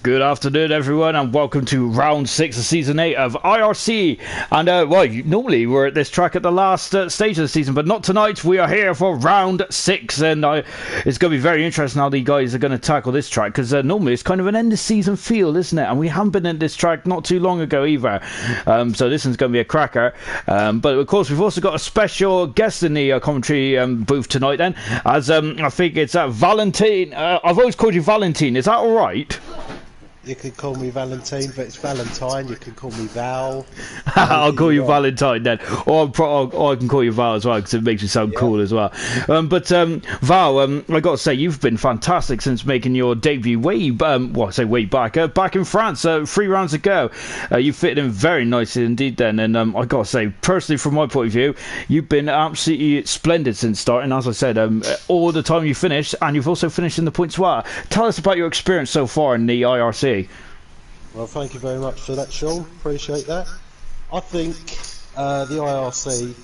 Good afternoon, everyone, and welcome to round 6 of season 8 of IRC. And normally we're at this track at the last stage of the season, but not tonight. We are here for round 6, and it's going to be very interesting how the guys are going to tackle this track, because normally it's kind of an end of season feel, isn't it? And we haven't been in this track not too long ago either, so this one's going to be a cracker. But of course, we've also got a special guest in the commentary booth tonight. Then, as I think it's Valentine. I've always called you Valentine. Is that all right? You can call me Valentine, but it's Valentine. You can call me Val. I'll call you Valentine then, or I can call you Val as well, because it makes you sound cool as well. But Val, I got to say, you've been fantastic since making your debut way back in France 3 rounds ago. You fit in very nicely indeed then, and I got to say, personally, from my point of view, you've been absolutely splendid since starting. As I said, all the time you finished, and you've also finished in the points well. Tell us about your experience so far in the IRC. Well, thank you very much for that, Sean. Appreciate that. I think the IRC,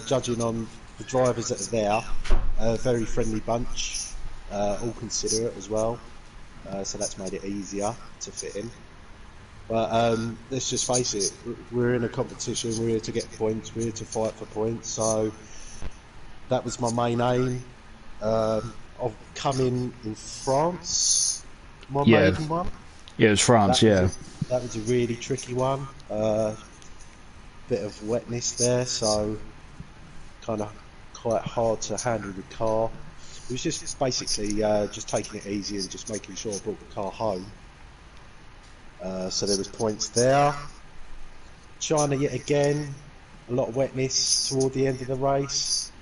judging on the drivers that are there, a very friendly bunch, all considerate as well. So that's made it easier to fit in. But let's just face it, we're in a competition, we're here to get points, we're here to fight for points. So that was my main aim. Of coming in France, my maiden one. Yeah, it was France, that was a really tricky one. Bit of wetness there, so kind of quite hard to handle the car. It was just basically just taking it easy and just making sure I brought the car home. So there was points there. China yet again, a lot of wetness toward the end of the race.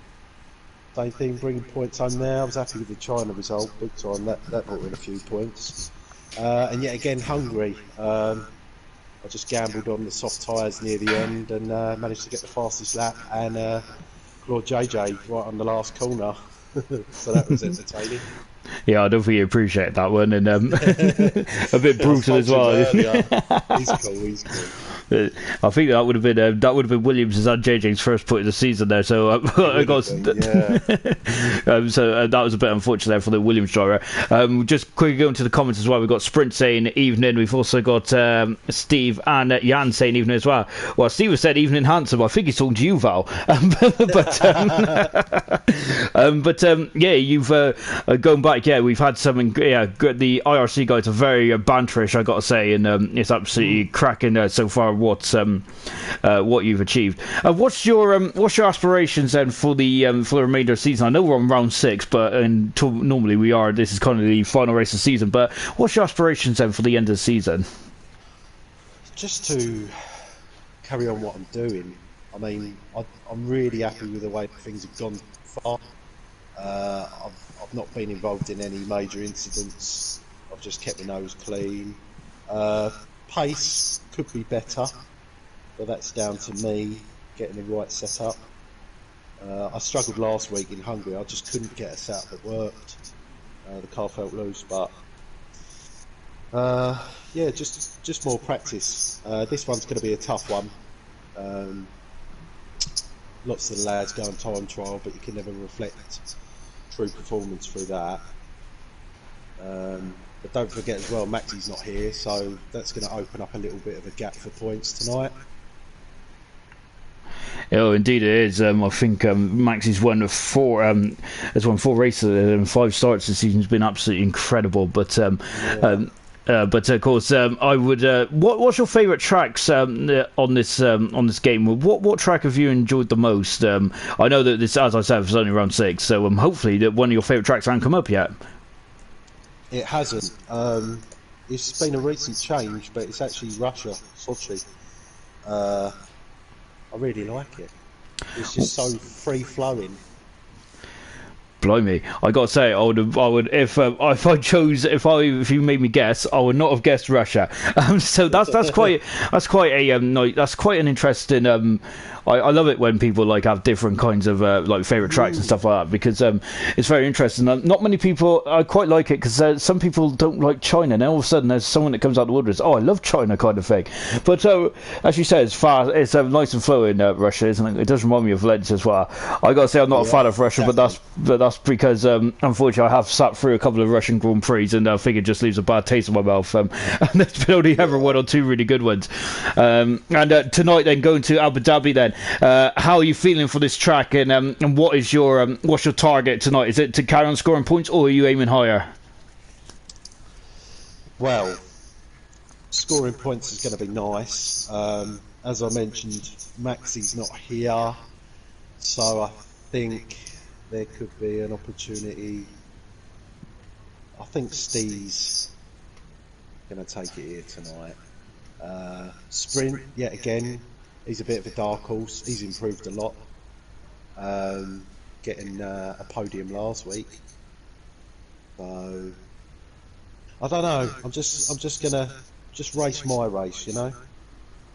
Same thing, bringing points home there. I was happy with the China result, big time. That brought in a few points. And yet again, Hungary. I just gambled on the soft tyres near the end and managed to get the fastest lap and Lord JJ right on the last corner. So that was entertaining. Yeah, I don't think you appreciate that one, and a bit brutal as well. He's cool. I think that would have been Williams' and JJ's first point of the season there. So I got so that was a bit unfortunate there for the Williams driver. Just quickly going to the comments as well. We've got Sprint saying evening. We've also got Steve and Jan saying evening as well. Well, Steve has said evening handsome. I think he's talking to you, Val. Yeah, you've going back. Yeah, we've had some. Yeah, the IRC guys are very banterish, I got to say, and it's absolutely cracking so far. What you've achieved. What's your aspirations then for the remainder of the season? I know we're on round 6, but normally we are. This is kind of the final race of the season. But what's your aspirations then for the end of the season? Just to carry on what I'm doing. I mean, I'm really happy with the way things have gone far. I've not been involved in any major incidents. I've just kept my nose clean. Pace could be better, but that's down to me getting the right setup. I struggled last week in Hungary. I just couldn't get a setup that worked. The car felt loose, but yeah, just more practice. This one's going to be a tough one. Lots of the lads go on time trial, but you can never reflect true performance through that. But don't forget as well, Maxie's not here, so that's going to open up a little bit of a gap for points tonight. Oh, indeed it is. I think Maxie's won 4 races and 5 starts this season. Has been absolutely incredible. But of course, I would. What's your favourite tracks on this game? What track have you enjoyed the most? I know that this, as I said, was only round 6, so hopefully that one of your favourite tracks hasn't come up yet. It hasn't. It's been a recent change, but it's actually Russia, Sochi. I really like it. It's just so free flowing. Blimey, I gotta say, I would if you made me guess, I would not have guessed Russia. So that's quite an interesting I love it when people like have different kinds of like favorite tracks and stuff like that, because it's very interesting. Not many people, I quite like it, because some people don't like China, and all of a sudden there's someone that comes out the woodworks, oh, I love China kind of thing. But as you said, it's fast, it's nice and flowing, Russia, isn't it? It does remind me of Lens as well. I gotta say, I'm not a fan of Russia, but that's because unfortunately I have sat through a couple of Russian Grand Prix, and I think it just leaves a bad taste in my mouth. And there's been only ever one or two really good ones. And tonight, then, going to Abu Dhabi, then, how are you feeling for this track, and what is your what's your target tonight? Is it to carry on scoring points, or are you aiming higher? Well, scoring points is going to be nice. As I mentioned, Maxi's not here, so I think there could be an opportunity. I think Steve's going to take it here tonight. Sprint, yet again, he's a bit of a dark horse. He's improved a lot, getting a podium last week. So I don't know. I'm just gonna race my race, you know,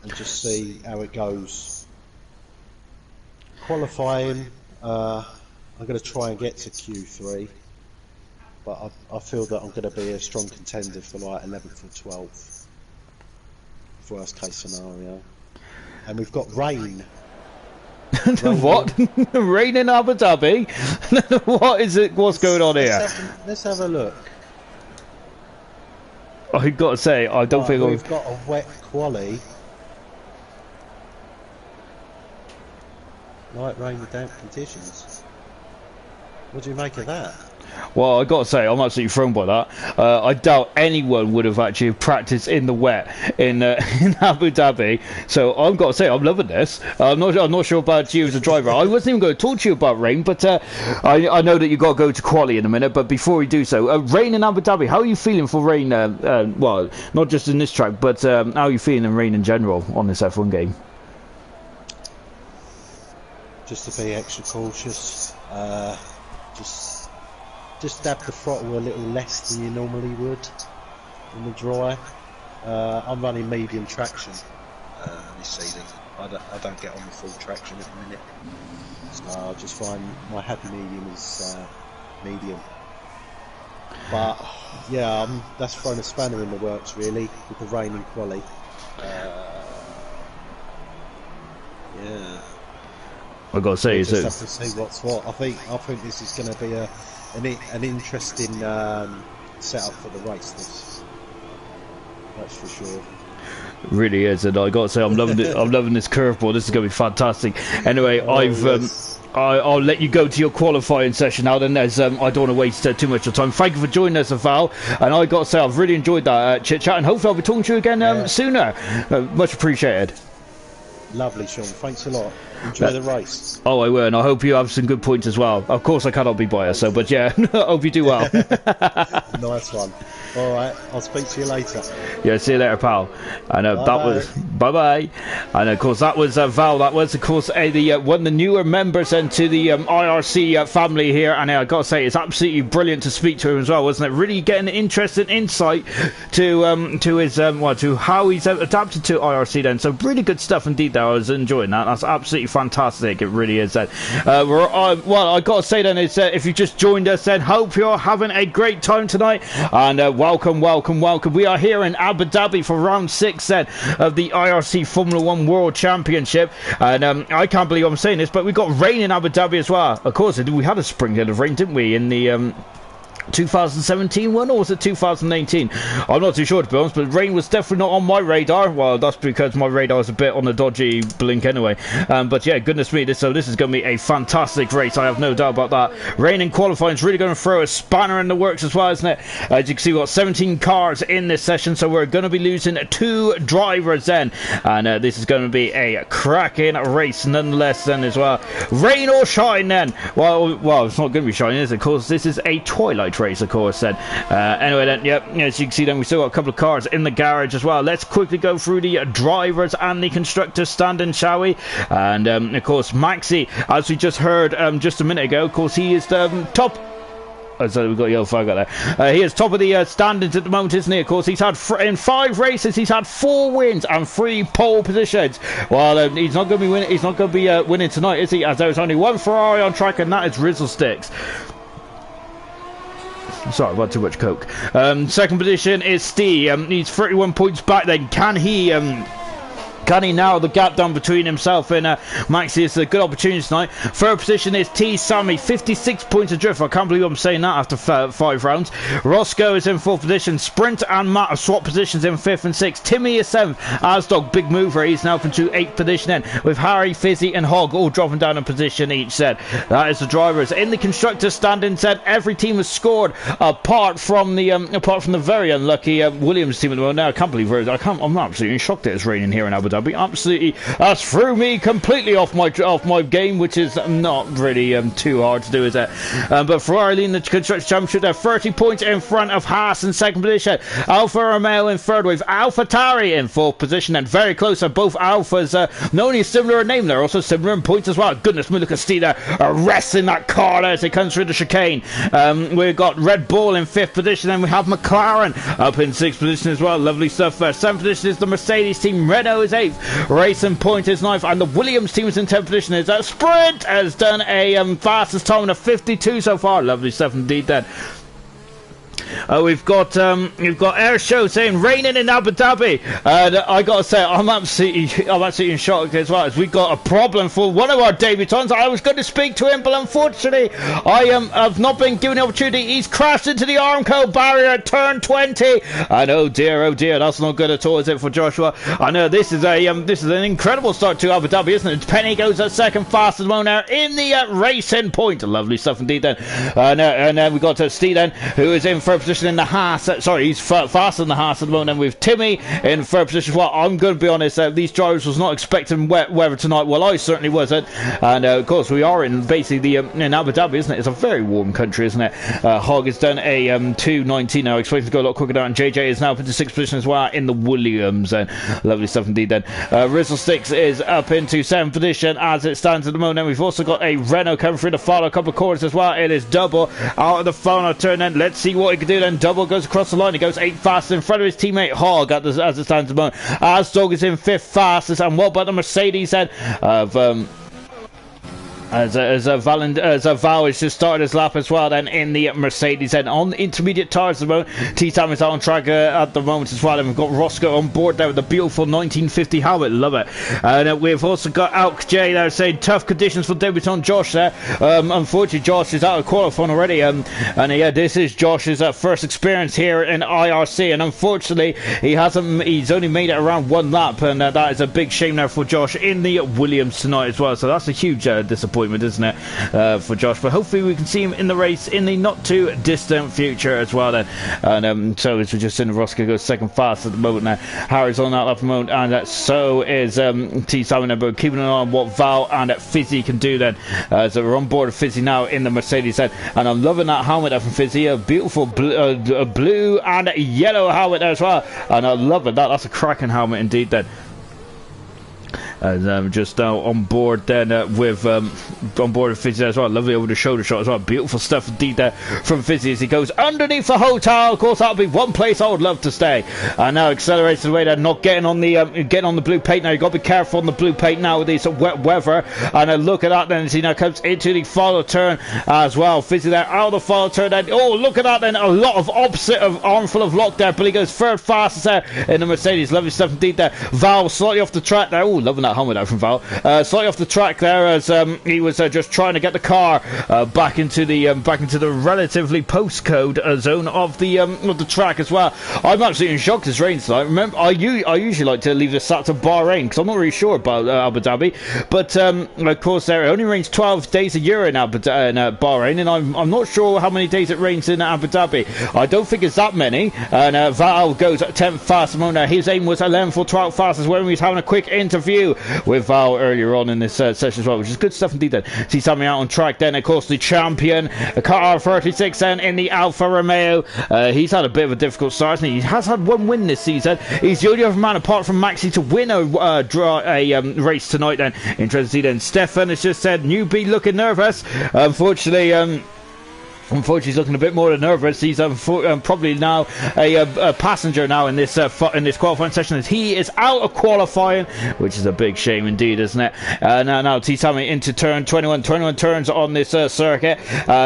and just see how it goes. Qualifying, I'm going to try and get to Q3, but I feel that I'm going to be a strong contender for like 11th or 12th, worst case scenario. And we've got rain. What? Rain in Abu Dhabi? What is it? What's going on here? Let's have a look. I've got to say, I don't think we've got a wet quali. Light rain with damp conditions. What do you make of that? Well, I got to say, I'm absolutely thrown by that. I doubt anyone would have actually practiced in the wet in Abu Dhabi. So I've got to say, I'm loving this. I'm not sure about you as a driver. I wasn't even going to talk to you about rain, but I know that you've got to go to quali in a minute. But before we do so, rain in Abu Dhabi. How are you feeling for rain? Well, not just in this track, but how are you feeling in rain in general on this F1 game? Just to be extra cautious. Just dab the throttle a little less than you normally would in the dry. I'm running medium traction this season. I don't get on the full traction at the minute, so I just find my happy medium is medium. But yeah, that's thrown a spanner in the works really with the rain and quali. Yeah. I got to say, we just have to see what's what. I think this is going to be an interesting setup for the race. That's for sure. Really is, and I got to say, I'm loving it. I'm loving this curveball. This is going to be fantastic. Anyway, I'll let you go to your qualifying session now. Then, as I don't want to waste too much of time. Thank you for joining us, Val. And I got to say, I've really enjoyed that chit chat, and hopefully I'll be talking to you again sooner. Much appreciated. Lovely, Sean. Thanks a lot. Enjoy the race. Oh, I will, and I hope you have some good points as well. Of course, I cannot be biased, so, but yeah, I hope you do well. Nice one. All right, I'll speak to you later. Yeah, see you later, pal. And that was bye. And of course, that was Val. That was, of course, one of the newer members into the IRC family here. And I got to say, it's absolutely brilliant to speak to him as well, wasn't it? Really getting interesting insight to his to how he's adapted to IRC. Then, so really good stuff indeed. There, I was enjoying that. That's absolutely fantastic. It really is. Then, well, I got to say then is if you just joined us, then hope you're having a great time tonight. And welcome. We are here in Abu Dhabi for round 6 then of the IRC Formula 1 World Championship. And I can't believe I'm saying this, but we got rain in Abu Dhabi as well. Of course, we had a sprinkling of rain, didn't we, in the 2017 one, or was it 2018? I'm not too sure, to be honest, but rain was definitely not on my radar. Well, that's because my radar is a bit on the dodgy blink anyway. But yeah, goodness me, this is going to be a fantastic race. I have no doubt about that. Rain in qualifying is really going to throw a spanner in the works as well, isn't it? As you can see, we've got 17 cars in this session, so we're going to be losing 2 drivers then. And this is going to be a cracking race nonetheless then as well. Rain or shine then? Well, it's not going to be shining, is it? Of course, this is a twilight race, of course, then. Anyway, then, yep, as you can see, then we still got a couple of cars in the garage as well. Let's quickly go through the drivers and the constructors standing, shall we? And of course, Maxi, as we just heard just a minute ago, of course, he is top. So we've got yellow flag out there. He is top of the standings at the moment, isn't he? Of course, he's had in 5 races, he's had 4 wins and 3 pole positions. Well, he's not going to be winning. He's not going to be winning tonight, is he? As there's only 1 Ferrari on track, and that is Rizzle Sticks. Sorry, I've had too much coke. Second position is Steve. He's 31 points back. Then can he narrow the gap down between himself and Maxi? It's a good opportunity tonight. Third position is T. Sammy, 56 points adrift. I can't believe I'm saying that after 5 rounds. Roscoe is in 4th position. Sprint and Matt have swapped positions in 5th and 6th. Timmy is 7th. Asdog, big mover. He's now up into 8th position then, with Harry, Fizzy and Hog all dropping down a position each set. That is the drivers. In the constructors standing set, every team has scored apart from the very unlucky Williams team at the moment. Now I can't believe I'm absolutely shocked that it's raining here in Abu Dhabi. Absolutely, that's threw me completely off my game, which is not really too hard to do, is it? But Ferrari leading the Constructors Championship, they're 30 points in front of Haas in 2nd position. Alfa Romeo in 3rd, with AlphaTauri in 4th position, and very close are both Alphas. Not only similar in name, they're also similar in points as well. Goodness me, look at Steve there arresting that car there as it comes through the chicane. We've got Red Bull in 5th position, and we have McLaren up in 6th position as well. Lovely stuff. 7th position is the Mercedes team. Renault is 8th. Racing Point is 9th, and the Williams team is in 10th position. Is that Sprint has done a fastest time of 52 so far. Lovely stuff indeed then. We've got Air Show saying raining in Abu Dhabi. I gotta say, I'm absolutely in shock as well, as we got a problem for one of our debutants. I was going to speak to him, but unfortunately I have not been given the opportunity. He's crashed into the Armco barrier at turn 20, and oh dear, that's not good at all, is it, for Joshua? I know this is an incredible start to Abu Dhabi, isn't it? Penny goes at 2nd fastest moment in the Racing Point. Lovely stuff indeed then. And then we got Steve then, who is in 3rd position in the Haas. Sorry, he's faster than the Haas at the moment, and with Timmy in 3rd position. Well, I'm going to be honest, these drivers was not expecting wet weather tonight. Well, I certainly wasn't. And of course, we are in basically in Abu Dhabi, isn't it? It's a very warm country, isn't it? Hog has done a 2:19 now, expecting to go a lot quicker down. And JJ is now up into 6th position as well in the Williams. Lovely stuff indeed then. Rizzle Sticks is up into 7th position as it stands at the moment. And we've also got a Renault coming through the final couple of corners as well. It is Double out of the final turn then. Let's see what he can do then. Double goes across the line. He goes 8th fastest in front of his teammate Hog as it stands at the moment. Asdog is in 5th fastest. And what about the Mercedes then of As Val has just started his lap as well then in the Mercedes, and on intermediate tyres at the moment. T-Tam is out on track at the moment as well, and we've got Roscoe on board there with the beautiful 1950 helmet. Love it. And we've also got Alk J there saying tough conditions for debutant Josh there. Unfortunately, Josh is out of qualifying already, and yeah, this is Josh's first experience here in IRC, and unfortunately he's only made it around 1 lap, and that is a big shame there for Josh in the Williams tonight as well. So that's a huge disappointment, isn't it, for Josh? But hopefully we can see him in the race in the not too distant future as well then. And so as we just seen, Roscoe goes 2nd fast at the moment now. Harry's on that lap at the moment, and so is T Simon, but keeping an eye on what Val and Fizzy can do then. So we're on board of Fizzy now in the Mercedes then, and I'm loving that helmet there from Fizzy, a beautiful blue and yellow helmet there as well, and I love it. That's a cracking helmet indeed then. And just now on board then with on board with Fizzy as well. Lovely over the shoulder shot as well. Beautiful stuff indeed there from Fizzy as he goes underneath the hotel. Of course, that'll be one place I would love to stay. And now accelerates away there, not getting on the blue paint now. You've got to be careful on the blue paint now with this wet weather. And look at that then as he now comes into the final turn as well. Fizzy there out of the final turn then. Oh, look at that then. A lot of opposite of armful of lock there, but he goes 3rd fastest there in the Mercedes. Lovely stuff indeed there. Val slightly off the track there. Oh, loving that helmet out from Val. Slightly off the track there as he was just trying to get the car back into the relatively postcode zone of the track as well. I'm absolutely in shock this rain tonight. Remember, I usually like to leave this sat to Bahrain because I'm not really sure about Abu Dhabi, but of course there it only rains 12 days a year in Bahrain, and I'm not sure how many days it rains in Abu Dhabi. I don't think it's that many. And Val goes 10th fast. His aim was 11th or 12th fastest when he was having a quick interview with Val earlier on in this session as well, which is good stuff indeed then. See something out on track then, of course, the champion, car 36 then in the Alfa Romeo. He's had a bit of a difficult start, hasn't he? He has had 1 win this season. He's the only other man apart from Maxi to win a race tonight then. Interesting to see then. Stefan has just said, newbie looking nervous. Unfortunately, Unfortunately, he's looking a bit more nervous. He's probably now a passenger now in this qualifying session, as he is out of qualifying, which is a big shame indeed, isn't it? Now T-Sammy into turn 21 turns on this circuit.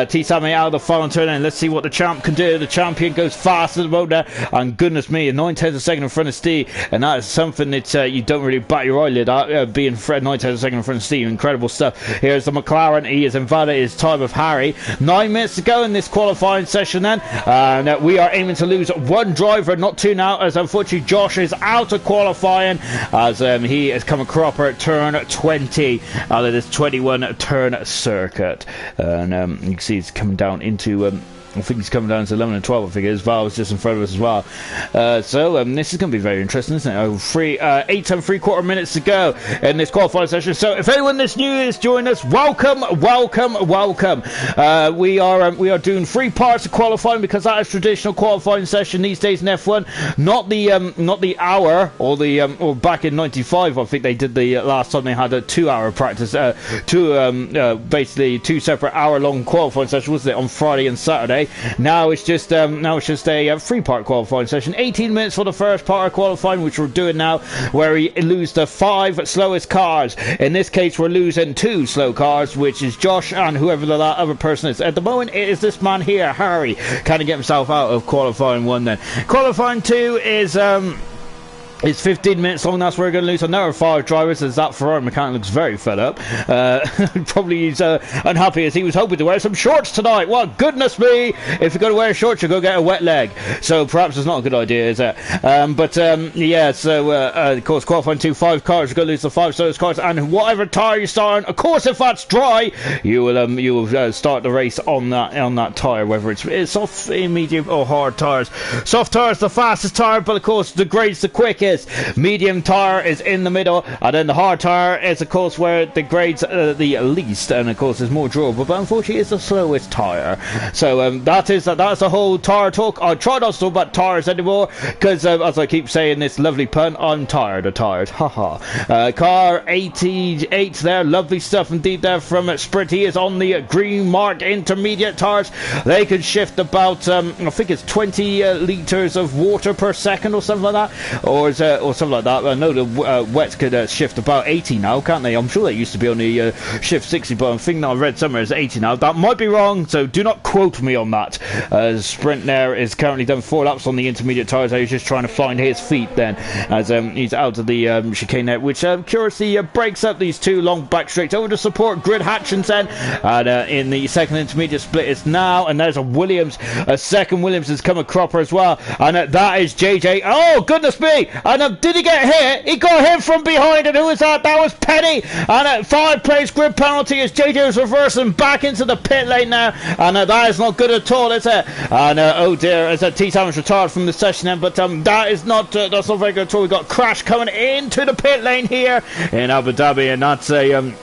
T-Sammy out of the final turn, and let's see what the champ can do. The champion goes fast at the moment, and goodness me, 9/10 of a second in front of Steve, and that is something that you don't really bat your eyelid at, being 9/10 of a second in front of Steve. Incredible stuff. Here's the McLaren. He is invalid his time of Harry. 9 minutes to go in this qualifying session then, and we are aiming to lose one driver, not two now, as unfortunately Josh is out of qualifying, as he has come a cropper at turn 20 out of this 21 turn circuit, and you can see he's coming down into I think he's coming down to 11 and 12, I think it is. Val's just in front of us as well. So this is going to be very interesting, isn't it? 8 and 3/4 minutes to go in this qualifying session. So if anyone that's new is joining us, welcome. We are doing 3 parts of qualifying, because that is traditional qualifying session these days in F1. Not the hour, or back in '95, I think they did the last time they had a 2-hour practice, basically 2 separate hour-long qualifying sessions, wasn't it, on Friday and Saturday. Now it's just a 3-part qualifying session. 18 minutes for the first part of qualifying, which we're doing now, where we lose the 5 slowest cars. In this case, we're losing 2 slow cars, which is Josh and whoever the other person is. At the moment, it is this man here, Harry. Can he get himself out of qualifying 1 then? Qualifying 2 is it's 15 minutes long. That's where we're going to lose another 5 drivers, as that Ferrari mechanic looks very fed up. Probably he's unhappy, as he was hoping to wear some shorts tonight. Well, goodness me, if you're going to wear shorts, you're going to get a wet leg. So perhaps it's not a good idea, is it? Yeah, so of course, qualifying 2, 5 cars, you're going to lose the 5 slowest cars, and whatever tyre you start on, of course, if that's dry, you will start the race on that tyre, whether it's soft, medium, or hard tyres. Soft tyre is the fastest tyre, but of course, the grade's the quickest. Medium tyre is in the middle, and then the hard tyre is of course where the grade's the least, and of course is more durable, but unfortunately it's the slowest tyre. So that's the whole tyre talk. I try not to talk about tyres anymore, because as I keep saying this lovely pun, I'm tired of tyres. Haha. Car 88 there, lovely stuff indeed there from Sprint. He is on the green mark intermediate tyres. They can shift about I think it's 20 litres of water per second or something like that, or something like that. I know the wets could shift about 80 now, can't they? I'm sure they used to be only shift 60, but I think that I read somewhere is 80 now. That might be wrong, so do not quote me on that. Sprint there is currently done 4 laps on the intermediate tyres. He's just trying to find his feet then, as he's out of the chicane there, which curiously breaks up these 2 long back straights over to support Grid Hutchinson. And in the second intermediate split is now, and there's a Williams, a second Williams has come a cropper as well, and that is JJ. Oh goodness me! And did he get hit? He got hit from behind, and who was that? That was Penny. And at 5 place grid penalty as JJ was reversing back into the pit lane now, and that is not good at all, is it? And oh dear, as T-Sam's retired from the session then, but that is not that's not very good at all. We got Crash coming into the pit lane here in Abu Dhabi, and that's a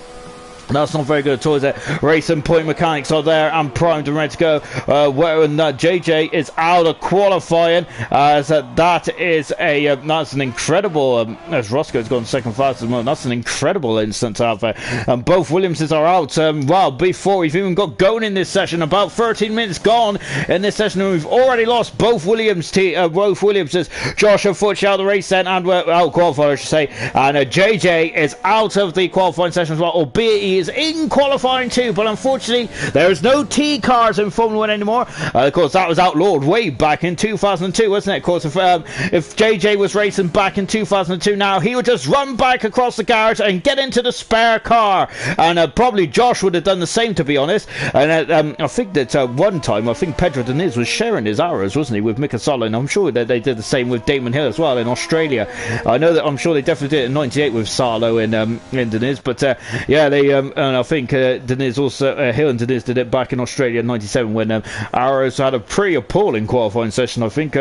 that's not very good at all, is it? Racing Point mechanics are there and primed and ready to go. When JJ is out of qualifying, as that is that's an incredible. As Roscoe's gone second fastest at the moment, that's an incredible instance out there. And both Williamses are out. Well, before we've even got going in this session, about 13 minutes gone in this session, and we've already lost both Williamses. Josh unfortunately out of the race then, and out of qualifying, I should say. And JJ is out of the qualifying session as well, albeit he is in qualifying too, but unfortunately there is no T cars in Formula 1 anymore. Of course, that was outlawed way back in 2002, wasn't it? Of course, if JJ was racing back in 2002 now, he would just run back across the garage and get into the spare car, and probably Josh would have done the same, to be honest. And I think that one time, I think Pedro Diniz was sharing his hours, wasn't he, with Mika Salo, and I'm sure that they did the same with Damon Hill as well in Australia. I know that, I'm sure they definitely did it in 98 with Salo in Diniz, but yeah, they and I think Diniz also, Hill and Diniz did it back in Australia in 97 when Arrows had a pretty appalling qualifying session. I think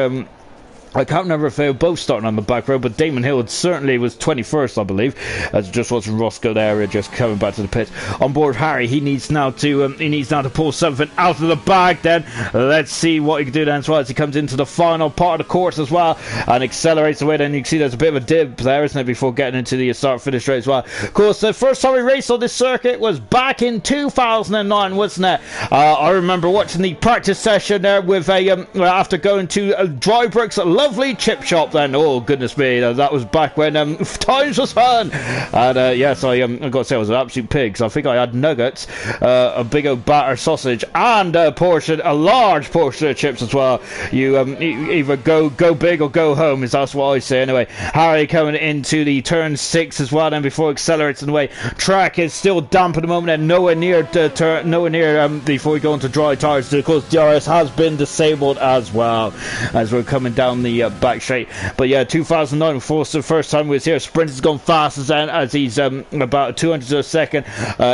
I can't remember if they were both starting on the back row, but Damon Hill certainly was 21st, I believe. As just watching Roscoe there, just coming back to the pit. On board Harry, he needs now to pull something out of the bag. Then let's see what he can do then as well as he comes into the final part of the course as well and accelerates away. Then you can see there's a bit of a dip there, isn't it, before getting into the start-finish straight as well. Of course, the first time we raced on this circuit was back in 2009, wasn't it? I remember watching the practice session there with after going to Drybrook's lovely chip shop then. Oh goodness me, that was back when times was fun. And yes, I got to say I was an absolute pig. So I think I had nuggets, a big old batter sausage, and a large portion of chips as well. You either go big or go home, is that's what I say anyway. Harry coming into the turn 6 as well, then before accelerating away. Track is still damp at the moment and nowhere near before we go into dry tires. Of course, DRS has been disabled as well as we're coming down the back straight. But yeah, 2009 was the first time we was here. Sprint has gone fast as he's about 200 of a second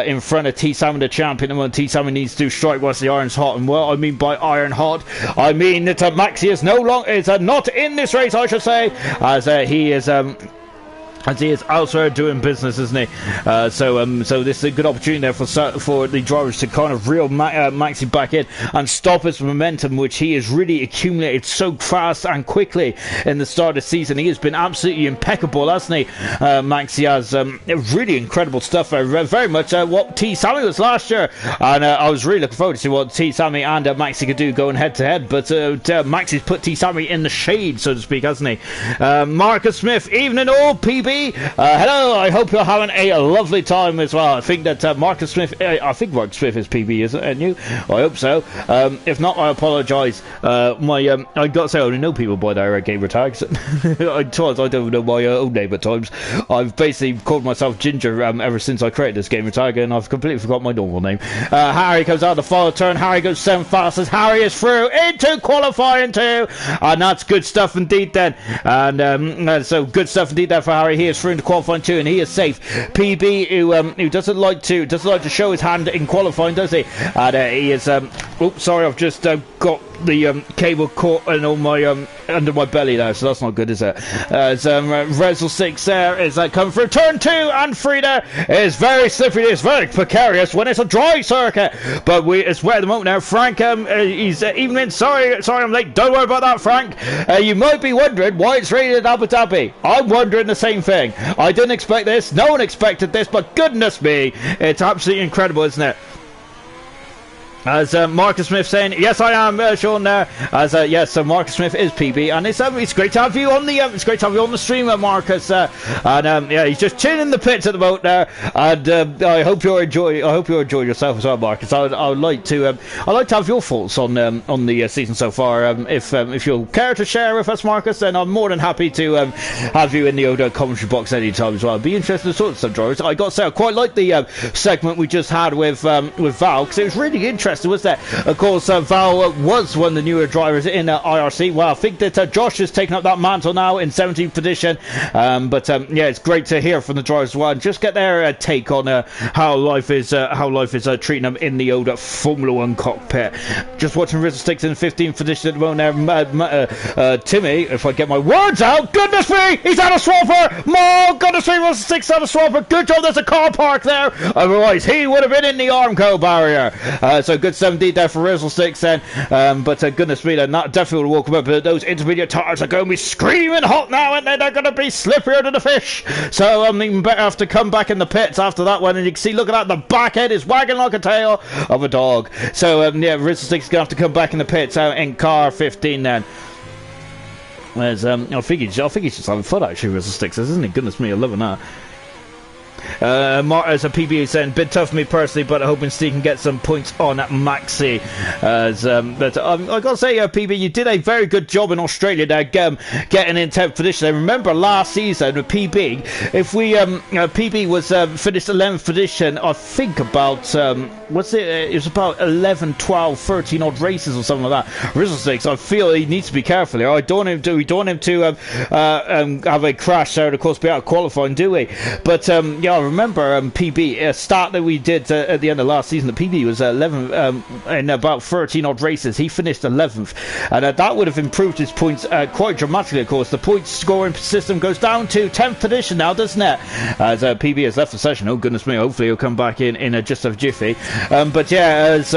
in front of T Salmon, the champion. And when T Salmon needs to strike whilst the iron's hot, and what I mean by iron hot, I mean that Maxi is not in this race, I should say, as he is elsewhere doing business, isn't he? So this is a good opportunity there for the drivers to kind of reel Maxi back in and stop his momentum, which he has really accumulated so fast and quickly in the start of the season. He has been absolutely impeccable, hasn't he? Maxi has really incredible stuff. Very much what T Sammy was last year, and I was really looking forward to see what T Sammy and Maxi could do going head to head. But Maxi's put T Sammy in the shade, so to speak, hasn't he? Marcus Smith, evening all, PB. Hello, I hope you're having a lovely time as well. I think that Marcus Smith, I think Marcus Smith is PB, isn't you? I hope so. If not, I apologise. I got to say, I only know people by their gamer tags. I don't know my own name at times. I've basically called myself Ginger ever since I created this gamer tag, and I've completely forgot my normal name. Harry comes out the final turn. Harry goes 7 fastest. Harry is through into qualifying 2, and that's good stuff indeed then. And so good stuff indeed there for Harry. He is through into qualifying 2 and he is safe. PB, who doesn't like to show his hand in qualifying, does he? And he is oops, sorry, I've just got the cable caught in all my under my belly there, so that's not good, is it? As Rezel 6 there is coming through turn 2 and 3 there. Is very slippery, it's very precarious when it's a dry circuit, but it's wet at the moment now. Frank, he's evening. Sorry I'm late. Don't worry about that, Frank. You might be wondering why it's rated Abu Dhabi. I'm wondering the same thing. I didn't expect this, no one expected this, but goodness me, it's absolutely incredible, isn't it? As Marcus Smith saying, yes, I am, Sean. As yes, so Marcus Smith is PB, and it's great to have you on the stream, Marcus. And yeah, he's just chilling in the pits at the moment there. And I hope you enjoy yourself as well, Marcus. I'd like to have your thoughts on the season so far. If you'll care to share with us, Marcus, then I'm more than happy to have you in the Oda commentary box anytime as well. I'd be interested to sort of some drivers. I got to say, I quite like the segment we just had with Val, because it was really interesting. Was that, of course, Val was one of the newer drivers in IRC. Well, I think that Josh has taken up that mantle now in 17th edition. But yeah, it's great to hear from the drivers as well, and just get their take on how life is treating them in the old Formula 1 cockpit. Just watching Rizzo Sticks in 15th edition at the moment there. Timmy, if I get my words out, goodness me, he's out of swapper. Oh, goodness me, Rizzo Sticks out of swapper. Good job, there's a car park there. Otherwise, he would have been in the Armco barrier. So good stuff indeed there for Rizzo Sticks then. But goodness me, then that definitely will walk up. But those intermediate tires are going to be screaming hot now, and they're going to be slipperier than a fish. So I mean, better have to come back in the pits after that one. And you can see, look at that, the back end is wagging like a tail of a dog. So yeah, Rizzo Sticks is going to have to come back in the pits in car 15 then. Whereas I think he's just having fun actually, Rizzo Sticks, isn't he? Goodness me, I'm loving that. As a PB is saying, bit tough for me personally, but I'm hoping Steve can get some points on Maxi. But I gotta say, PB, you did a very good job in Australia there, getting in 10th position. I remember last season with PB, if we PB was finished 11th position, I think about it was about 11, 12, 13 odd races or something like that. Rizzo Sticks, I feel he needs to be careful here. We don't want him to have a crash there and of course be out of qualifying, do we? But yeah, yeah, I remember PB, a start that we did at the end of last season. The PB was 11 in about 13 odd races. He finished 11th, and that would have improved his points quite dramatically. Of course, the points scoring system goes down to 10th position now, doesn't it? As PB has left the session. Oh goodness me! Hopefully he'll come back in just a jiffy. But yeah, as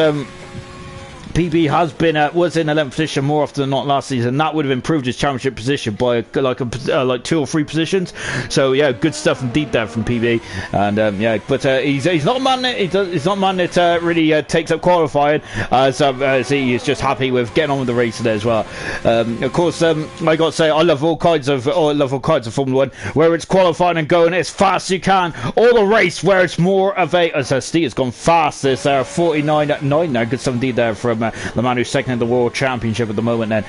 PB has been was in 11th position more often than not last season. That would have improved his championship position by like 2 or 3 positions. So yeah, good stuff indeed there from PB. And yeah, but he's not a man. He's not a man that really takes up qualifying, as he is just happy with getting on with the race today as well. Of course, I got to say I love all kinds of Formula 1 where it's qualifying and going as fast as you can, or the race where it's more of a, as Steve has gone fast. This 49.9 now. Good stuff indeed there from the man who's second in the World Championship at the moment then.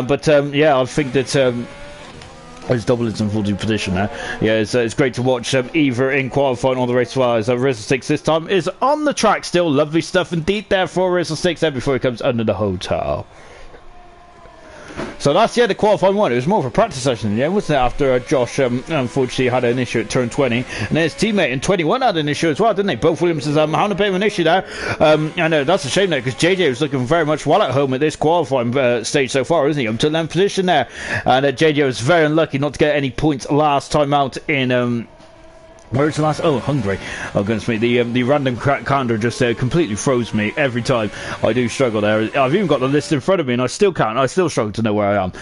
But yeah, I think that his double is in full position there. Yeah, it's great to watch either in qualifying or the race as well. As Rizzo 6 this time is on the track still. Lovely stuff indeed there for Rizzo 6 there before he comes under the hotel. So that's the qualifying one. It was more of a practice session, yeah, wasn't it? After Josh unfortunately had an issue at turn 20, and then his teammate in 21 had an issue as well, didn't they? Both Williamses having a bit of an issue there. I know that's a shame there, because JJ was looking very much well at home at this qualifying stage so far, isn't he? Up to 11th position there, and JJ was very unlucky not to get any points last time out in where's the last? Oh, Hungary. Oh goodness me, the random calendar just completely froze me every time. I do struggle there. I've even got the list in front of me and I still can't. I still struggle to know where I am.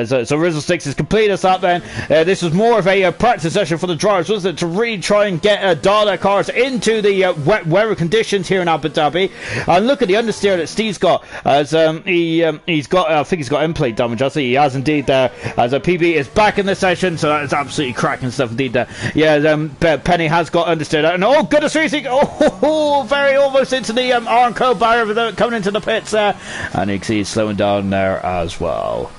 So Rizzo 6 is complete us up then. This was more of a practice session for the drivers, wasn't it? To really try and get dial their cars into the wet weather conditions here in Abu Dhabi. And look at the understeer that Steve's got, as he's got, I think he's got end plate damage. I see he has indeed there. As PB is back in the session, so that is absolutely cracking stuff indeed there. Yeah, Penny has got understeer, and oh goodness racing, very almost into the Arnco barrier coming into the pits there, and you can see he's slowing down there as well.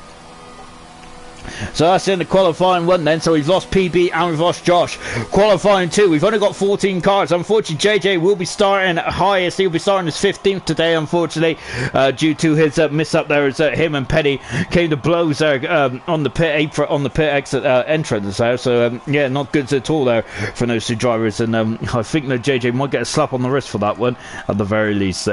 So that's in the qualifying one then. So we've lost PB and we've lost Josh. Qualifying 2, we've only got 14 cars. Unfortunately, JJ will be starting highest. He'll be starting his 15th today, unfortunately, due to his miss up there. As him and Penny came to blows there on the pit apron, on the pit exit entrance there. So yeah, not good at all there for those 2 drivers. And I think that JJ might get a slap on the wrist for that one at the very least.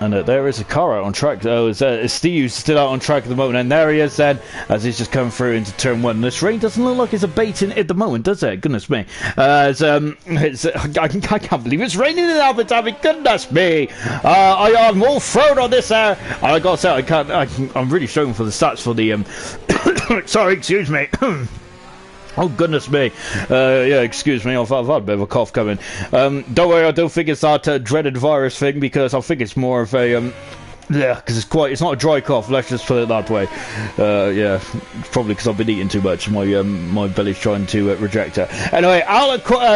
And there is a car out on track. Oh, Steve's still out on track at the moment. And there he is then, as he's just coming through into turn 1. This rain doesn't look like it's abating at the moment, does it? Goodness me. I can't believe it's raining in Abu Dhabi. Goodness me. I am all thrown on this there. I got to say, I'm really struggling for the stats for the... Sorry, excuse me. Oh goodness me, yeah, excuse me, I've had a bit of a cough coming. Don't worry, I don't think it's that dreaded virus thing, because I think it's more of a yeah, because it's not a dry cough, let's just put it that way. Yeah, probably because I've been eating too much. My belly's trying to reject it. Anyway,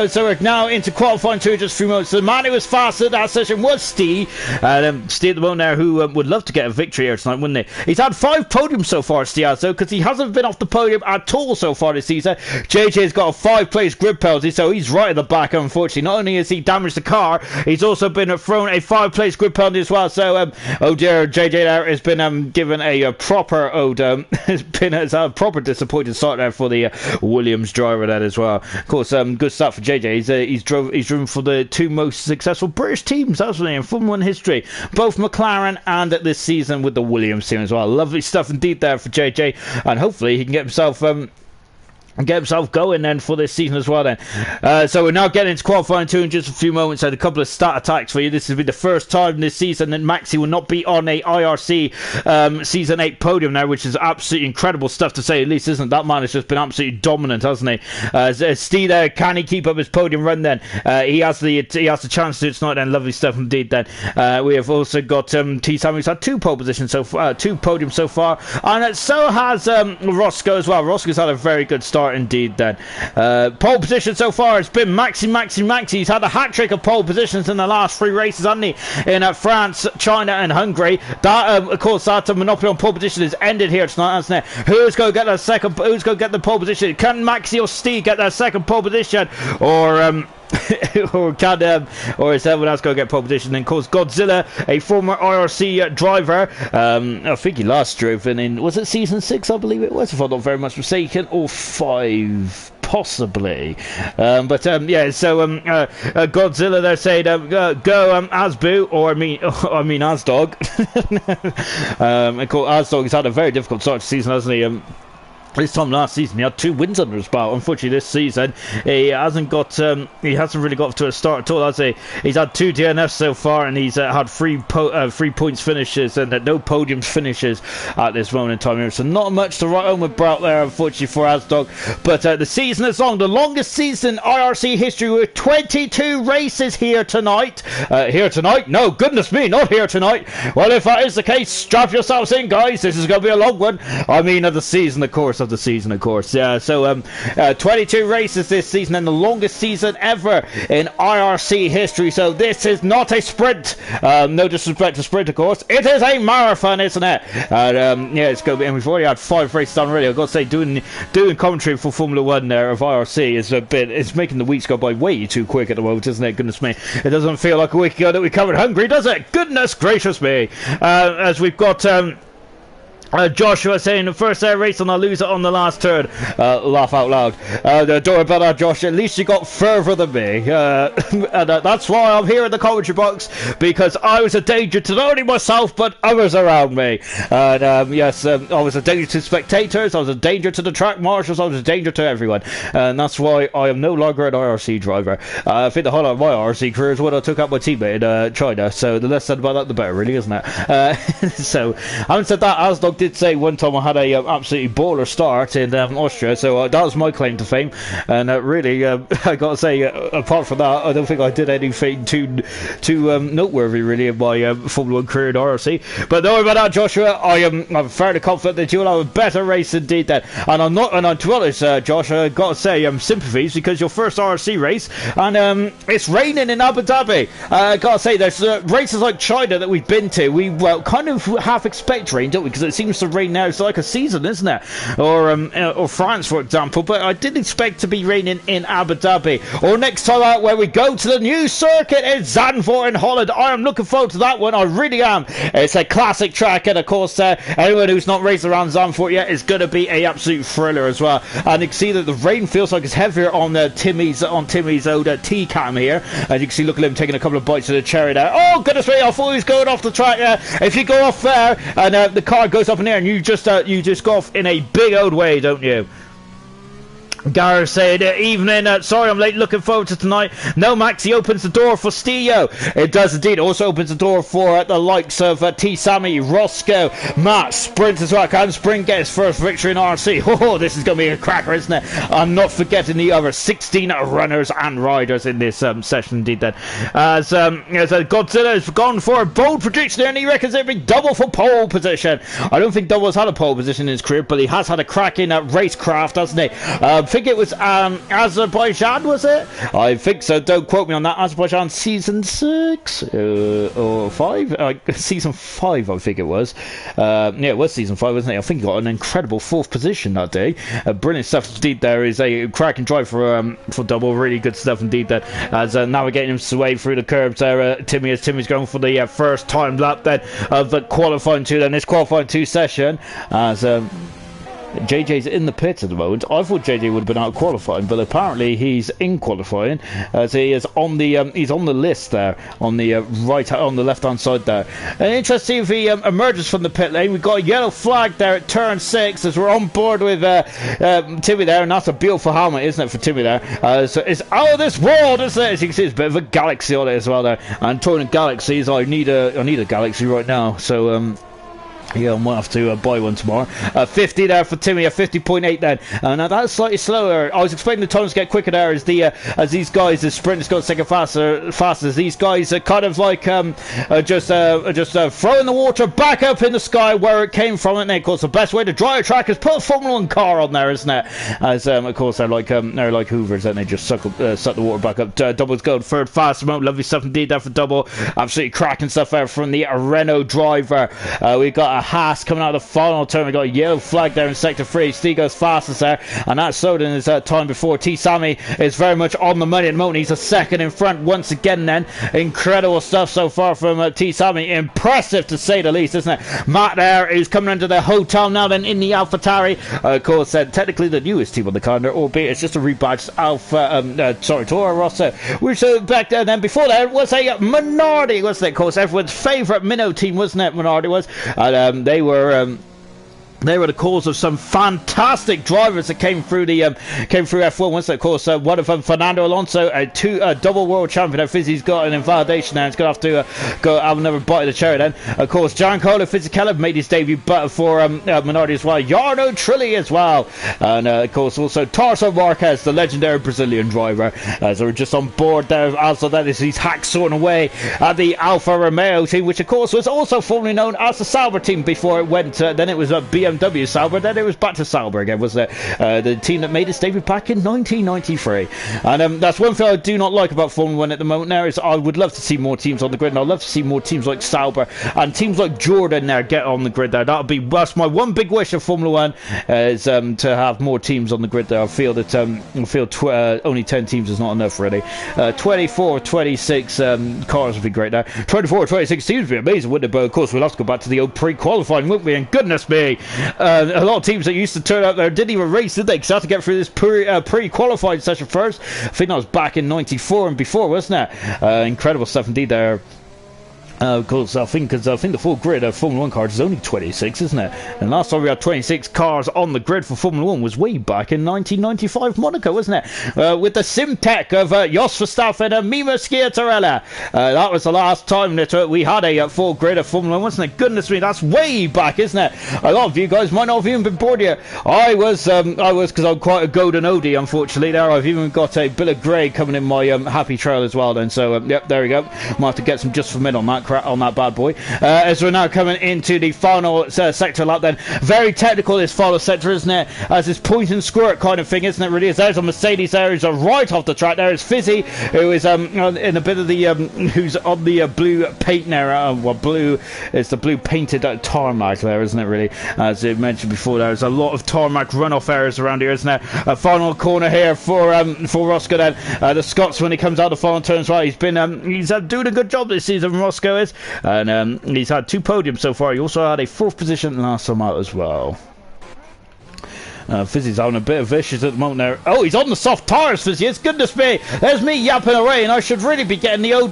so we're now into qualifying 2 just a few moments. The man who was fast at that session was Steve. Steve at the moment there, who would love to get a victory here tonight, wouldn't he? He's had 5 podiums so far, Steve has, though, because he hasn't been off the podium at all so far this season. JJ's got a 5-place grid penalty, so he's right at the back, unfortunately. Not only has he damaged the car, he's also been thrown a 5-place grid penalty as well. So, oh dear, JJ there has been given a proper has been a proper disappointing start there for the Williams driver there as well. Of course, good start for JJ. He's driven for the 2 most successful British teams, hasn't he, in Formula 1 history, both McLaren and this season with the Williams team as well. Lovely stuff indeed there for JJ, and hopefully he can get himself going then for this season as well then. So we're now getting into qualifying 2 in just a few moments. I had a couple of stat attacks for you. This has been the first time this season that Maxi will not be on a IRC season 8 podium now, which is absolutely incredible stuff to say at least, isn't it? That man has just been absolutely dominant, hasn't he? Steve there, can he keep up his podium run then? He has the chance to do it tonight then. Lovely stuff indeed then. We have also got T. Sam, who's had 2 pole positions so far, 2 podiums so far, and so has Roscoe as well. Roscoe's had a very good start indeed then. Pole position so far, it's been Maxi. He's had a hat-trick of pole positions in the last 3 races, hasn't he? In France, China and Hungary. That of course, that monopoly on pole position is ended here tonight, hasn't it? Who's going to get the pole position? Can Maxi or Steve get that second pole position? Or or is everyone else going to get pole position? And of course, Godzilla, a former IRC driver, I think he last drove in, was it season 6, I believe it was, if I'm not very much mistaken, or 5, possibly. Yeah, so Godzilla, they're saying, go Asboo, or I mean Asdog. Of course, Asdog has had a very difficult start to the season, hasn't he? This time last season he had 2 wins under his belt. Unfortunately this season he hasn't really got to a start at all, has he? He's had 2 DNFs so far, and he's had 3 points finishes and no podiums finishes at this moment in time here. So not much to write home about there, unfortunately, for Asdog. But the season is long, the longest season in IRC history, with 22 races here tonight. Here tonight? No, goodness me, not here tonight. Well, if that is the case, strap yourselves in, guys. This is going to be a long one. I mean, of the season, of course. Yeah, so 22 races this season, and the longest season ever in IRC history. So this is not a sprint. No disrespect to sprint, of course. It is a marathon, isn't it? And yeah, it's going to be. And we've already had 5 races done already. I've got to say, doing commentary for Formula One there of IRC is it's making the weeks go by way too quick at the moment, isn't it? Goodness me, it doesn't feel like a week ago that we covered Hungary, does it? Goodness gracious me! As we've got. Joshua saying the first race and I'll lose it on the last turn. Laugh out loud. Don't worry about that, Josh. At least you got further than me. And that's why I'm here in the commentary box, because I was a danger to not only myself but others around me. And yes, I was a danger to spectators, I was a danger to the track marshals, I was a danger to everyone. And that's why I am no longer an IRC driver. I think the highlight of my IRC career is when I took out my teammate in China. So the less said about that, the better, really, isn't it? So, having said that, Asdog did say one time I had a absolutely baller start in Austria, so that was my claim to fame. And really, I got to say, apart from that, I don't think I did anything too noteworthy, really, in my Formula 1 career in RRC. But don't worry about that, Joshua. I'm fairly confident that you'll have a better race indeed then. And to be honest, Josh, I got to say, sympathies, because your first RRC race, and it's raining in Abu Dhabi. I got to say, there's races like China that we've been to, we kind of half expect rain, don't we? Because it seems to rain now. It's like a season, isn't it? Or France, for example. But I didn't expect to be raining in Abu Dhabi. Or next time out, where we go to the new circuit in Zandvoort in Holland. I am looking forward to that one. I really am. It's a classic track, and of course, anyone who's not raced around Zandvoort yet is going to be a absolute thriller as well. And you can see that the rain feels like it's heavier on Timmy's old T-cam here. And you can see, look at him taking a couple of bites of the cherry there. Oh goodness me! I thought he was going off the track. If you go off there and the car goes up in there, and you just go off in a big old way, don't you? Gareth said, evening, sorry I'm late, looking forward to tonight. No, Max, he opens the door for Stio. It does indeed. Also opens the door for the likes of T. Sammy, Roscoe, Matt, Sprint as well. Can Sprint get his first victory in RC? Oh, this is going to be a cracker, isn't it? I'm not forgetting the other 16 runners and riders in this session indeed then. As Godzilla has gone for a bold prediction there, and he reckons it'll be double for pole position. I don't think Double's had a pole position in his career, but he has had a crack in racecraft, hasn't he? I think it was Azerbaijan, was it? I think so. Don't quote me on that. Azerbaijan season 6 or 5? Season 5, I think it was. Yeah, it was season 5, wasn't it? I think he got an incredible 4th position that day. Brilliant stuff indeed. There is a cracking drive for Double. Really good stuff indeed. There, as navigating his way through the curbs there, Timmy's going for the first time lap then of the qualifying 2. Then this qualifying 2 session as. JJ's in the pit at the moment. I thought JJ would have been out qualifying, but apparently he's in qualifying, as he is on the he's on the list there on the on the left hand side there. And interesting if he emerges from the pit lane. We've got a yellow flag there at turn 6 as we're on board with Timmy there, and that's a beautiful helmet, isn't it, for Timmy there? So it's out of this world, isn't it? As you can see, there's a bit of a galaxy on it as well there. And talking of galaxies, I need a galaxy right now. So yeah, I might have to buy one tomorrow. 50 there for Timmy, a 50.8 then. Now that's slightly slower. I was expecting the times to get quicker there as these guys, the sprinters got second faster. As these guys are kind of like just throwing the water back up in the sky where it came from. And of course, the best way to dry a track is put a Formula 1 car on there, isn't it? As of course they're like Hoovers, and they just suck the water back up. Double's going third fast moment. Lovely stuff indeed there for Double. Absolutely cracking stuff there from the Renault driver. We got got a Haas coming out of the final turn. We got a yellow flag there in sector 3. Steve goes fastest there, and that's slowed in his time before. T Sammy is very much on the money at the moment. He's a second in front once again then. Incredible stuff so far from T Sammy. Impressive to say the least, isn't it? Matt there is coming into the hotel now then in the AlphaTauri. Of course, technically the newest team on the calendar, albeit it's just a rebadged Toro Rosso. Which back there then before that was a Minardi, wasn't it? Of course, everyone's favourite minnow team, wasn't it? Minardi was. And they were the cause of some fantastic drivers that came through F1. Once, of course, one of them, Fernando Alonso, a double world champion. Now, Fizzy's got an invalidation now. He's going to have to go have another bite of the cherry then. Of course, Giancarlo Fisichella made his debut for Minardi as well. Jarno Trulli as well. And, of course, also Tarso Marquez, the legendary Brazilian driver. So we're just on board there. Also, that is he's hacksawing away at the Alfa Romeo team, which, of course, was also formerly known as the Sauber team before it went. Then it was a BMW Sauber, then it was back to Sauber again, wasn't it? The team that made its debut back in 1993. And that's one thing I do not like about Formula 1 at the moment now, is I would love to see more teams on the grid, and I'd love to see more teams like Sauber and teams like Jordan there get on the grid there. That's my one big wish of Formula 1, is to have more teams on the grid there. I feel that only 10 teams is not enough, really. 24 26 cars would be great there. 24 or 26 teams would be amazing, wouldn't it? But of course we'll have to go back to the old pre-qualifying, wouldn't we? And goodness me, a lot of teams that used to turn up there didn't even race, did they? Because they had to get through this pre-qualifying session first. I think that was back in 94 and before, wasn't it? Incredible stuff indeed there. Of course, I think the full grid of Formula 1 cars is only 26, isn't it? And last time we had 26 cars on the grid for Formula 1 was way back in 1995 Monaco, wasn't it? With the sim tech of Jos Verstappen and Mima Schiatarella. That was the last time that we had a full grid of Formula 1, wasn't it? Goodness me, that's way back, isn't it? A lot of you guys might not have even been bored yet. I was because I'm quite a golden oldie, unfortunately. There, I've even got a Bill of Grey coming in my happy trail as well. Then, so yep, there we go. Might have to get some just for men on that. On that bad boy, as we're now coming into the final sector lap. Then very technical this final sector, isn't it? As this point and squirt kind of thing, isn't it? Really is. There's a Mercedes there who's right off the track. There is Fizzy, who is in a bit of the who's on the blue paint there. Well, blue is the blue painted tarmac there, isn't it? Really, as I mentioned before, there's a lot of tarmac runoff areas around here, isn't there? A final corner here for Roscoe. Then the Scots, when he comes out the final turns, right, he's been doing a good job this season. Roscoe is. And he's had 2 podiums so far. He also had a 4th position last time out as well. Fizzy's having a bit of issues at the moment there. Oh, he's on the soft tires, Fizzy. It's goodness me. There's me yapping away, and I should really be getting the old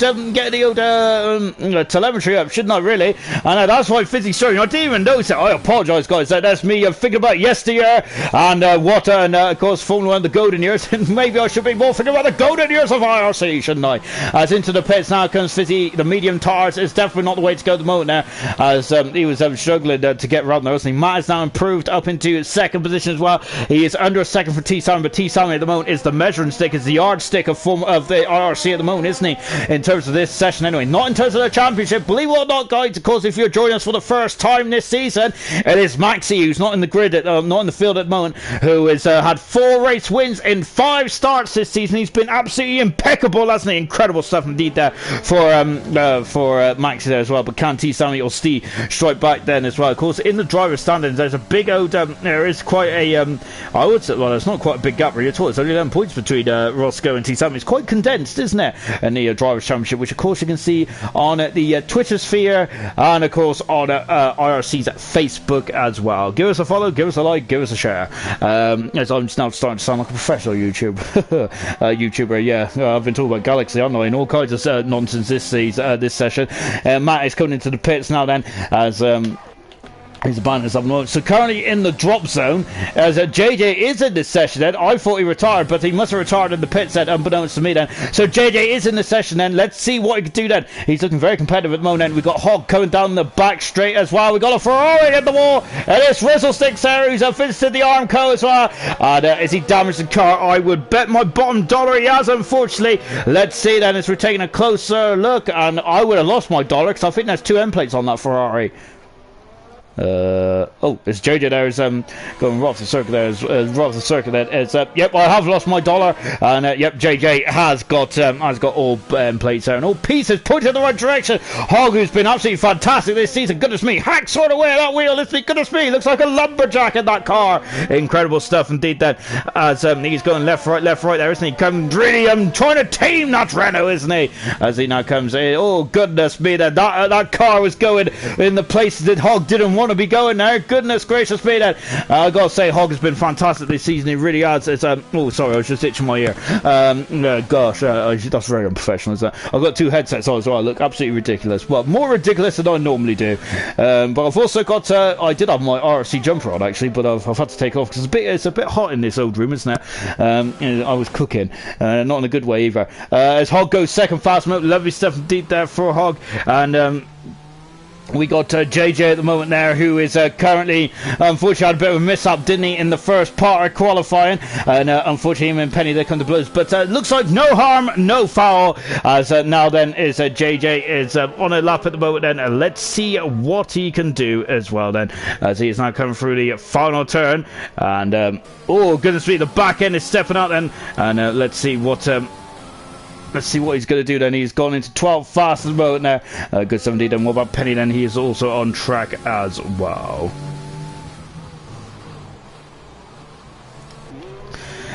telemetry up, shouldn't I, really? And that's why Fizzy's showing. I didn't even notice it. I apologise, guys. That's me thinking about yesteryear and of course, Formula 1, the golden years. And maybe I should be more thinking about the golden years of IRC, shouldn't I? As into the pits now comes Fizzy. The medium tires is definitely not the way to go at the moment now, as he was struggling to get around there, wasn't he? Matt has now improved up into 2nd position as well. He is under a 2nd for T Sammy, but T Sammy at the moment is the measuring stick, is the yardstick of the IRC at the moment, isn't he? In terms of this session, anyway. Not in terms of the championship. Believe it or not, guys, of course, if you're joining us for the first time this season, it is Maxi, who's not in the grid, not in the field at the moment, who has had 4 race wins in 5 starts this season. He's been absolutely impeccable, hasn't he? Incredible stuff indeed there for Maxi there as well. But can T Sammy or Steve strike back then as well? Of course, in the driver's standings, there's a big old there is quite a I would say, well, it's not quite a big gap really at all. It's only 11 points between Roscoe and T Sammy. It's quite condensed, isn't it? In the Drivers' Championship, which of course you can see on the Twitter sphere and of course on IRC's Facebook as well. Give us a follow, give us a like, give us a share. As I'm now starting to sound like a professional YouTuber, yeah. I've been talking about Galaxy Online, all kinds of nonsense this session. Matt is coming into the pits now then, as his banners up north. So currently in the drop zone, as JJ is in this session then. I thought he retired, but he must have retired in the pit set, unbeknownst to me then. So JJ is in the session then. Let's see what he can do then. He's looking very competitive at the moment. We've got Hogg coming down the back straight as well. We've got a Ferrari at the wall. And it's Rizzlesticks there, who's visited the Armco as well. And is he damaged the car? I would bet my bottom dollar he has, unfortunately. Let's see then, as we're taking a closer look. And I would have lost my dollar, because I think there's 2 end plates on that Ferrari. Oh, it's JJ there is going right off the circuit there. Right off the circuit there. It's yep, I have lost my dollar, and yep, JJ has got all plates there and all pieces pointed in the right direction. Hog, who's been absolutely fantastic this season. Goodness me, hack sort of way at that wheel. Goodness me, looks like a lumberjack in that car. Incredible stuff indeed. Then as he's going left, right there, isn't he? Coming really trying to tame that Renault, isn't he? As he now comes in. Oh goodness me, that car was going in the places that Hog didn't want to be going there. Goodness gracious me, then I gotta say Hog has been fantastic this season. He really has. It's oh sorry, I was just itching my ear. Gosh, that's very unprofessional, isn't it? I've got two headsets on as well. I look absolutely ridiculous. Well, more ridiculous than I normally do. But I've also got I did have my IRC jumper on actually, but I've had to take off because it's a bit hot in this old room, isn't it? I was cooking, not in a good way either. As Hog goes second fast mode, lovely stuff indeed there for Hog. And we got JJ at the moment there, who is currently, unfortunately, had a bit of a mishap, didn't he, in the first part of qualifying, and unfortunately him and Penny, they come to blows, but looks like no harm, no foul, as now then is JJ is on a lap at the moment then. Let's see what he can do as well then, as he is now coming through the final turn, and oh goodness me, the back end is stepping out then, and let's see what he's going to do then. He's gone into 12th fast at the moment now. Good stuff indeed. And what about Penny then? He is also on track as well.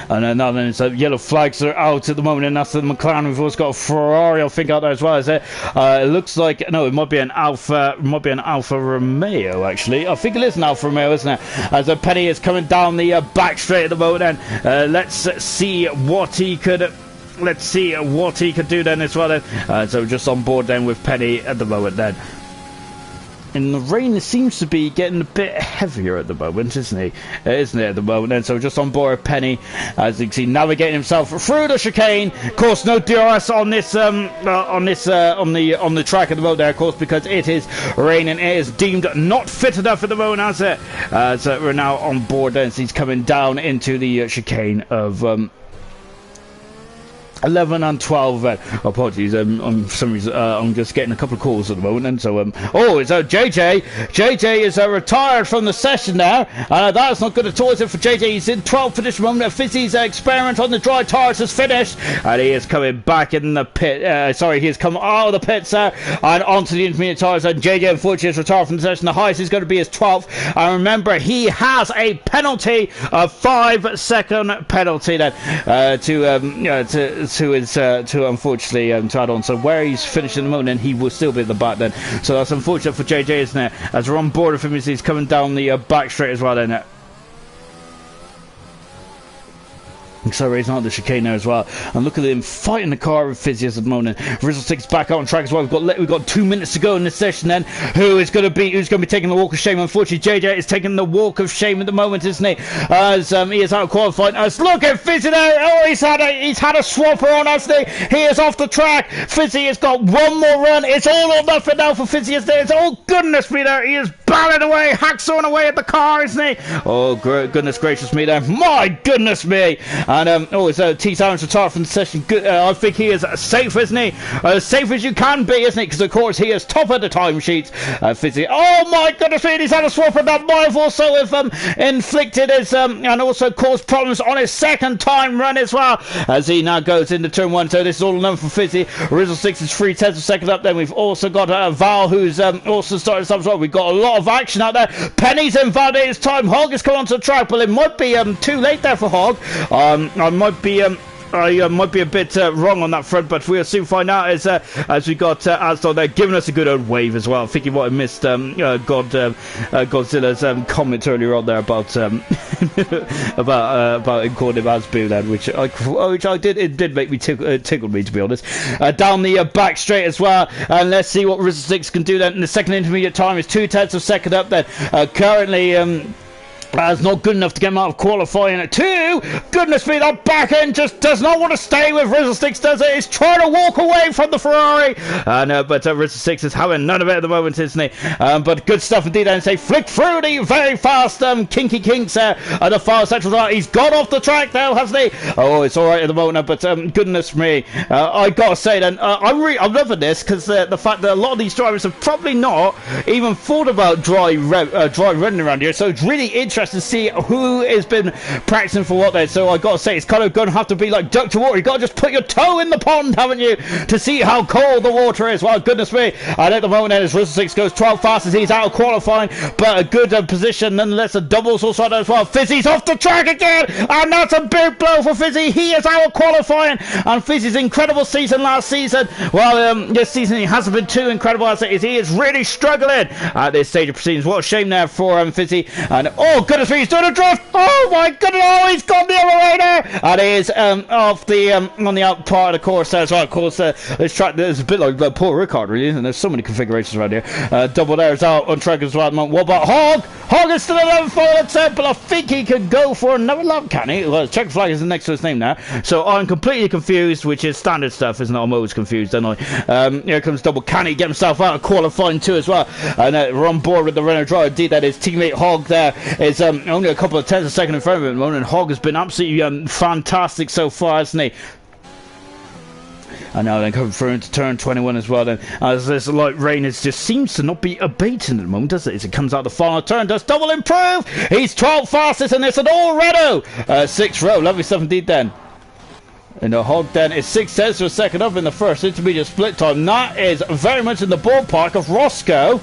And now then it's yellow flags are out at the moment, and that's the McLaren. We've also got a Ferrari, I think, out there as well. Is it? It looks like no, it might be an Alfa Romeo actually. I think it is an Alfa Romeo, isn't it? As Penny is coming down the back straight at the moment, and let's see what he could. Let's see what he could do then as well then. So just on board then with Penny at the moment then. And the rain seems to be getting a bit heavier at the moment, isn't it? Isn't it at the moment then? So just on board Penny, as you can see, navigating himself through the chicane. Of course, no DRS on this on the track at the moment there, of course, because it is raining. It is deemed not fit enough at the moment, as it. So we're now on board then. So he's coming down into the chicane of 11 and 12. Apologies, for some reason I'm just getting a couple of calls at the moment, and so oh, it's JJ. JJ is retired from the session now. That's not good at all, is it, for JJ? He's in 12th for this moment. Fizzy's experiment on the dry tyres has finished, and he is coming back in the pit. Sorry, he has come out of the pits and onto the intermediate tyres. And JJ unfortunately is retired from the session. The highest is going to be his 12th. And remember, he has a penalty, a 5-second penalty then to unfortunately to add on. So where he's finishing the moment, he will still be at the back then. So that's unfortunate for JJ, isn't it? As we're on board with him as he's coming down the back straight as well then. Accelerating on the chicane there as well, and look at him fighting the car with Physios at the moment. Rizzle 6 back out on track as well. We've got 2 minutes to go in this session then. Who's going to be taking the walk of shame? Unfortunately, JJ is taking the walk of shame at the moment, isn't he? As he is out of qualifying. As look at Fizzy there. Oh, he's had a swapper on, hasn't he? He is off the track. Fizzy has got one more run. It's all or nothing now for Fizzy. It's oh goodness me there. He is barreling away, hacksawing away at the car, isn't he? Oh goodness gracious me there. My goodness me. And it's T. Silence retired from the session. Good, I think he is safe, isn't he? As safe as you can be, isn't he? Because of course he is top of the timesheets. Fizzy. Oh my goodness me! He's had a swap, and that might have also inflicted his and also caused problems on his second time run as well. As he now goes into turn 1. So this is all enough for Fizzy. Rizzle 6 is 3/10 of a second up. Then we've also got Val, who's also started some as well. We've got a lot of action out there. Penny's invalidated his time. Hog has come onto the track, but it might be too late there for Hog. I might be a bit wrong on that front, but we'll soon find out as we got Aston there giving us a good old wave as well. I think you might have missed Godzilla's comment earlier on there about about calling him Asboo then, which I did. It did make me tickled me, to be honest. Down the back straight as well, and let's see what Rizzle 6 can do then. In the second intermediate time is 2/10 of a second up then. Currently That's not good enough to get him out of qualifying at 2. Goodness me, that back end just does not want to stay with Rizzlesticks, does it? He's trying to walk away from the Ferrari. But Rizzlesticks is having none of it at the moment, isn't he? But good stuff indeed. And say flick through the very fast kinky kinks at the far central right. He's got off the track now, hasn't he? Oh, it's all right at the moment, but goodness me, I gotta say then, I'm loving this because the fact that a lot of these drivers have probably not even thought about dry running around here. So it's really interesting to see who has been practicing for what there. So I gotta say, it's kind of going to have to be like duck to water. You gotta just put your toe in the pond, haven't you, to see how cold the water is. Well, goodness me. And at the moment then, as Rizzlesticks goes 12 fastest, he's out of qualifying, but a good position nonetheless. A doubles also as well. Fizzy's off the track again, and that's a big blow for Fizzy. He is out of qualifying, and Fizzy's incredible season last season, well, this season he hasn't been too incredible as it is. He is really struggling at this stage of proceedings. What a shame there for Fizzy. And oh goodness me, he's doing a drift. Oh my goodness, oh, he's gone the other way there, and he is off the on the out part of the course there as well. Of course, this track is a bit like Paul Ricard, really, and there's so many configurations around here. Double there is out on track as well at the moment. What about Hog? Hog is still 11 for the but I think he could go for another lap, can he? Well, check flag is next to his name now, so I'm completely confused, which is standard stuff, isn't it? I'm always confused, don't I? Here comes Double. Can he get himself out of qualifying too as well? And we're on board with the Renault driver. Indeed, that his teammate Hog there is only a couple of tenths of a second in front of him at the moment, and Hog has been absolutely fantastic so far, hasn't he? And now then coming through into turn 21 as well then, as this light rain just seems to not be abating at the moment, does it? As it comes out the final turn, does Double improve? He's 12th fastest in this, and Renault 6th row. Lovely stuff indeed then. And the Hog then is 6 tenths of a second up in the first intermediate split time. That is very much in the ballpark of Roscoe.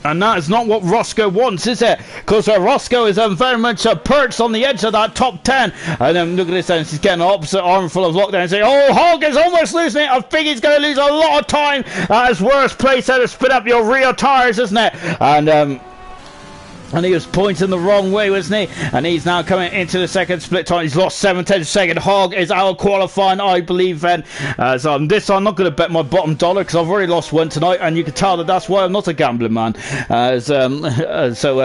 And that is not what Roscoe wants, is it? Because Roscoe is very much perched on the edge of that top 10. And then look at this, and he's getting an opposite armful of lockdown and say, oh, Hog is almost losing it. I think he's going to lose a lot of time at his worst place there to spin up your rear tyres, isn't it? And he was pointing the wrong way, wasn't he? And he's now coming into the second split time. He's lost 7 tenths a second. Hog is out of qualifying, I believe, then. So on this, I'm not going to bet my bottom dollar because I've already lost one tonight, and you can tell that that's why I'm not a gambling man.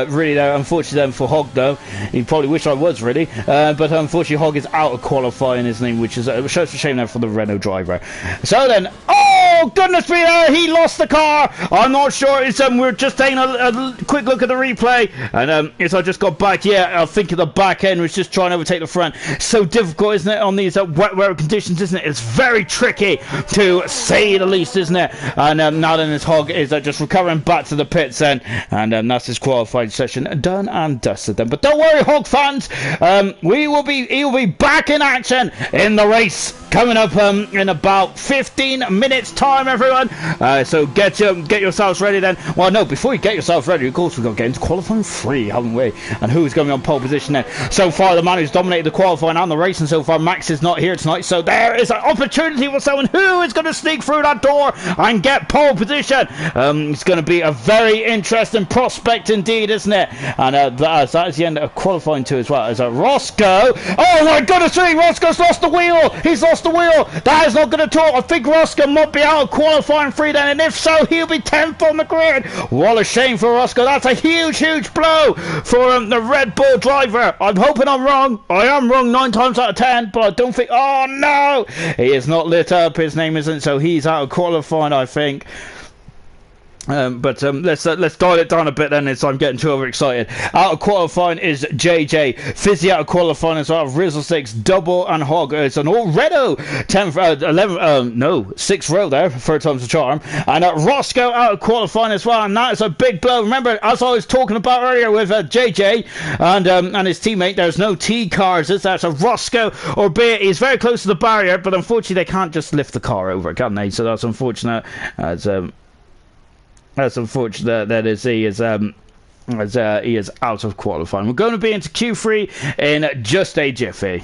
Really, unfortunately, then for Hog, though, he probably wish I was, really. But unfortunately, Hog is out of qualifying, isn't he? Which is shows a shame there for the Renault driver. So then, oh, goodness me, he lost the car. I'm not sure. It's we're just taking a quick look at the replay. And as I just got back, I think the back end was just trying to overtake the front. So difficult, isn't it, on these wet weather conditions, isn't it? It's very tricky, to say the least, isn't it? And now then this Hog is just recovering back to the pits then. And that's his qualifying session done and dusted then. But don't worry, Hog fans, he will be back in action in the race coming up in about 15 minutes time, everyone. So get yourselves ready then. Well, no, before you get yourselves ready, of course we've got to get into qualifying 3, haven't we? And who's going to be on pole position then? So far, the man who's dominated the qualifying and the racing so far, Max, is not here tonight, so there is an opportunity for someone who is going to sneak through that door and get pole position. It's going to be a very interesting prospect indeed, isn't it? And that is the end of qualifying 2 as well, as Roscoe. Oh my goodness me, Roscoe's lost the wheel. He's lost the wheel. That is not going to talk. I think Roscoe might be out of qualifying 3 then, and if so, he'll be 10th on the grid. What a shame for Roscoe. That's a huge blow for the Red Bull driver. I'm hoping I'm wrong. I am wrong 9 times out of 10, but I don't think. Oh no, he is not lit up. His name isn't, so he's out of qualifying, I think. Let's dial it down a bit then, as I'm getting too overexcited. Out of qualifying is JJ. Fizzy out of qualifying as well. Rizzlesticks, Double, and Hog. It's an Renault 6th row there, 3rd time's the charm. And Roscoe out of qualifying as well, and that is a big blow. Remember, as I was talking about earlier with JJ and his teammate, there's no T cars. That's a Roscoe, albeit he's very close to the barrier, but unfortunately they can't just lift the car over, can they? So that's unfortunate. That's unfortunate that he is out of qualifying. We're going to be into Q3 in just a jiffy.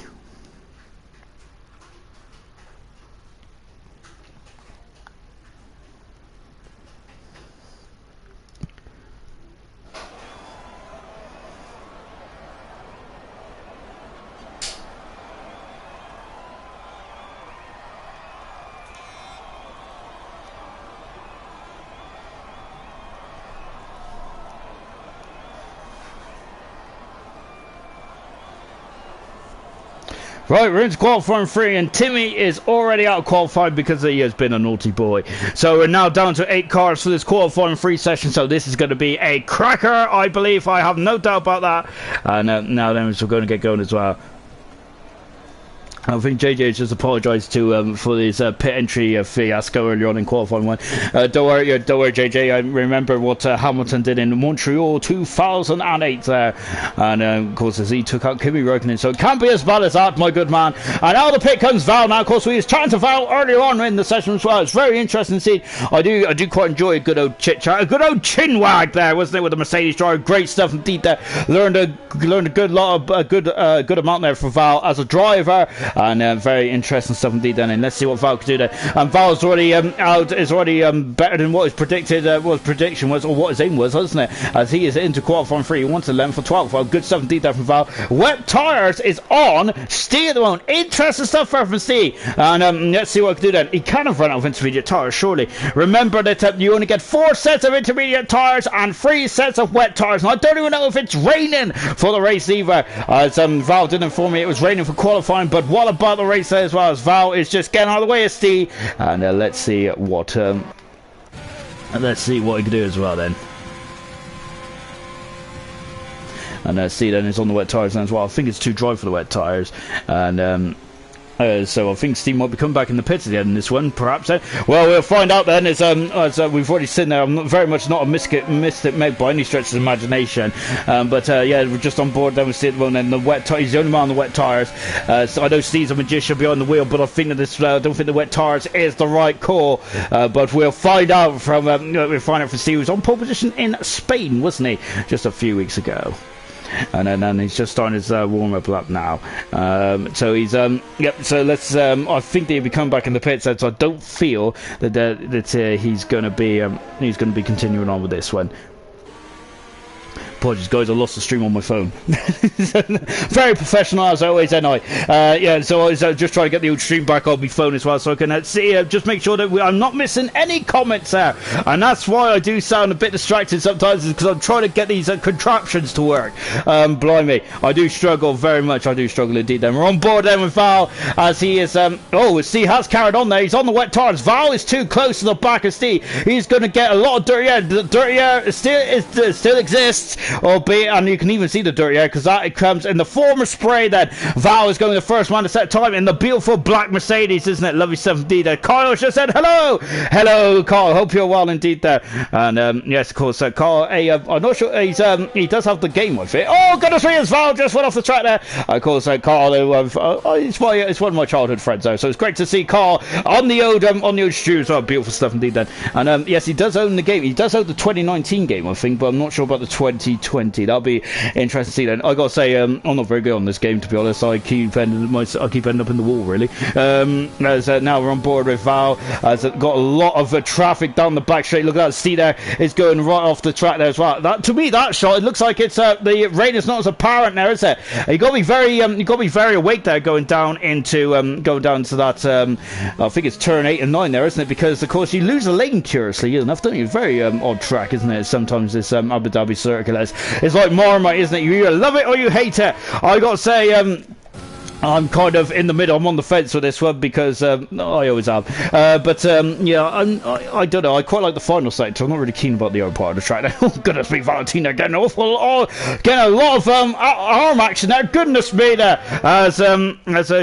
Right, we're into qualifying 3, and Timmy is already out of qualifying because he has been a naughty boy. So we're now down to 8 cars for this qualifying 3 session, so this is going to be a cracker, I believe. I have no doubt about that. And now then we're going to get going as well. I think JJ has just apologised to for his pit entry fiasco earlier on in qualifying 1. Don't worry, JJ. I remember what Hamilton did in Montreal 2008 there, and of course as he took out Kimi Räikkönen, so it can't be as bad as that, my good man. And out of the pit comes Val now. Of course, we was chatting to Val earlier on in the session as well. It's very interesting to see. I do quite enjoy a good old chit chat, a good old chin wag there, wasn't it, with the Mercedes driver? Great stuff indeed there. Learned a good lot of good amount there from Val as a driver. And very interesting stuff indeed then, and let's see what Val can do there. And Val's already out, is already better than what his predicted what his prediction was, or what his aim was, wasn't it? As he is into qualifying 3, he wants 11 for 12. Well, good stuff indeed there from Val. Wet tyres is on Steve at the moment. Interesting stuff from Steve. And let's see what he can do then. He can have run out of intermediate tyres, surely. Remember that you only get 4 sets of intermediate tyres and 3 sets of wet tyres. And I don't even know if it's raining for the race either. As Val did inform me it was raining for qualifying, but what about the race there as well, as Val is just getting out of the way of Steve, and let's see what he can do as well then. And Steve then is on the wet tyres then as well. I think it's too dry for the wet tyres, and so I think Steve might be coming back in the pits again in this one, perhaps. Well, we'll find out then. As we've already seen there, I'm very much not a mystic meg by any stretch of imagination. But yeah, we're just on board. Then we see at the moment. And the wet tyres, he's the only man on the wet tyres. So I know Steve's a magician behind the wheel, but I think that this, I don't think the wet tyres is the right call. But we'll find out from Steve, who's on pole position in Spain, wasn't he, just a few weeks ago. And then he's just starting his warm-up lap now. So he's yep. So let's. I think that he'll be coming back in the pits. So I don't feel that he's going to be continuing on with this one. Apologies, guys, I lost the stream on my phone. Very professional as always, ain't I? Yeah, so I was just trying to get the old stream back on my phone as well, so I can see, just make sure that I'm not missing any comments there. And that's why I do sound a bit distracted sometimes, is because I'm trying to get these contraptions to work. Blimey, I do struggle very much. I do struggle indeed. Then we're on board then with Val, as he is. Steve has carried on there. He's on the wet tyres. Val is too close to the back of Steve. He's going to get a lot of dirty air. The dirty air still exists. Albeit, and you can even see the dirty air because it comes in the form of spray. Then Val is going the first man to set time in the beautiful black Mercedes, isn't it? Lovely stuff indeed there. Kyle just said hello, Kyle. Hope you're well indeed there. And yes, of course, Kyle. I'm not sure he does have the game with it. Oh goodness me, Val just went off the track there. Of course, Kyle. It's one of my childhood friends though, so it's great to see Kyle on the old shoes. Oh, beautiful stuff indeed then. And yes, he does own the game. He does own the 2019 game, I think, but I'm not sure about the 2020. That'll be interesting to see then. I gotta say, I'm not very good on this game, to be honest. I keep ending up in the wall, really. As now we're on board with Val, has got a lot of traffic down the back straight. Look at that, see there, it's going right off the track there as well. To me, that shot, it looks like it's the rain is not as apparent there, is it? You got to be very awake there going down into that. I think it's turn 8 and 9 there, isn't it? Because of course you lose a lane curiously enough, don't you? Very odd track, isn't it? Sometimes this Abu Dhabi circuit is like Marmite, isn't it? You either love it or you hate it. I got to say, I'm kind of in the middle. I'm on the fence with this one because I always have. Yeah, I don't know. I quite like the final sector. I'm not really keen about the other part of the track. Oh, goodness me, Valentina getting a lot of arm action there. Goodness me there. As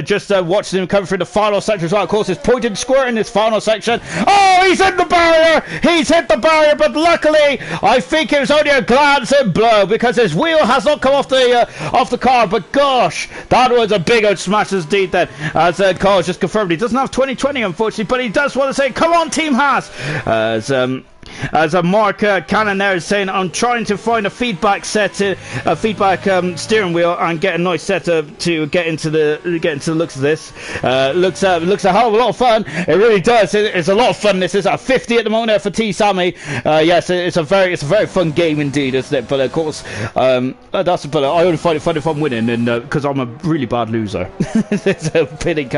just watching him come through the final section as well. Of course, it's pointed square in this final section. Oh, he's hit the barrier. He's hit the barrier, but luckily, I think it was only a glancing blow because his wheel has not come off the car. But gosh, that was a big old smash indeed then. As Carl just confirmed, he doesn't have 2020 unfortunately, but he does want to say, come on Team Haas. As a Mark Cannon there is saying, I'm trying to find a feedback set, a feedback steering wheel, and get a nice setup to get into the looks of this. Looks a hell of a lot of fun. It really does. It's a lot of fun. This is at 50 at the moment there for T Sammy. Yes, it's a very fun game indeed, isn't it? But of course, but I only find it fun if I'm winning, and because I'm a really bad loser. So Penny.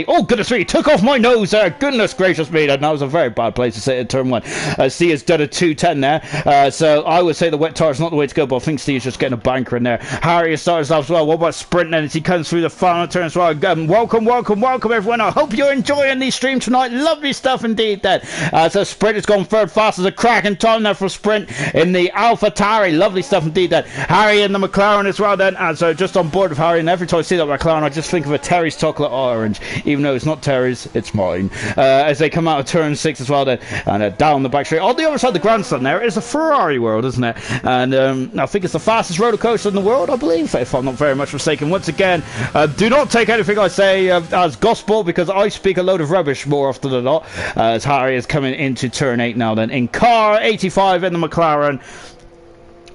Oh goodness me, took off my nose there. Goodness gracious me, that was a very bad place to sit in turn 1. Steve has done a 210 there. So I would say the wet tire is not the way to go, but I think Steve's just getting a banker in there. Harry starts off as well. What about Sprint then as he comes through the final turn as well? Welcome everyone. I hope you're enjoying the stream tonight. Lovely stuff indeed then. So Sprint has gone third fast as a cracking time there for Sprint in the Alpha Tauri. Lovely stuff indeed then. Harry in the McLaren as well then. And so just on board with Harry, and every time I see that McLaren I just think of a Terry's chocolate orange, even though it's not Terry's, it's mine. As they come out of turn 6 as well then, and down the back straight. On the other side of the grandstand there is a Ferrari world, isn't it? And I think it's the fastest roller coaster in the world, I believe, if I'm not very much mistaken. Once again, do not take anything I say as gospel, because I speak a load of rubbish more often than not. As Harry is coming into turn 8 now then in car 85 in the McLaren.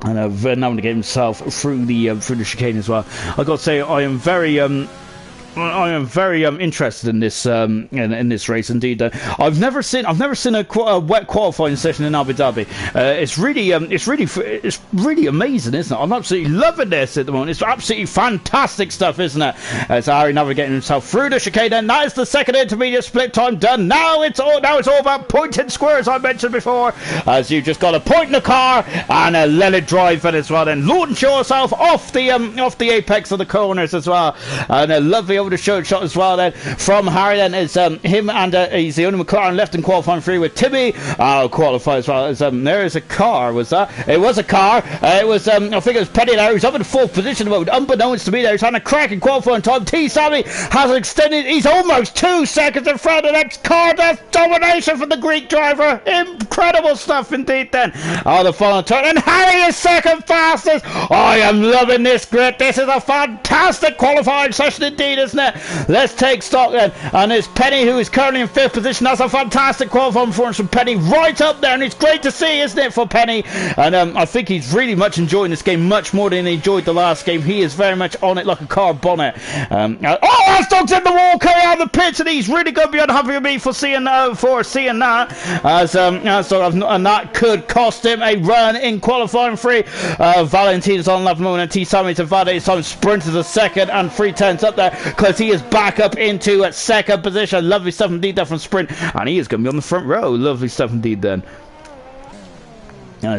And now to get himself through the chicane as well. I've got to say I am very interested in this in this race indeed. I've never seen a wet qualifying session in Abu Dhabi. It's really amazing, isn't it? I'm absolutely loving this at the moment. It's absolutely fantastic stuff, isn't it? As Harry navigating himself through the chicane, and that is the second intermediate split time done. Now it's all about pointed squares, I mentioned before. As you just got to point in the car and let it drive it as well. Then launch yourself off the apex of the corners as well. And a lovely over the short shot as well then from Harry then is him, and he's the only McLaren left in qualifying 3 with Timmy qualify as well as there is a car. Was that? It was a car. It was I think it was Penny there. He's up in the 4th position mode, unbeknownst to me there. He's had a cracking qualifying time. T Sammy has extended, he's almost 2 seconds in front of that car. That's domination for the Greek driver. Incredible stuff indeed then. The final turn, and Harry is second fastest. I am loving this grid. This is a fantastic qualifying session indeed, isn't it? Let's take stock then. And there's Penny, who is currently in 5th position. That's a fantastic qualifying performance from Penny, right up there, and it's great to see, isn't it, for Penny? And I think he's really much enjoying this game much more than he enjoyed the last game. He is very much on it like a car bonnet. Asdog's in the wall, coming out of the pits, and he's really going to be unhappy with me for seeing that. And that could cost him a run in qualifying 3. Valentina's on lap moment, and T Sammy to Vada. It's time sprinted to second and 3/10 up there, because he is back up into second position. Lovely stuff indeed there from Sprint, and he is going to be on the front row. Lovely stuff indeed then.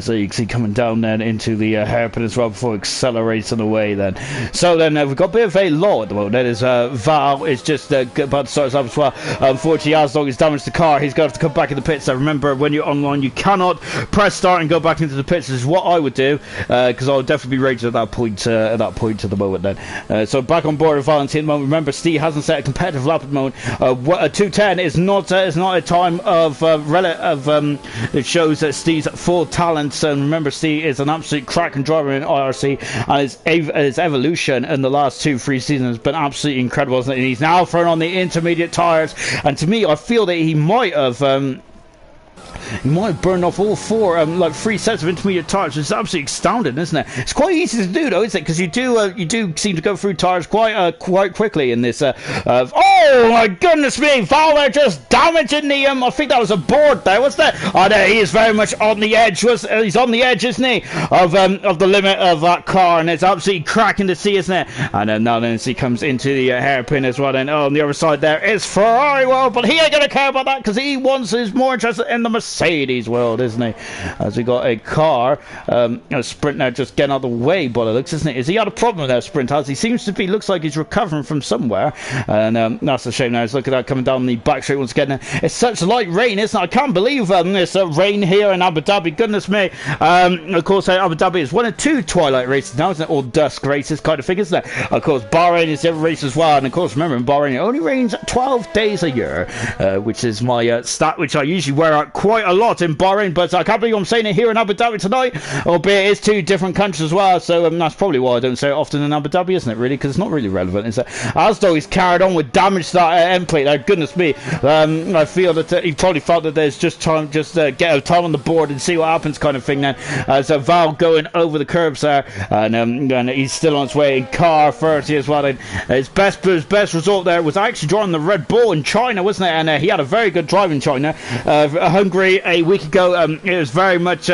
So you can see coming down then into the hairpin as well before accelerating away then. So then we've got a bit of a law at the moment. That is Val is just about to start us up as well. Unfortunately, Asdog has damaged the car. He's got to come back in the pits. So remember, when you're online, you cannot press start and go back into the pits. This is what I would do, because I'll definitely be raging at that point at the moment then. So back on board with Valentin at the moment. Remember, Steve hasn't set a competitive lap at the moment. 2:10 is not a time of it shows that Steve's full talent. And remember, Steve is an absolute cracking driver in IRC, and his evolution in the last 2-3 seasons has been absolutely incredible, isn't it? And he's now thrown on the intermediate tyres, and to me, I feel that he might have burned off all 3 sets of intermediate tyres. It's absolutely astounding, isn't it? It's quite easy to do, though, isn't it? Because you do seem to go through tyres quite quickly in this. Oh my goodness me! Fowler just damaging the I think that was a board there. What's that? Oh, no, he is very much on the edge. He's on the edge, isn't he? Of the limit of that car, and it's absolutely cracking to see, isn't it? And then now as he comes into the hairpin as well. Then on the other side there is Ferrari world, but he ain't gonna care about that, because he's more interested in the Mercedes world, isn't he? As we got a car, a Sprint now just getting out of the way, but it looks, isn't it? Is he had a problem with that Sprint? As he seems to be, looks like he's recovering from somewhere, and that's a shame. Now look at that coming down the back straight once again. It's such light rain, isn't it? I can't believe this rain here in Abu Dhabi. Goodness me. Of course, Abu Dhabi is 1 of 2 twilight races now, isn't it? Or dusk races kind of thing, isn't it? Of course, Bahrain is the other race as well, and of course, remember, in Bahrain it only rains 12 days a year, which is my stat, which I usually wear out quite a lot in Bahrain, but I can't believe I'm saying it here in Abu Dhabi tonight, albeit it's 2 different countries as well, so that's probably why I don't say it often in Abu Dhabi, isn't it, really? Because it's not really relevant, is it? Asdo is carried on with damage to that end plate there. Goodness me. I feel that he probably felt that there's just time, get a time on the board and see what happens kind of thing then. So Val going over the curbs there, and he's still on his way in car 30 as well. And his best result there was actually drawing the Red Bull in China, wasn't it? And he had a very good drive in China. Hungary a week ago, it was very much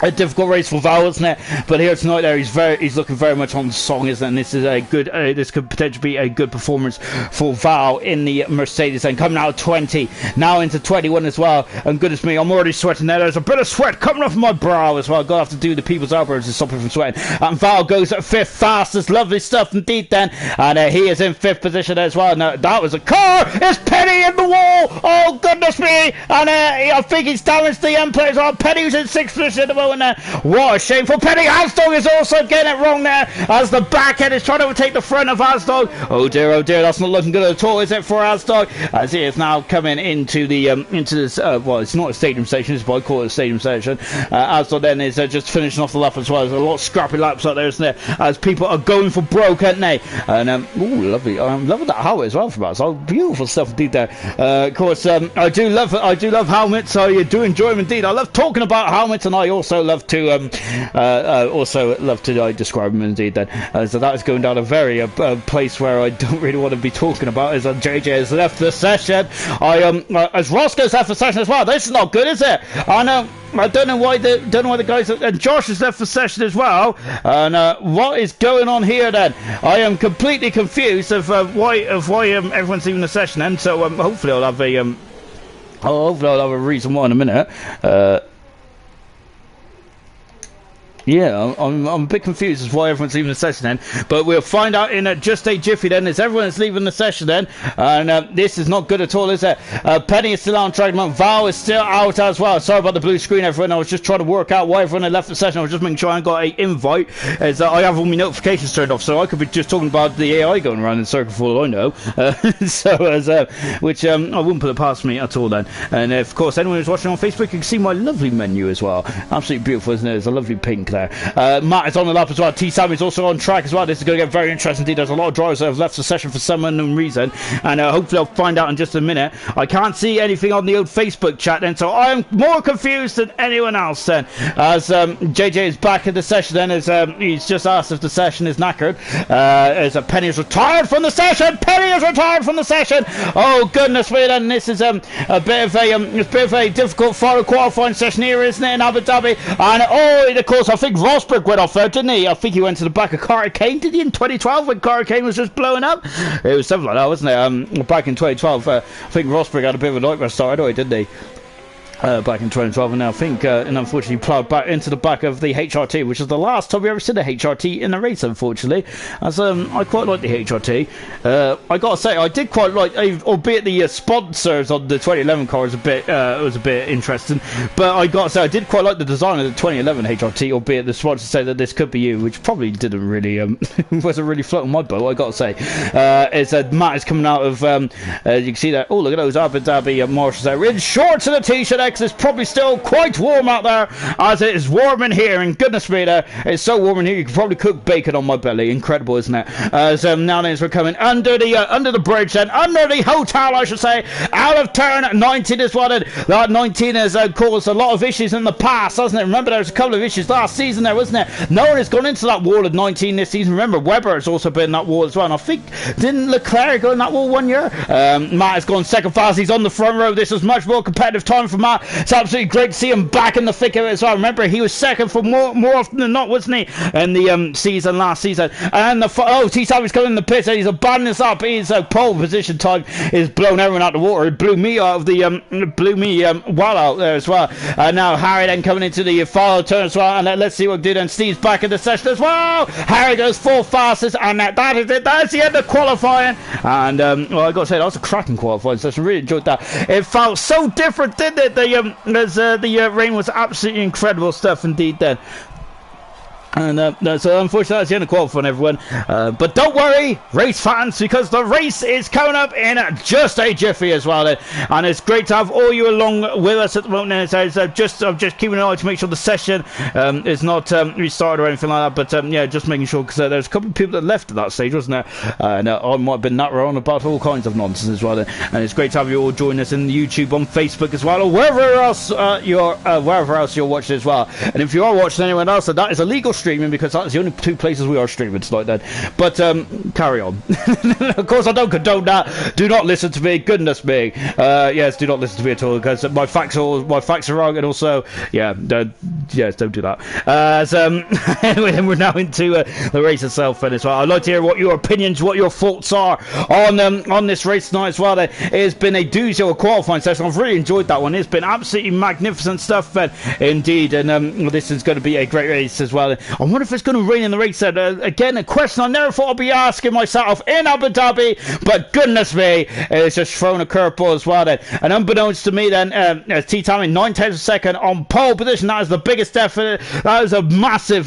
a difficult race for Val, isn't it? But here tonight, there he's looking very much on the song, isn't it? And this is a good. This could potentially be a good performance for Val in the Mercedes. And coming out of 20, now into 21 as well. And goodness me, I'm already sweating there. There's a bit of sweat coming off my brow as well. I've got to have to do the people's elbows to stop it from sweating. And Val goes at 5th fastest. Lovely stuff indeed. Then, and he is in 5th position as well. Now that was a car. It's Penny in the wall. Oh goodness me! And I think he's damaged the end players. Oh, Penny was in 6th position at the moment. What a shameful Penny. Asdog is also getting it wrong there as the back end is trying to overtake the front of Asdog. Oh dear, that's not looking good at all, is it, for Asdog? As he is now coming into the into this well, it's not a stadium station, it's what I call it a stadium station. Asdog then is just finishing off the lap as well. There's a lot of scrappy laps out there, isn't there, as people are going for broke, aren't they? And ooh, lovely. I'm loving that helmet as well from us. Oh, beautiful stuff indeed there. Of course, I do love helmets. I do enjoy them indeed. I love talking about helmets, and I also love to describe them indeed. Then, so that is going down a very place where I don't really want to be talking about. As JJ has left the session, as Roscoe's left the session as well. This is not good, is it? I don't know why the guys and Josh has left the session as well. And what is going on here? Then I am completely confused of why everyone's leaving the session. And so hopefully I'll have a reason why in a minute. Yeah, I'm a bit confused as why everyone's leaving the session then, but we'll find out in just a jiffy then, as everyone's leaving the session then, and this is not good at all, is it? Penny is still on track, Val is still out as well. Sorry about the blue screen, everyone. I was just trying to work out why everyone had left the session. I was just making sure I got an invite, as I have all my notifications turned off, so I could be just talking about the AI going around in circle for all I know. Which I wouldn't put it past me at all then. And of course, anyone who's watching on Facebook, you can see my lovely menu as well. Absolutely beautiful, isn't it? There's a lovely pink there. Matt is on the lap as well. T-Sam is also on track as well. This is going to get very interesting indeed. There's a lot of drivers that have left the session for some unknown reason, and hopefully I'll find out in just a minute. I can't see anything on the old Facebook chat then, so I'm more confused than anyone else then, as JJ is back in the session then, as he's just asked if the session is knackered, as Penny is retired from the session. Penny is retired from the session. Oh goodness me, then this is a bit of a difficult final qualifying session here, isn't it, in Abu Dhabi? And of course I think Rosberg went off there, didn't he? I think he went to the back of Carter Kane, did he, in 2012 when Carter Kane was just blowing up? It was something like that, wasn't it? Back in 2012, I think Rosberg had a bit of a nightmare start, didn't he? Back in 2012, and I think, and unfortunately, ploughed back into the back of the HRT, which is the last time we ever seen a HRT in a race, unfortunately. As I quite like the HRT. I gotta say, I did quite like, albeit the sponsors on the 2011 car was a bit interesting, but I gotta say, I did quite like the design of the 2011 HRT, albeit the sponsors say that this could be you, which probably didn't really, wasn't really floating my boat, I gotta say. Matt is coming out of, you can see that, oh, look at those Abu Dhabi marshals there, in shorts and a t-shirt. It's probably still quite warm out there, as it is warm in here, and goodness me, it's so warm in here you could probably cook bacon on my belly. Incredible, isn't it? As now then, we're coming under the bridge then, under the hotel, I should say, out of turn 19 as well. That 19 has caused a lot of issues in the past, hasn't it? Remember, there was a couple of issues last season there, wasn't it? No one has gone into that wall of 19 this season. Remember, Webber has also been in that wall as well, and I think, didn't Leclerc go in that wall one year? Matt has gone second fast, he's on the front row. This is much more competitive time for Matt. It's absolutely great to see him back in the thick of it as well. Remember, he was second for more often than not, wasn't he, in the last season? And T-Sam is coming in the pits, and he's abandoning this up. His pole position time is blowing everyone out the water. It blew me out of the well out there as well. And now Harry then coming into the final turn as well. And let's see what we do then. Steve's back in the session as well. Harry goes full fastest, and that is it. That's the end of qualifying. And well, I got to say, that was a cracking qualifying session. Really enjoyed that. It felt so different, didn't it? The rain was absolutely incredible stuff indeed then. And so unfortunately that's the end of qualifying, everyone, but don't worry, race fans, because the race is coming up in just a jiffy as well, and it's great to have all you along with us at the moment. I'm just keeping an eye to make sure the session is not restarted or anything like that, but yeah, just making sure, because there's a couple of people that left at that stage, wasn't there? And I might have been that wrong about all kinds of nonsense as well, and it's great to have you all join us in YouTube, on Facebook as well, or wherever else you're watching as well. And if you are watching anyone else, that is a legal streaming, because that's the only two places we are streaming tonight then. But carry on. Of course, I don't condone that. Do not listen to me. Goodness me. Yes, do not listen to me at all, because my facts are wrong, and also, yeah, yes, don't do that. Anyway, then we're now into the race itself then as well. I'd like to hear what your opinions, what your thoughts are on this race tonight as well. It has been a doozy of a qualifying session. I've really enjoyed that one. It's been absolutely magnificent stuff, indeed, and this is going to be a great race as well. I wonder if it's going to rain in the race. Again, a question I never thought I'd be asking myself in Abu Dhabi, but goodness me, it's just thrown a curveball as well then. And unbeknownst to me then, T Tammy 9/10 of a second on pole position. That is the biggest effort. That is a massive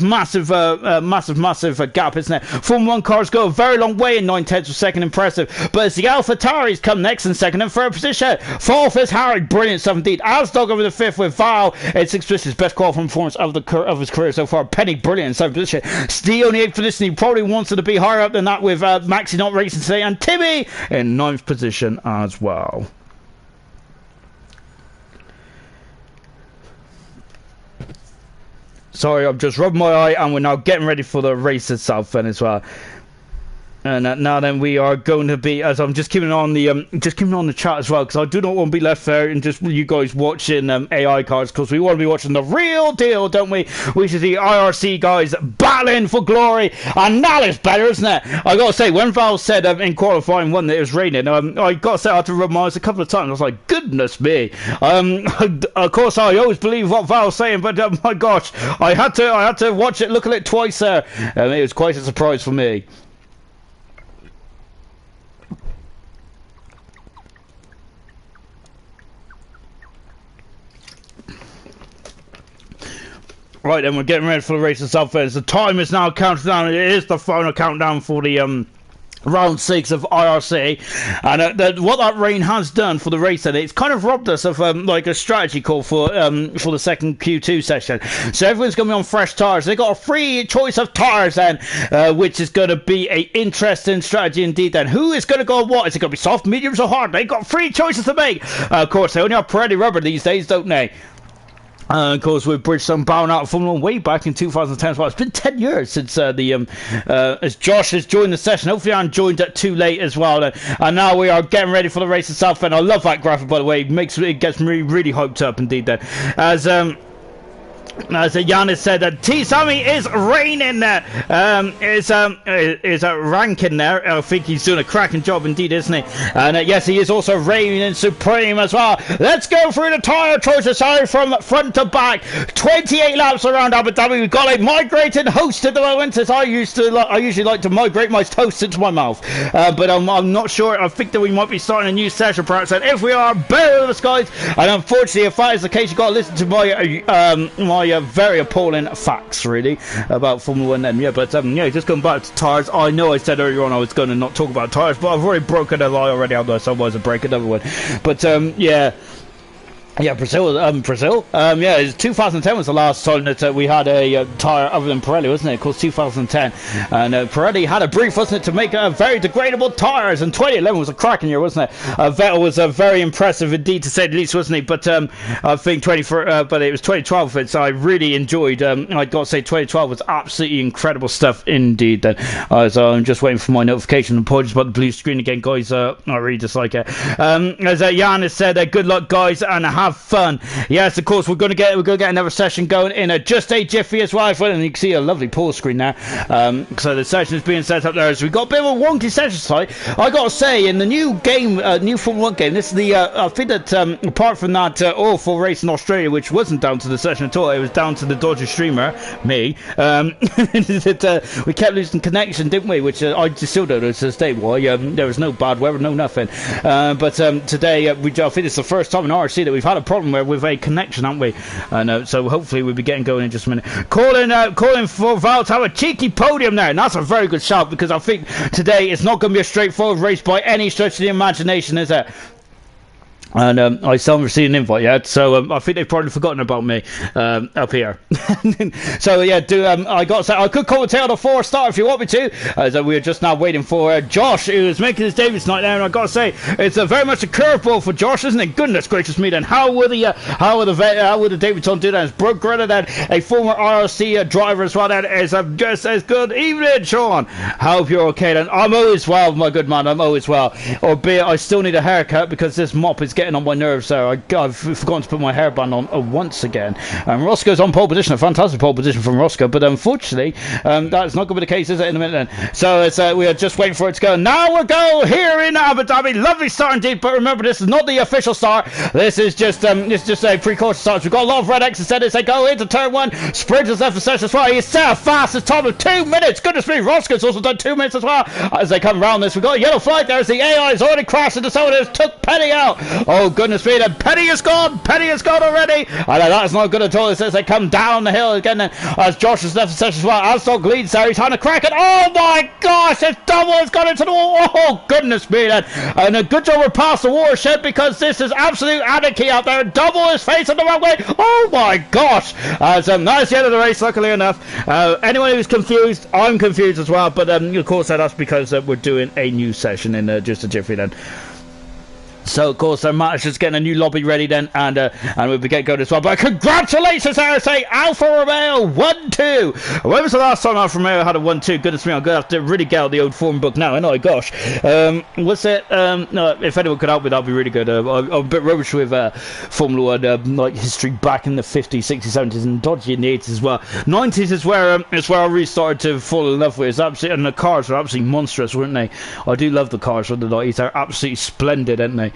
gap, isn't it? Formula 1 cars go a very long way in 9/10 of a second, impressive. But it's the Alpha Tauris come next in second and third position. Fourth is Harry, brilliant stuff indeed. Asdog over the fifth with Val. It's sixth position, his best qualifying performance of his career so far. Penny, brilliant in seventh position. Steve on the eighth position. He probably wanted to be higher up than that with Maxi not racing today. And Timmy in ninth position as well. Sorry, I'm just rubbing my eye, and we're now getting ready for the race itself then as well. And now then we are going to be, as I'm just keeping on the chat as well, because I do not want to be left there and just you guys watching AI cards, because we want to be watching the real deal, don't we? Which is the IRC guys battling for glory, and that is better, isn't it? I gotta say, when Val said in qualifying one that it was raining, I gotta say I had to rub my eyes a couple of times. I was like, goodness me. Of course, I always believe what Val's saying, but my gosh, I had to watch it, look at it twice there. It was quite a surprise for me. Right, then we're getting ready for the race itself. The time is now counted down. It is the final countdown for the round 6 of IRC, and what that rain has done for the race, then it's kind of robbed us of like a strategy call for the second Q2 session. So everyone's going to be on fresh tires. They got a free choice of tires then, which is going to be a interesting strategy indeed. Then who is going to go on what? Is it going to be soft, mediums, or hard? They got 3 choices to make. Of course, they only have Pirelli rubber these days, don't they? Of course, with Bridgestone bowing out of Formula 1 way back in 2010 as well. It's been 10 years since as Josh has joined the session. Hopefully, I joined it too late as well. And now we are getting ready for the race itself. And I love that graphic, by the way. It gets me really hyped up indeed. Then, as Giannis said, that T Sammy is raining there. Is ranking there. I think he's doing a cracking job indeed, isn't he? And yes, he is also reigning supreme as well. Let's go through the tyre choices. Sorry, from front to back. 28 laps around Abu Dhabi. We've got a migrating host at the moment. As I usually like to migrate my toast into my mouth. But I'm not sure. I think that we might be starting a new session, perhaps. And if we are, better the skies. And unfortunately, if that is the case, you've got to listen to my very appalling facts, really, about Formula 1 then. Yeah, but yeah, just going back to tyres. I know I said earlier on I was going to not talk about tyres, but I've already broken a lie already, otherwise I'll break another one. But yeah. Yeah, Brazil. Yeah, 2010 was the last time that we had a tyre other than Pirelli, wasn't it? Of course, 2010. And Pirelli had a brief, wasn't it, to make very degradable tyres. And 2011 was a cracking year, wasn't it? Vettel was very impressive indeed, to say the least, wasn't he? But I think but it was 2012, so I really enjoyed. I got to say, 2012 was absolutely incredible stuff indeed. Then, so I'm just waiting for my notification. Apologies about the blue screen again, guys. I really dislike it. As Jan has said, good luck, guys, and have fun. Yes, of course, we're going to get another session going in just a jiffy as well. And you can see a lovely pause screen now. So the session is being set up there. So we've got a bit of a wonky session tonight. I got to say, in the new game, new Formula 1 game, this is the I think that apart from that awful race in Australia, which wasn't down to the session at all, it was down to the dodgy streamer, me. We kept losing connection, didn't we? Which I just still don't know to this day why. There was no bad weather, no nothing. But today, I think it's the first time in RC that we've had a problem with a connection, haven't we? And so hopefully we'll be getting going in just a minute. Calling for Val to have a cheeky podium there, and that's a very good shout, because I think today it's not going to be a straightforward race by any stretch of the imagination, is it? And I still haven't received an invite yet, so I think they've probably forgotten about me up here. So yeah, I got to say, I could commentate on a 4-star if you want me to. So we're just now waiting for Josh, who is making his debut tonight now, and I got to say, it's very much a curveball for Josh, isn't it? Goodness gracious me! Then how would the debutant do that? It's Brooke Greta, then a former IRC driver as well. That is just as good. Evening, Sean. Hope you're okay. Then I'm always well, my good man. I'm always well. Albeit I still need a haircut because this mop is getting on my nerves there. I've forgotten to put my hairband on once again. Roscoe's on pole position, a fantastic pole position from Roscoe, but unfortunately that's not going to be the case, is it, in a minute then? So we are just waiting for it to go. Now we'll go here in Abu Dhabi. Lovely start indeed, but remember, this is not the official start. This is just a pre-course start. We've got a lot of red X's as they go into turn 1. Sprinters left for session as well. He's set a fastest time of 2 minutes. Goodness me, Roscoe's also done 2 minutes as well. As they come around this, we've got a yellow flag. There's the AI has already crashed into someone who's took Penny out. Oh goodness me, and Penny is gone. Penny is gone already. I know that's not good at all. It says they come down the hill again as Josh has left the session as well. Alstock leads there. He's trying to crack it. Oh my gosh, his double has gone into the wall. Oh goodness me, then. And a good job we're past the watershed because this is absolute anarchy out there. Double is facing the wrong way. Oh my gosh. That's the end of the race, luckily enough. Anyone who's confused, I'm confused as well. But of course that's because we're doing a new session in just a jiffy then. So of course Matt is just getting a new lobby ready then, and we'll be getting going as well. But congratulations, IRC, Alfa Romeo 1-2. When was the last time Alfa Romeo had a 1-2? Goodness me, I'm gonna have to really get out the old form book now. Oh gosh, what's it? No, if anyone could help me, that'd be really good. I'm a bit rubbish with Formula 1 like history back in the 50s, 60s, 70s, and dodgy in the 80s as well. 90s is where I really started to fall in love with. It's absolutely, and the cars were absolutely monstrous, weren't they? I do love the cars from the 90s. They're absolutely splendid, aren't they?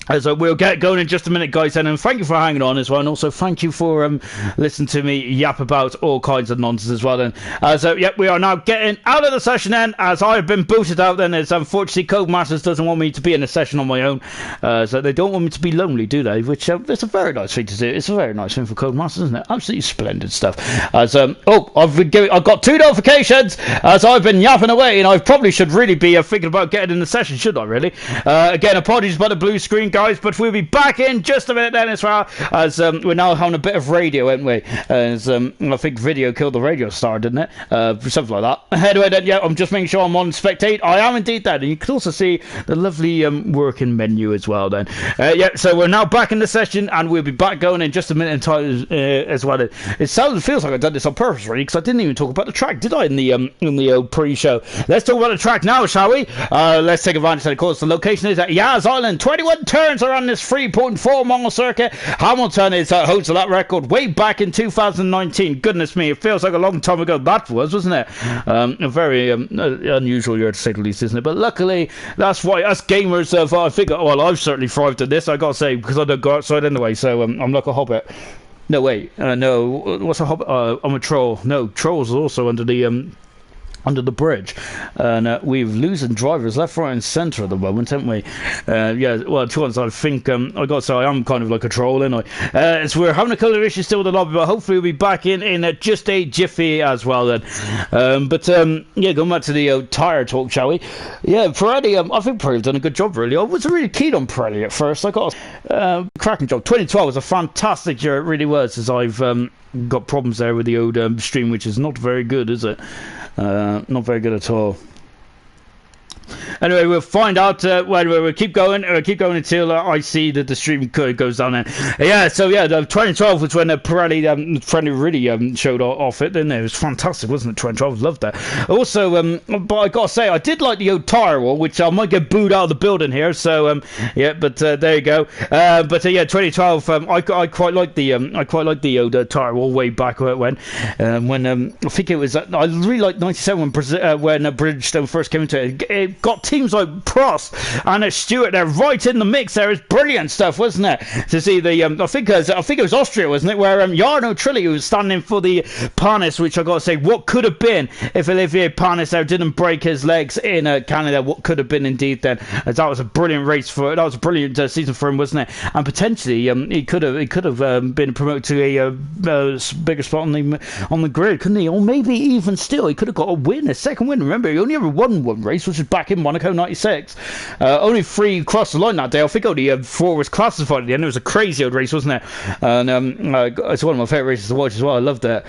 As we'll get going in just a minute, guys, and thank you for hanging on as well, and also thank you for listening to me yap about all kinds of nonsense as well. Then, yep, we are now getting out of the session then, as I've been booted out. Then, as unfortunately Codemasters doesn't want me to be in a session on my own, so they don't want me to be lonely, do they? Which it's a very nice thing to do. It's a very nice thing for Codemasters, isn't it? Absolutely splendid stuff. As I've got 2 notifications as I've been yapping away, and I probably should really be thinking about getting in the session, should I really? Again, apologies about the blue screen, guys, but we'll be back in just a minute then as well, as we're now having a bit of radio, aren't we? As I think video killed the radio star, didn't it? Something like that. Anyway then, yeah, I'm just making sure I'm on spectate. I am indeed that, and you can also see the lovely working menu as well then. Yeah, so we're now back in the session, and we'll be back going in just a minute in time as well. It feels like I've done this on purpose, really, because I didn't even talk about the track, did I, in the pre-show? Let's talk about the track now, shall we? Let's take advantage, of course. The location is at Yas Island. 21 turns around this 3.4 mile circuit. Hamilton holds that record way back in 2019. Goodness me, it feels like a long time ago that wasn't it? A very unusual year to say the least, isn't it? But luckily, that's why us gamers have, I think, well, I've certainly thrived in this, I gotta say, because I don't go outside anyway, so I'm like a hobbit. No, wait, no, what's a hobbit? I'm a troll. No, trolls are also under the bridge, and we're losing drivers left, right and centre at the moment, haven't we? Yeah, well, to be honest, I think I got to say I am kind of like a troll, anyway. So we're having a couple of issues still with the lobby, but hopefully we'll be back in just a jiffy as well then. Yeah, going back to the tyre talk, shall we? Yeah, Pirelli, I think Pirelli's done a good job, really. I was really keen on Pirelli at first. I got a cracking job. 2012 was a fantastic year, it really was, as I've got problems there with the old stream, which is not very good, is it? Not very good at all. Anyway, we'll find out. We'll keep going. Keep going until I see that the stream goes down. Yeah. So yeah, 2012 was when Pirelli really showed off it. Didn't it? It was fantastic, wasn't it? 2012, loved that. Also, but I gotta say, I did like the old tire wall, which I might get booed out of the building here. So yeah, but there you go. Yeah, 2012. I quite like the old tire wall way back when I think it was. I really liked 97 when Bridgestone first came into it. It got teams like Prost and Stewart there right in the mix. There is brilliant stuff, wasn't it? To see the I think it was Austria, wasn't it, where Jarno Trulli was standing for the Panis, which I got to say, what could have been if Olivier Panis there didn't break his legs in Canada? What could have been indeed then? As that was a brilliant race that was a brilliant season for him, wasn't it? And potentially he could have been promoted to a bigger spot on the grid, couldn't he? Or maybe even still he could have got a second win. Remember, he only ever won one race, which was back back in Monaco 96. Only 3 crossed the line that day. I think only 4 was classified at the end. It was a crazy old race, wasn't it? And it's one of my favourite races to watch as well. I loved it.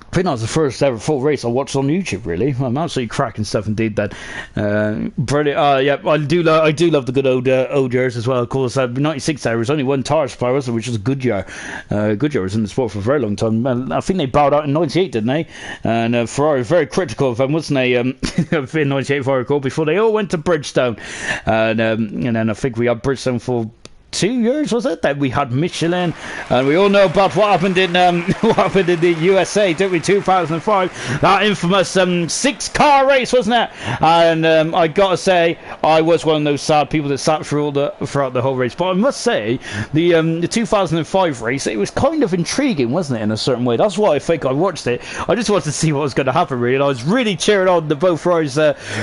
I think that was the first ever full race I watched on YouTube. Really, I'm absolutely cracking stuff indeed. Then, brilliant. Yeah, I do love the good old years as well. Of course, 96 there was only one tyre supplier, wasn't it, which was Goodyear. Goodyear was in the sport for a very long time. I think they bowed out in 98, didn't they? And Ferrari was very critical of them, wasn't they? In 98, if I recall, before they all went to Bridgestone, and then I think we had Bridgestone for 2 years, was it? Then we had Michelin, and we all know about what happened in the USA, didn't we? 2005, that infamous 6-car race, wasn't it? And I gotta say, I was one of those sad people that sat throughout the whole race. But I must say, the 2005 race, it was kind of intriguing, wasn't it? In a certain way, that's why I think I watched it. I just wanted to see what was going to happen, really. And I was really cheering on the both Ferrari's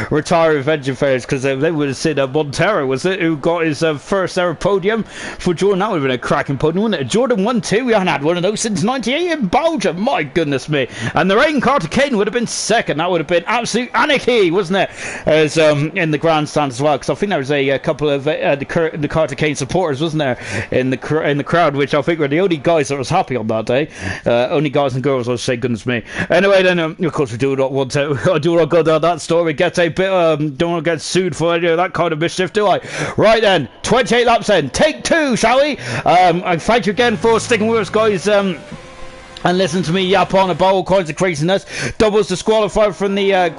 retiring engine failures, because they would have seen Montero, was it, who got his first ever podium for Jordan. That would have been a cracking podium, wouldn't it? Jordan 1-2, we haven't had one of those since 98 in Belgium, my goodness me. And the rain car to Kane would have been second. That would have been absolute anarchy, wasn't it? As in the grandstand as well, because I think there was a couple of the car to Kane supporters, wasn't there, in the crowd, which I think were the only guys that was happy on that day. Only guys and girls, I would say, goodness me. Anyway, then of course we do not want to go down that story. We get a bit don't want to get sued for any of that kind of mischief, do I? Right then, 28 laps then, take 2, shall we? And thank you again for sticking with us, guys. And listen to me yap on about all kinds of craziness. Doubles disqualified from the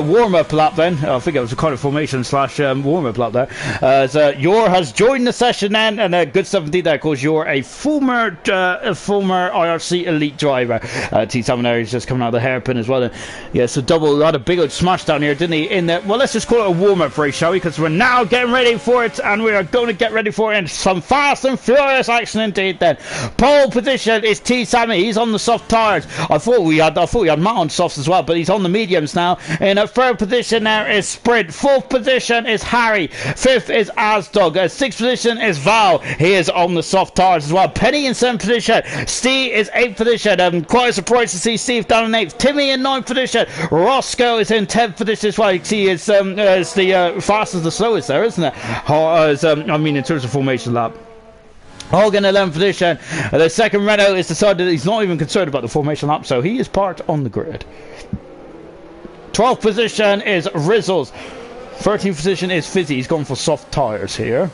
warm-up lap. Then I think it was a kind of formation /warm-up lap there. As Yor has joined the session then, and good stuff indeed there. Of course, you're a former IRC elite driver. T Samaneri is just coming out of the hairpin as well. And yeah, so Double had a big old smash down here, didn't he? Well, let's just call it a warm-up race, shall we? Because we're now getting ready for it, and we are going to get ready for it in some fast and furious action indeed. Then. Pole position is T Sammy. He's on the soft tyres. I thought we had Matt on softs as well, but he's on the mediums now. In a third position there is Sprint. Fourth position is Harry. Fifth is Asdog. Sixth position is Val. He is on the soft tyres as well. Penny in seventh position. Steve is eighth position. Quite a surprise to see Steve down in eighth. Timmy in ninth position. Roscoe is in 10th position as well. You can see it's the fastest, the slowest there, isn't it? I mean, in terms of formation lap. Hogan 11th position. The second Renault has decided that he's not even concerned about the formation lap, so he is parked on the grid. 12th position is Rizzles. 13th position is Fizzy. He's gone for soft tyres here.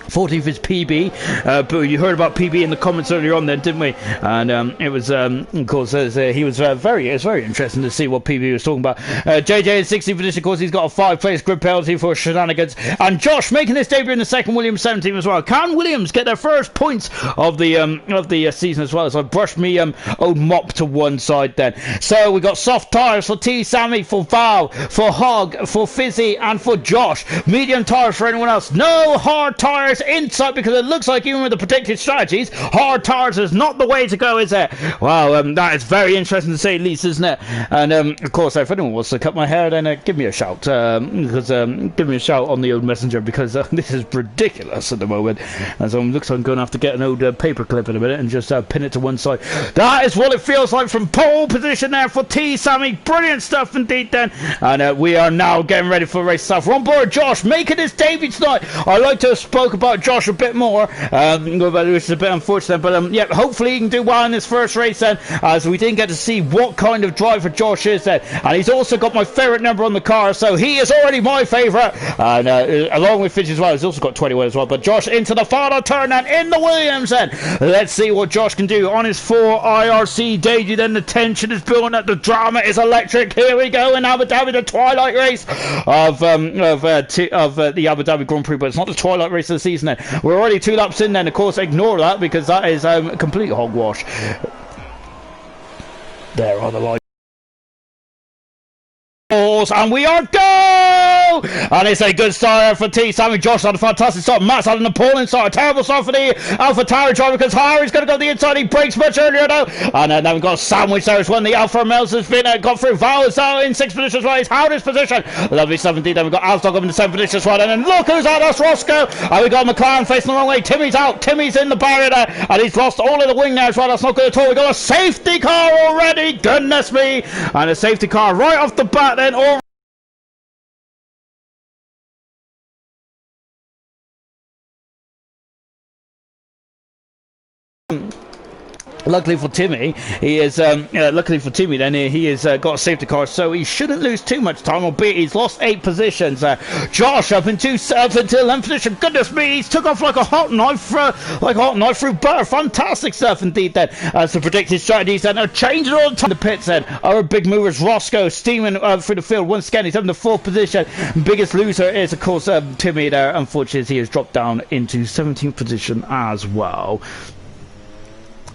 14th is PB, but you heard about PB in the comments earlier on then, didn't we? And it was, of course, he was it's very interesting to see what PB was talking about. JJ in 16th position, of course, he's got a 5-place grid penalty for shenanigans. And Josh making his debut in the second, Williams 17th as well. Can Williams get their first points of the season as well? So I brushed me old mop to one side then. So we got soft tyres for T Sammy, for Val, for Hog, for Fizzy, and for Josh. Medium tyres for anyone else. No hard tyres inside, because it looks like even with the predicted strategies, hard tyres is not the way to go, is it? Wow, that is very interesting to say at least, isn't it? And of course, if anyone wants to cut my hair, then give me a shout, because give me a shout on the old messenger, because this is ridiculous at the moment. And so it looks like I'm going to have to get an old paper clip in a minute and just pin it to one side. That is what it feels like from pole position there for T Sammy. Brilliant stuff indeed then. And we are now getting ready for race stuff. We're on board Josh making his debut tonight. I'd like to have spoke about Josh a bit more, which is a bit unfortunate, but yeah, hopefully he can do well in this first race then, as we didn't get to see what kind of driver Josh is then. And he's also got my favourite number on the car, so he is already my favourite, and along with Fitch as well. He's also got 21 as well. But Josh into the final turn and in the Williams then. Let's see what Josh can do on his 4 IRC debut then. The tension is building up, the drama is electric. Here we go in Abu Dhabi, the twilight race of the Abu Dhabi Grand Prix, but it's not the twilight race of the season then. We're already 2 laps in then, of course, ignore that, because that is complete hogwash. There are the lights. And we are go! go. And it's a good start for T. Sammy Josh had a fantastic start. Matt's had an appalling start. A terrible start for the Alpha Tower driver because Harry's going to go the inside. He breaks much earlier now. And then we've got a sandwich there as well. The Alpha Males has been got through. Val's out in 6th position as well. He's Howard's position. Lovely 17. Then we've got Alsdog up in the 7th position as well. And then look who's out. That's Roscoe. And we got McLaren facing the wrong way. Timmy's out. Timmy's in the barrier there. And he's lost all of the wing now as well. That's not good at all. We got a safety car already. Goodness me. And a safety car right off the bat then. Luckily for Timmy, he is. Luckily for Timmy, then he has got a safety car, so he shouldn't lose too much time. Albeit he's lost 8 positions. Josh up into 11th position. Goodness me, he's took off like a hot knife, through butter. Fantastic stuff indeed. Then, as the predicted strategies, then are changing all the time. The pits then, our big movers Roscoe steaming through the field once again. He's up in the 4th position. Biggest loser is of course Timmy there. Unfortunately, he has dropped down into 17th position as well.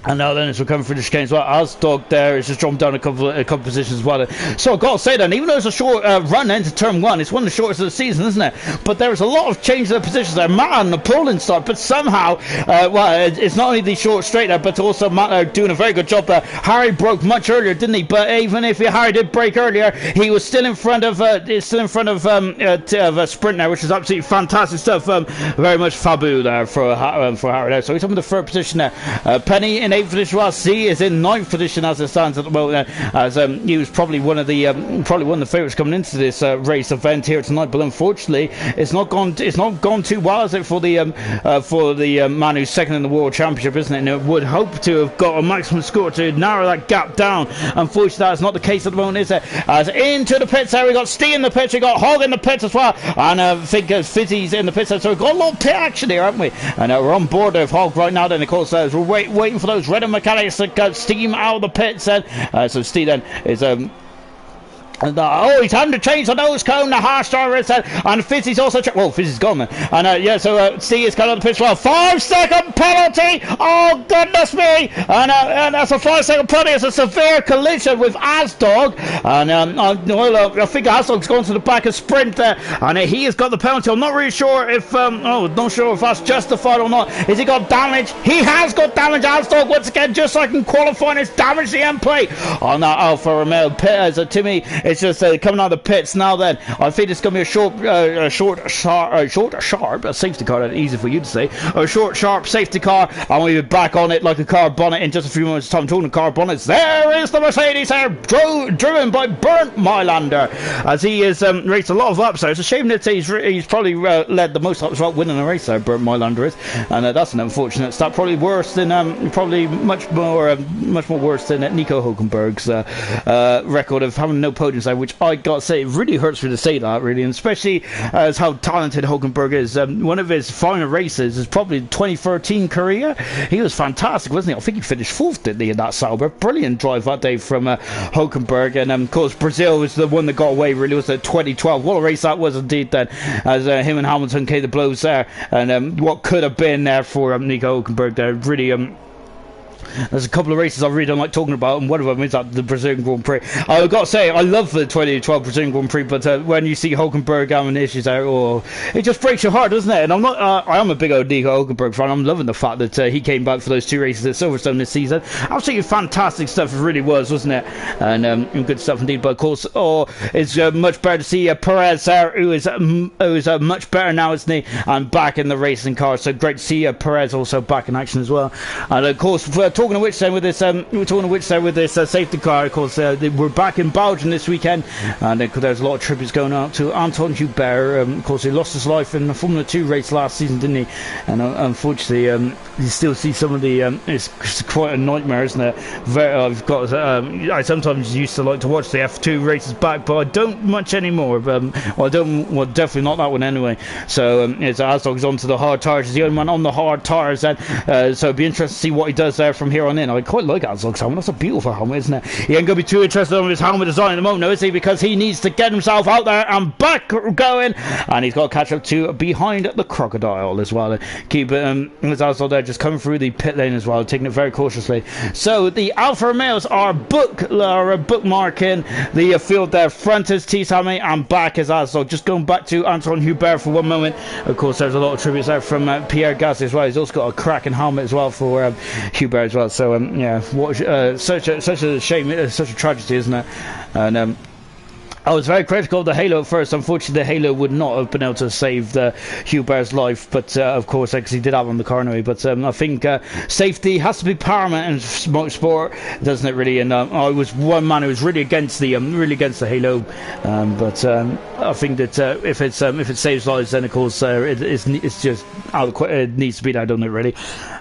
And now then, as we're coming through the chicane as well, Alsdog there is just jumped down a couple positions as well. So I've got to say then, even though it's a short run into turn 1, it's one of the shortest of the season, isn't it? But there's a lot of change of positions there. Matt and the Poland start, but somehow, it's not only the short straight there, but also Matt doing a very good job there. Harry broke much earlier, didn't he? But even if Harry did break earlier, he was still in front of a sprint there, which is absolutely fantastic stuff. Very much Fabu there for Harry there. So he's up in the 3rd position there. Penny in 8th position. Well, C is in 9th position as it stands at the moment. As he was probably one of the favourites coming into this race event here tonight. But unfortunately, it's not gone too well, is it, for the man who's second in the World Championship, isn't it? And it would hope to have got a maximum score to narrow that gap down. Unfortunately, that's not the case at the moment, is it? As into the pits there, we got Steve in the pits, we got Hogg in the pits as well, and I think Fizzy's in the pits. So we've got a lot of pit action here, haven't we? And we're on board with Hogg right now. Then of course, we're waiting for those red mechanics to steam out of the pits. So Steve then is he's having to change the nose cone. The harsh driver is and Fizzy's also Fizzy's gone then. And so Steve is coming on the pitch. 5-second penalty. Oh goodness me! And that's a 5-second penalty. It's a severe collision with Asdog. And I think Asdog's gone to the back of sprint there, and he has got the penalty. I'm not really sure if not sure if that's justified or not. Has he got damage? He has got damage. Asdog once again, just like in qualifying, has damaged the end plate on that Alfa Romeo pit. As Timmy is just coming out of the pits now. Then I think it's going to be a short, sharp safety car. That's easy for you to say. A short, sharp safety car, and we'll be back on it like a car bonnet in just a few moments' time. Talking car bonnets, there is the Mercedes there, driven by Bernd Mailander, as he has raced a lot of laps there. It's a shame that he's probably led the most laps without winning a race there. Bernd Mailander is, and that's an unfortunate stat. Probably worse than probably much more worse than Nico Hulkenberg's record of having no podiums there, which I got to say, it really hurts me to say that, really, and especially as how talented Hulkenberg is. One of his final races is probably 2013 Korea. He was fantastic, wasn't he? I think he finished 4th, didn't he, in that Sauber? Brilliant drive that day from Hulkenberg. And of course, Brazil was the one that got away, really, was it 2012? What a race that was indeed then, as him and Hamilton came the blows there. And what could have been there for Nico Hulkenberg there, really. There's a couple of races I really don't like talking about, and one of them is at the Brazilian Grand Prix. I've got to say, I love the 2012 Brazilian Grand Prix, but when you see Hulkenberg having issues there, it just breaks your heart, doesn't it? And I'm not, I am a big old Nico Hulkenberg fan. I'm loving the fact that he came back for those 2 races at Silverstone this season. Absolutely fantastic stuff, it really was, wasn't it? And good stuff indeed. But of course, it's much better to see Perez there, who is much better now, isn't he? And back in the racing car. So great to see Perez also back in action as well. And of course, talking of which then with this safety car, of course, we're back in Belgium this weekend, and there's a lot of tributes going out to Anton Hubert. Of course, he lost his life in the Formula 2 race last season, didn't he? And unfortunately, you still see some of the it's quite a nightmare, isn't it? I sometimes used to like to watch the F2 races back, but I don't much anymore. Definitely not that one anyway. So Asdog's onto the hard tires. He's the only man on the hard tires, and so it'd be interesting to see what he does there from here on in. I quite like Azog's helmet. That's a beautiful helmet, isn't it? He ain't going to be too interested in his helmet design at the moment, though, is he? Because he needs to get himself out there and back going. And he's got to catch up to behind the crocodile as well. Keep his Azog there just coming through the pit lane as well, taking it very cautiously. So the Alpha Romeos are bookmarking the field there. Front is T-Sammy and back is Azog. Just going back to Anton Hubert for one moment. Of course, there's a lot of tributes there from Pierre Gasly as well. He's also got a cracking helmet as well for Hubert as well. So yeah, such a shame, such a tragedy, isn't it? And I was very critical of the Halo at first. Unfortunately, the Halo would not have been able to save Hubert's life, but of course, because he did have on the car anyway. But I think safety has to be paramount in motorsport, doesn't it? Really? And I was one man who was really against the Halo, but I think that if it saves lives, then of course it's just it needs to be there, doesn't it? Really.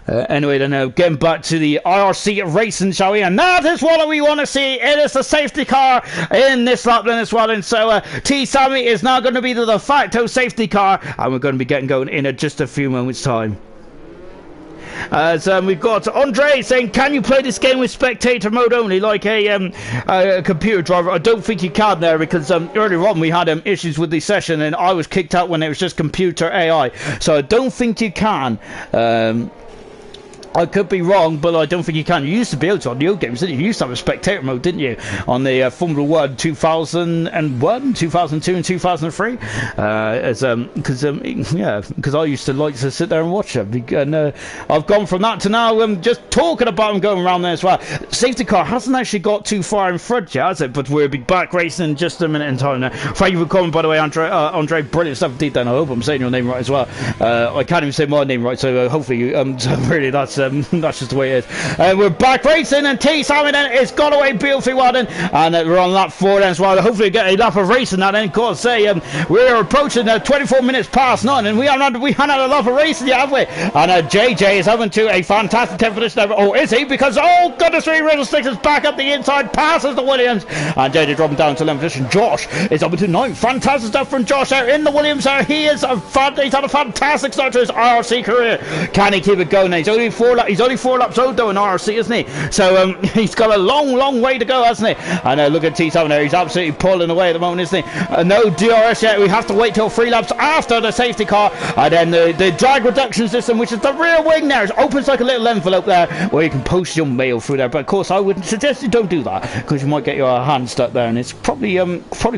Anyway, then getting back to the IRC racing, shall we? And that is what we want to see. It is the safety car in this lap then as well. And so T-Sammy is now going to be the de facto safety car, and we're going to be getting going in just a few moments' time. So we've got Andre saying, can you play this game with spectator mode only, like a computer driver? I don't think you can there, because earlier on we had issues with the session and I was kicked out when it was just computer AI, so I don't think you can. I could be wrong, but I don't think you can. You used to be able to on the old games, didn't you? You used to have a spectator mode, didn't you? On the Formula 1 2001, 2002 and 2003. Because I used to like to sit there and watch them. And I've gone from that to now just talking about them going around there as well. Safety car hasn't actually got too far in front yet, has it? But we'll be back racing in just a minute in time now. Thank you for coming, by the way, Andre. Brilliant stuff indeed, then. I hope I'm saying your name right as well. I can't even say my name right, so hopefully so really that's just the way it is. We're back racing, and T-Sammy then is got away beautifully well then, and we're on lap 4 then as well. Hopefully get a lap of racing now then. Of course, we're approaching 24 minutes past 9, and we haven't had a lap of racing yet, have we? And JJ is having to a fantastic 10th position. Oh, is he? Because oh goodness me, Riddle Sticks is back up the inside, passes the Williams, and JJ dropping down to 11th position. Josh is up to 9th. Fantastic stuff from Josh there in the Williams there. He's had a fantastic start to his IRC career. Can he keep it going? He's only 4 laps old though in RC, isn't he? So he's got a long way to go, hasn't he? And look at T-Sammy there, he's absolutely pulling away at the moment, isn't he? No DRS yet. We have to wait till 3 laps after the safety car, and then the drag reduction system, which is the rear wing there, it opens like a little envelope there where you can post your mail through there. But of course I would suggest you don't do that, because you might get your hand stuck there, and it's probably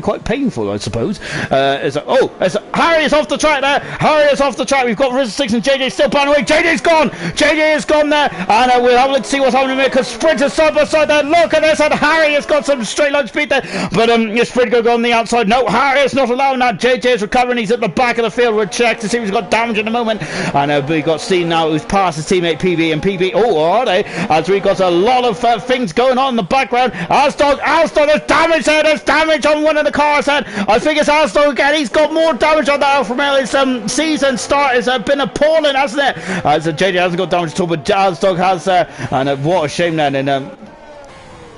quite painful, I suppose. Harry is off the track there. Harry is off the track. We've got Rizzle Sticks and JJ still playing away. JJ's gone. JJ is gone there. And we'll have a look to see what's happening here, because Sprinter's side by side there. Look at this, and Harry has got some straight line speed there, but Sprinter go on the outside. No, Harry is not allowed now. JJ is recovering. He's at the back of the field. We'll check to see if he's got damage in the moment. And we've got Steve now, who's past his teammate PB, and PB, oh, are they? As we've got a lot of things going on in the background. Alston, there's damage there. There's damage on one of the cars there. I think it's Alston again. He's got more damage on that Alfa Romeo. His season start has been appalling, hasn't it? As JJ hasn't got damage at all, but Alston has, and what a shame then.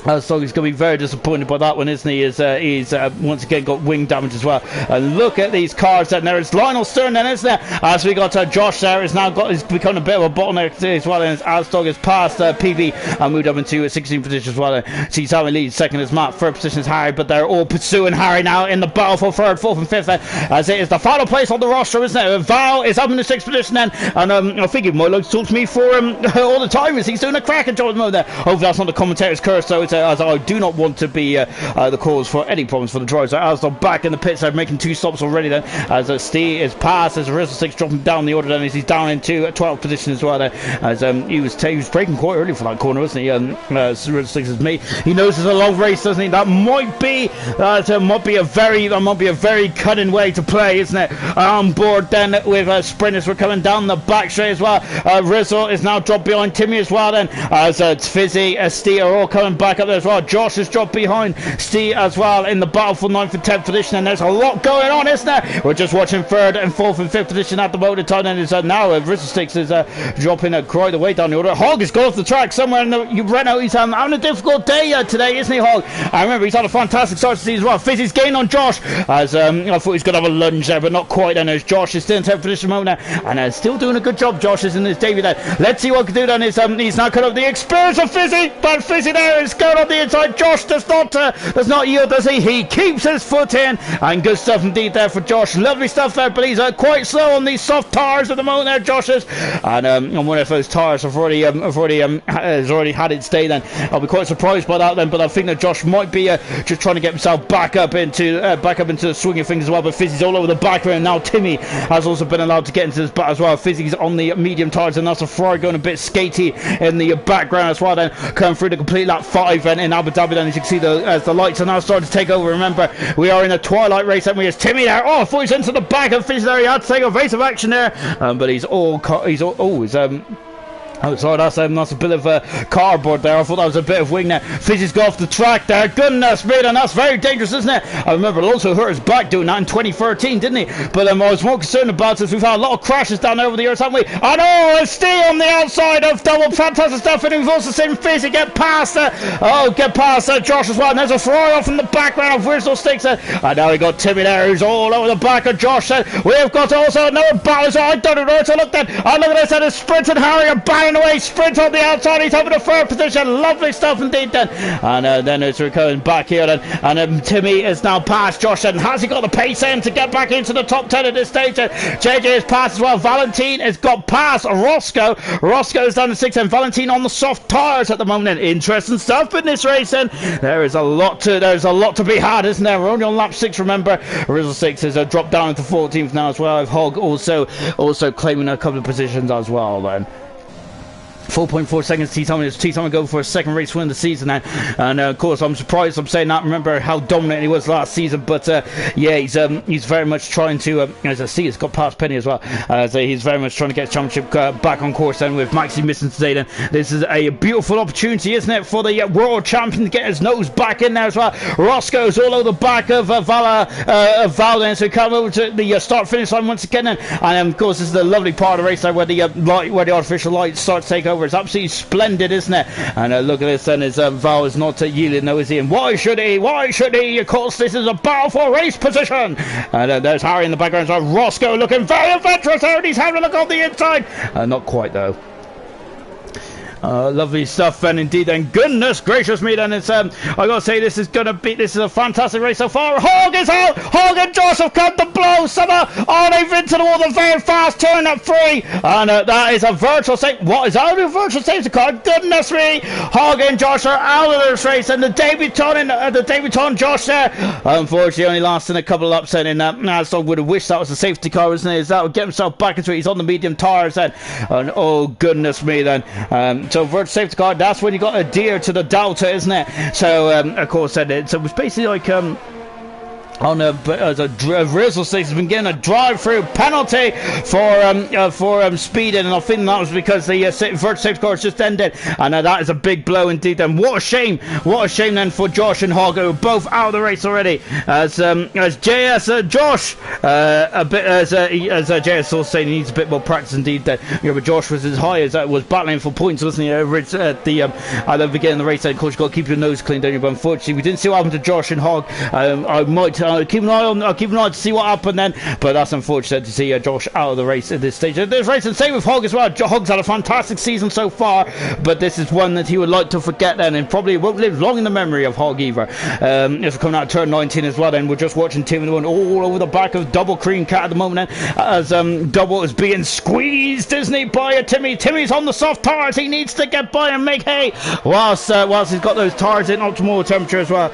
And so he's going to be very disappointed by that one, isn't he? He's once again got wing damage as well. And look at these cars. And there is Lionel Stern then, isn't there? As we got Josh there, he's become a bit of a bottleneck as well. And Alston has passed PB and moved up into a 16th position as well. T-Sammy leads, second is Matt, third position is Harry, but they're all pursuing Harry now in the battle for third, fourth and fifth, as it is the final place on the roster, isn't it? Val is up in the 6th position then, and I think he might like to talk to me for all the time, as he's doing a cracking job at the moment there. Hopefully that's not the commentator's curse, though. It's as I do not want to be the cause for any problems for the drivers. As they're back in the pits, they're making 2 stops already then, as Steve is past, as Rizzle Sticks dropping down the order then, as he's down into 12th position as well there, as he was braking quite early for that corner, wasn't he? Rizzle Sticks is me. He knows it's a long race, doesn't he? That might be a very cunning way to play, isn't it? On board then with sprinters. We're coming down the back straight as well. Rizzle is now dropped behind Timmy as well then, as Fizzy, Steve are all coming back up up there as well. Josh has dropped behind Steve as well in the battle for 9th and 10th position, and there's a lot going on, isn't there? We're just watching 3rd and 4th and 5th position at the moment in time, and it's now Rizzlesticks is dropping quite the way down the order. Hog has gone off the track somewhere in the Renault. He's having a difficult day today, isn't he, Hog? I remember he's had a fantastic start to the season as well. Fizzy's gained on Josh, as I thought he's going to have a lunge there, but not quite. And as Josh is still in 10th position moment now, and still doing a good job. Josh is in his debut there. Let's see what he can do then. He's now cut up the experience of Fizzy, but Fizzy there is going on the inside. Josh does not yield, does he? He keeps his foot in, and good stuff indeed there for Josh. Lovely stuff there, but he's quite slow on these soft tires at the moment there, Josh is. And I wonder if those tires has already had its day then. I'll be quite surprised by that then, but I think that Josh might be just trying to get himself back up into the swing of things as well. But Fizzy's all over the back row, and now Timmy has also been allowed to get into this bat as well. Fizzy's on the medium tires, and that's a Ferrari going a bit skatey in the background as well then, coming through the complete lap 5 and in Abu Dhabi then, as you can see as the lights are now starting to take over. Remember, we are in a twilight race, and we have Timmy there. Oh, I thought he's into the back of Fizzy there. He had to take a race of action there, but he's oh, sorry, that's a bit of cardboard there. I thought that was a bit of wing there. Fizzy's got off the track there. Goodness me, and that's very dangerous, isn't it? I remember Alonso hurt his back doing that in 2013, didn't he? But I was more concerned about this. We've had a lot of crashes down there over the years, haven't we? And it's still on the outside of double. Fantastic stuff. And we've also seen Fizzy get past Josh as well. And there's a Ferrari off in the background of Rizzlesticks. And now we got Timmy there, who's all over the back of Josh. We've got also another battle. So I don't know. So look at this. And it's sprinting Harry and banging away, sprint on the outside. He's having a 3rd position. Lovely stuff indeed then. And then it's coming back here then, and Timmy is now past Josh, and has he got the pace in to get back into the top 10 at this stage? JJ is past as well. Valentine has got past Roscoe. Roscoe's down to 6th, and Valentine on the soft tires at the moment. Interesting stuff in this race then. There's a lot to be had, isn't there? We're only on lap 6, remember. Rizzlesticks has dropped down into 14th now as well. Hog also claiming a couple of positions as well then. 4.4 seconds T-Time go for a 2nd race win of the season now. And of course I'm surprised I'm saying that. Remember how dominant he was last season, but yeah, he's very much trying to as I see he's got past Penny as well, so he's very much trying to get championship back on course then, with Maxi missing today then. This is a beautiful opportunity, isn't it, for the world champion to get his nose back in there as well. Roscoe's all over the back of Val then, so he come over to the start finish line once again then. And of course this is the lovely part of the race there, where the artificial lights start to take over. It's absolutely splendid, isn't it? And look at this then, as Val is not yielding though, is he? And why should he? Of course this is a battle for race position. And there's Harry in the background, so Roscoe looking very adventurous there, and he's having a look on the inside. Not quite though. Lovely stuff, and indeed then, goodness gracious me then, it's I gotta say, this is a fantastic race so far. Hog is out. Hog and Josh have come to blow somehow. Oh, they've into the water very fast, turn at 3, and that is a virtual save. What is that? A virtual safety car? Goodness me, Hog and Josh are out of this race, and the debutant Josh there, unfortunately only lasting a couple of laps in that. So would have wished that was a safety car, isn't it? As that would get himself back into it. He's on the medium tires then, and oh goodness me then. So virtual safety car, that's when you got to adhere to the Delta, isn't it? So of course then it was basically like Rizzlesticks has been given a drive-through penalty for speeding, and I think that was because the virtual safety car has just ended, and that is a big blow indeed. And what a shame then for Josh and Hog, who are both out of the race already. As Josh JS also saying he needs a bit more practice indeed. But Josh was as high as was battling for points, wasn't he? At the beginning of the race. Of course, you've got to keep your nose clean, don't you? But unfortunately, we didn't see what happened to Josh and Hog. I might. Keep an eye to see what happened then, but that's unfortunate to see Josh out of the race at this stage of this race. And same with Hog as well. Hog's had a fantastic season so far, but this is one that he would like to forget then, and probably won't live long in the memory of Hog either. As we're coming out of turn 19 as well, then we're just watching Tim and the one all over the back of Double Cream Cat at the moment then, as Double is being squeezed, isn't he, by Timmy. Timmy's on the soft tires. He needs to get by and make hay whilst he's got those tires in optimal temperature as well.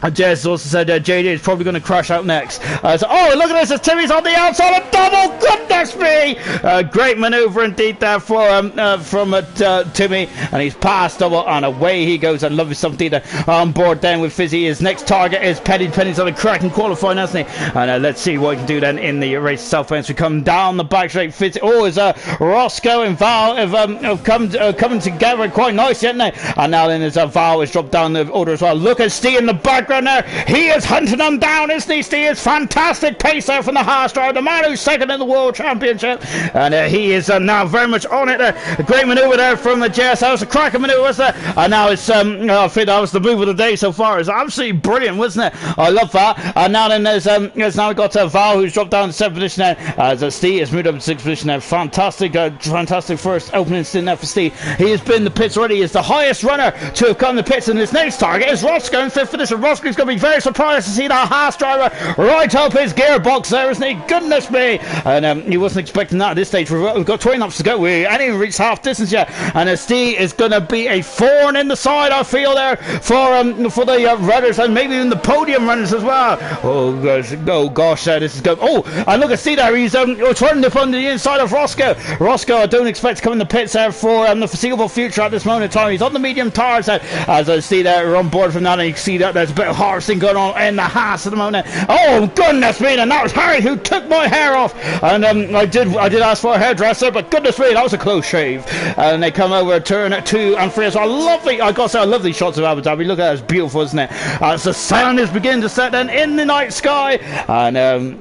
Jez also said JD is probably going to crash out next. Oh, look at this, as Timmy's on the outside, a double, goodness me! Great manoeuvre indeed there from Timmy, and he's passed double, and away he goes, and lovely stuff indeed on board then with Fizzy. His next target is Penny. Penny's on a cracking qualifying, hasn't he? And let's see what he can do then in the race itself. As we come down the back straight, Fizzy, Roscoe and Val have coming together quite nicely, haven't they? And now then as Val has dropped down the order as well. Look at Steve in the background there. He is hunting them down, isn't he? Steve is fantastic pace there from the Haas driver, the man who's second in the World Championship, and he is now very much on it. A great manoeuvre there from the JS. That was a cracking manoeuvre, wasn't it? And now it's I think that was the move of the day so far. It's absolutely brilliant, wasn't it? I love that. And now then there's now we got Val, who's dropped down to 7th position there, as Steve has moved up to 6th position there. Fantastic first opening stint there for Steve. He has been in the pits already. He is the highest runner to have come to the pits, and his next target is Roscoe in 5th position. Roscoe's going to be very surprised to see that Haas driver right up his gearbox there, isn't he? Goodness me. And he wasn't expecting that at this stage. We've got 20 laps to go. We ain't even reached half distance yet, and Steve is going to be a thorn in the side, I feel, there for the runners, and maybe even the podium runners as well. Oh gosh, this is good. Oh, and look at Steve there. He's turning up on the inside of Roscoe. Roscoe, I don't expect to come in the pits there for the foreseeable future at this moment in time. He's on the medium tires there, as I see there on board from that, and you can see that there's a bit of harvesting going on in the Haas at the moment. Oh goodness me, and that was Harry who took my hair off, and I did ask for a hairdresser, but goodness me, that was a close shave. And they come over turn 2 and 3 as well. Lovely, I gotta say, I love these shots of Abu Dhabi. Look at that, it's beautiful, isn't it? As the sun is beginning to set then in the night sky, and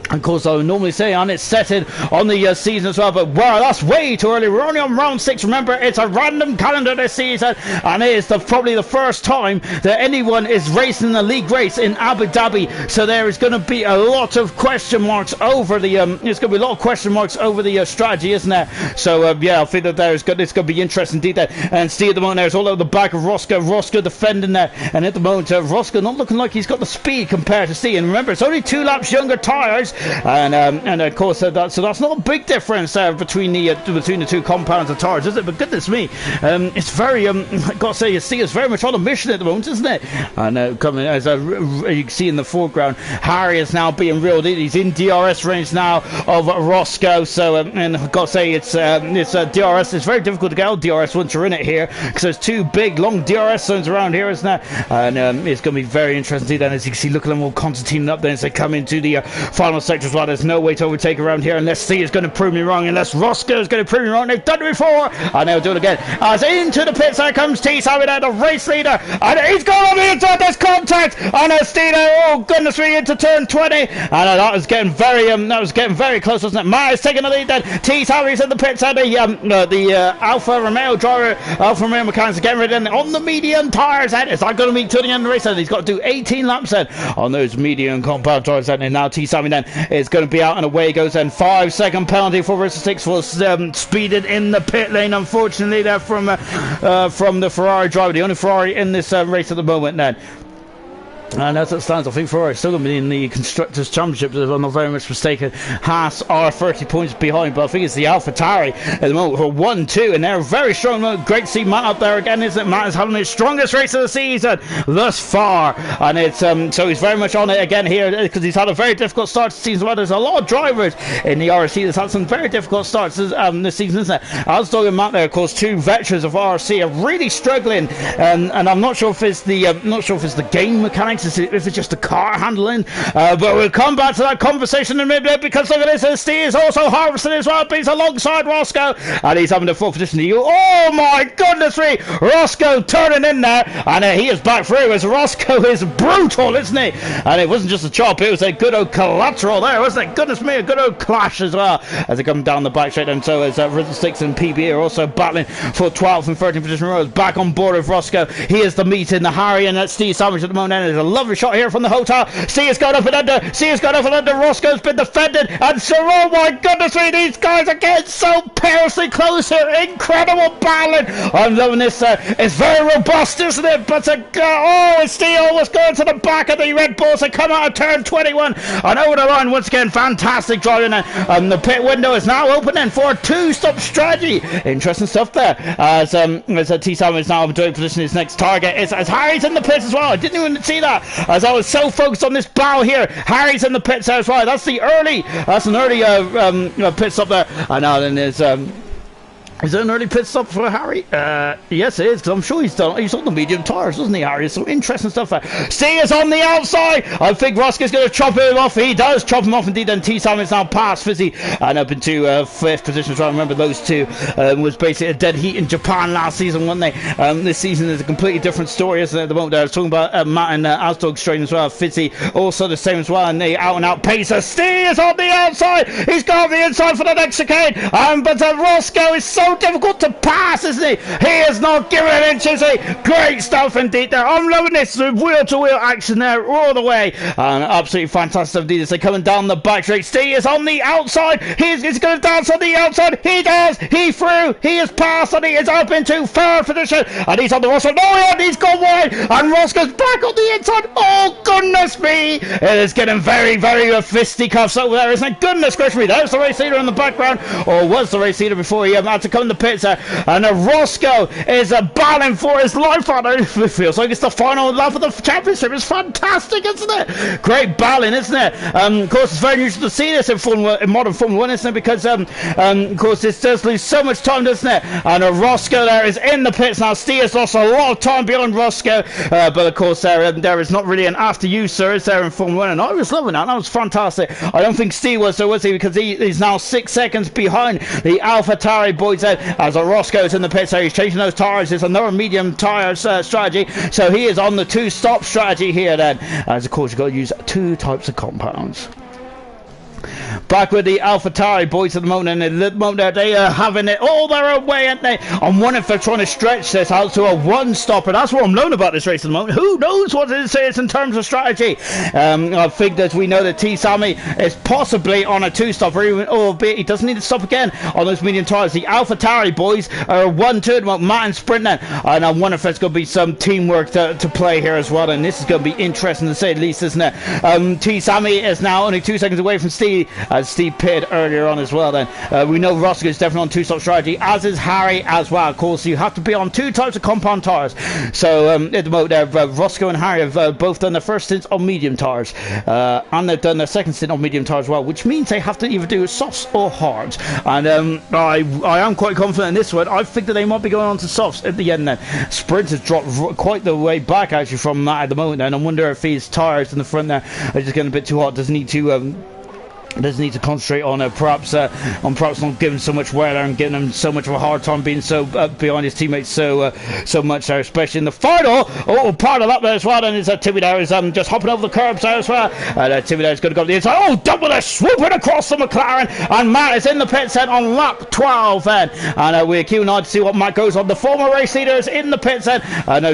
of course, I would normally say on it's setting on the season as well, but wow, that's way too early. We're only on round 6. Remember, it's a random calendar this season, and it is probably the first time that anyone is racing a league race in Abu Dhabi. So there is going to be a lot of question marks over the. There's going to be a lot of question marks over the strategy, isn't there? So yeah, I think that it's going to be interesting indeed. There. And Steve at the moment there's all over the back of Roscoe. Roscoe defending there, and at the moment Roscoe not looking like he's got the speed compared to Steve. And remember, it's only 2 laps younger tyres. And of course, so that's not a big difference between the two compounds of tires, is it? But goodness me, it's very I gotta say, you see, it's very much on a mission at the moment, isn't it? And coming as you can see in the foreground, Harry is now being reeled in. He's in DRS range now of Roscoe. So and I've got to say, it's DRS. It's very difficult to get out DRS once you're in it here, because there's 2 big long DRS zones around here, isn't there? And it's going to be very interesting. Then, as you can see, look at them all concertining up there as they come into the final sector as well. There's no way to overtake around here unless C is going to prove me wrong, unless Roscoe is going to prove me wrong. They've done it before, and they'll do it again. As into the pits there comes T. Sammy there, the race leader, and he's going on the inside. There's contact, and Steve, oh goodness me, into turn 20, and that was getting very close, wasn't it? Myers taking the lead then. T. Sammy's in the pits, and the Alfa Romeo driver, Alfa Romeo mechanics are getting rid of it on the medium tires. And is that going to be to the end of the race? And he's got to do 18 laps then on those medium compound tires. And now T. Sammy then is going to be out, and away he goes then. 5-second penalty for versus 6 for speeding in the pit lane, unfortunately, there from the Ferrari driver, the only Ferrari in this race at the moment then. And as it stands, I think Ferrari is still going to be in the Constructors' Championship, if I'm not very much mistaken. Haas are 30 points behind, but I think it's the AlphaTauri at the moment for 1-2, and they're very strong. Great to see Matt up there again, isn't it? Matt is having his strongest race of the season thus far, and it's so he's very much on it again here, because he's had a very difficult start to the season. Well, there's a lot of drivers in the IRC that's had some very difficult starts this season, isn't it? I was talking to Matt there, of course. 2 veterans of IRC are really struggling, and I'm not sure if it's the game mechanics, if it's just the car handling, but we'll come back to that conversation in a minute, because look at this, Steve is also harvesting as well, but he's alongside Roscoe, and he's having the 4th position. Oh my goodness me, Roscoe turning in there, and he is back through, as Roscoe is brutal, isn't he? And it wasn't just a chop, it was a good old collateral there, wasn't it? Goodness me, a good old clash as well, as they come down the back straight. And so as Rhythm Sticks and PB are also battling for 12th and 13th position rows, back on board with Roscoe. He is the meat in the Harry, and that's Steve Sandwich at the moment. And there's a lovely shot here from the hotel. C has gone up and under. Roscoe's been defended, and so, oh my goodness me, these guys are getting so perilously close here. Incredible battling. I'm loving this. It's very robust, isn't it? But it's Steve almost going to the back of the Red Bulls and come out of turn 21 and over the line once again. Fantastic driving, and the pit window is now open then for a 2-stop strategy. Interesting stuff there. As T. Sam is now doing position his next target. As Harry's in the pits as well. I didn't even see that. as I was so focused on this battle here. Harry's in the pits there as well. That's an early pit stop there. And now then there's is there an early pit stop for Harry? Yes, it is, because I'm sure he's on the medium tyres, wasn't he, Harry? So interesting stuff there. Steve is on the outside. I think Roscoe's going to chop him off. He does chop him off indeed. And T-Sam is now past Fizzy and up into 5th position. So I remember those two was basically a dead heat in Japan last season, weren't they? This season is a completely different story, isn't it, at the moment? I was talking about Matt and Asdog straight as well. Fizzy also the same as well. And the out-and-out pacer. Steve is on the outside. He's got the inside for the next chicane. But Roscoe is so difficult to pass, isn't he? He is not giving an inch, is he? Great stuff indeed there. I'm loving this wheel-to-wheel action there all the way. And absolutely fantastic indeed as they're coming down the back straight. Steve is on the outside. He's going to dance on the outside. He does. He through. He is passed and he is up into 3rd position. And he's on the Roscoe. No, he's gone wide. And Roscoe's back on the inside. Oh, goodness me. It is getting very, very fisticuffs over there, isn't it? Goodness gracious me. There's the race leader in the background. Or was the race leader before he had to come in the pits there. And Roscoe is battling for his life on it. It feels like it's the final lap of the championship. It's fantastic, isn't it? Great battling, isn't it? Of course, it's very unusual to see this in modern Formula 1, isn't it? Because, of course, this does lose so much time, doesn't it? And Roscoe there is in the pits now. Steve has lost a lot of time behind Roscoe. But, of course, there is not really an after you, sir, is there in Formula 1? And I was loving that. That was fantastic. I don't think Steve was, so was he? Because he's now 6 seconds behind the AlphaTauri boys there. As Roscoe's in the pits there, he's changing those tyres. It's another medium tyre strategy, so he is on the 2-stop strategy here then, as of course you've got to use 2 types of compounds. Back with the AlphaTauri boys at the moment, and at the moment they are having it all their own way, aren't they? I'm wondering if they're trying to stretch this out to a 1-stopper. That's what I'm knowing about this race at the moment. Who knows what it is in terms of strategy? I think that we know that T-Sammy is possibly on a 2-stopper, albeit he doesn't need to stop again on those medium tyres. The AlphaTauri boys are 1-2 at the moment, Matt and Sprint then, and I wonder if there's going to be some teamwork to play here as well, and this is going to be interesting to say the least, isn't it? T-Sammy is now only 2 seconds away from Steve, as Steve pitted earlier on as well then. We know Roscoe is definitely on 2-stop strategy, as is Harry as well. Of course, you have to be on 2 types of compound tyres. So at the moment there, Roscoe and Harry have both done their first stints on medium tyres. And they've done their second stint on medium tyres as well, which means they have to either do softs or hards. And I am quite confident in this one. I think that they might be going on to softs at the end then. Sprint has dropped quite the way back actually from that at the moment then. I wonder if his tyres in the front there are just getting a bit too hot. Does need to concentrate on perhaps not giving so much wear there and getting him so much of a hard time being so behind his teammates so much there, especially in the final. Part of that there as well then is Timmy there is just hopping over the curbs there as well, and Timmy there is going to go to the inside. Double there, swooping across the McLaren, and Matt is in the pit set on lap 12 then, and we're keeping an eye to see what Matt goes on. The former race leader is in the pit set.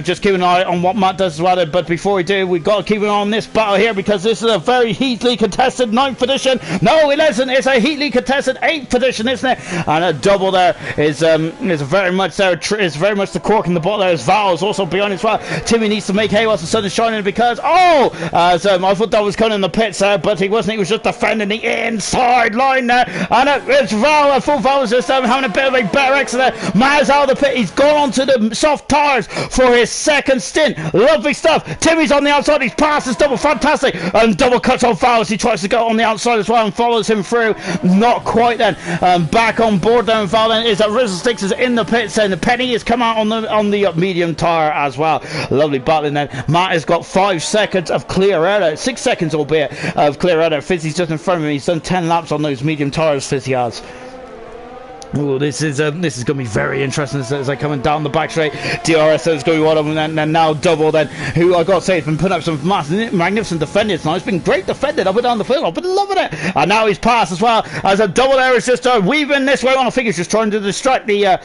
Just keeping an eye on what Matt does as well then. But before we do, we've got to keep an eye on this battle here, because this is a very heatedly contested 9th edition. No, it isn't. It's a heatedly contested 8th edition, isn't it? And a double there is very much there. Is very much the cork in the bottle there. As Val is also behind as well. Timmy needs to make hay whilst the sun is shining, because I thought that was coming in the pits there, but he wasn't. He was just defending the inside line there. And it's Val. Full Val was just having a bit of a better exit there. Matt's out of the pit. He's gone onto the soft tyres for his second stint. Lovely stuff. Timmy's on the outside. He's passed his double. Fantastic. And double cuts on Val as he tries to go on the outside as well and follows him through. Not quite then. Back on board then Val then is that Rizzle Sticks is in the pits, and the Penny has come out on the medium tyre as well. Lovely battling then. Matt has got 5 seconds of clear air there. 6 seconds albeit of clear air there. Fizzy's just in front of him. He's done 10 laps on those medium tyres, Fizzy has. Oh, this is going to be very interesting as they're coming down the back straight. DRS is going to be one of them, and now double then, who I got to say has been putting up some magnificent defenders now. It's been great defended up and down the field. I've been loving it, and now he's passed as well as a double there is just weaving this way on. I think he's just trying to distract the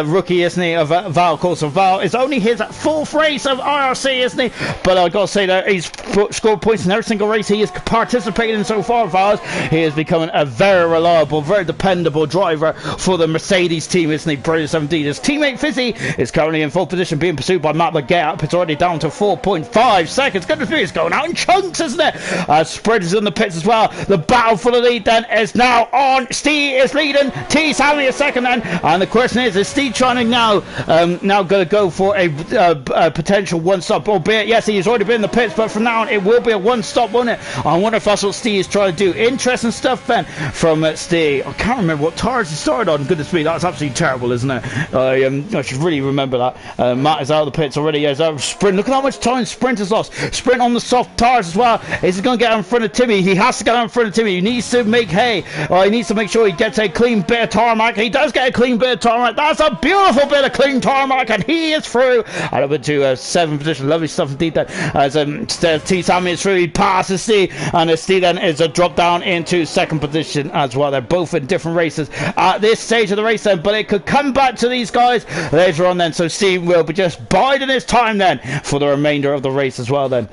rookie, isn't he, of Val. Of course, so Val is only his 4th race of IRC, isn't he? But I've got to say that he's scored points in every single race he has participated in so far. Val, he is becoming a very reliable, very dependable driver over for the Mercedes team, isn't he? Brilliant 17. His teammate Fizzy is currently in full position, being pursued by Matt. The gap it's already down to 4.5 seconds. Goodness me, it's going out in chunks, isn't it? Sprint is in the pits as well. The battle for the lead then is now on. Steve is leading. T Sammy a second then, and the question is Steve trying to now going to go for a potential one-stop, albeit yes, he's already been in the pits, but from now on it will be a one-stop, won't it? I wonder if that's what Steve is trying to do. Interesting stuff then from Steve. I can't remember what tires he started on. Goodness me, that's absolutely terrible, isn't it? I should really remember that. Matt is out of the pits already. Yes, Sprint. Look at how much time Sprint has lost. Sprint on the soft tires as well. Is he going to get out in front of Timmy? He has to get out in front of Timmy. He needs to make hay. He needs to make sure he gets a clean bit of tarmac. He does get a clean bit of tarmac. That's a beautiful bit of clean tarmac, and he is through. And up into 7th position. Lovely stuff indeed. That as T Sammy is through, he passes Steve, and Steve then is a drop down into 2nd position as well. They're both in different races at this stage of the race then, but it could come back to these guys later on then. So Steve will be just biding his time then for the remainder of the race as well then.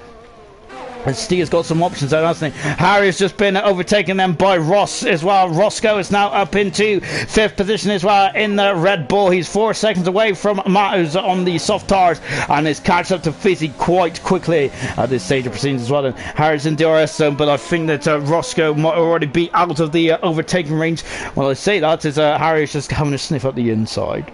And Steve's got some options there, hasn't he? Harry has just been overtaken then by Ross as well. Roscoe is now up into 5th position as well in the Red Bull. He's 4 seconds away from Matt, who's on the soft tires, and is catched up to Fizzy quite quickly at this stage of proceedings as well. And Harry's in DRS zone, but I think that Roscoe might already be out of the overtaking range. Well, I say that is Harry's just having a sniff at the inside.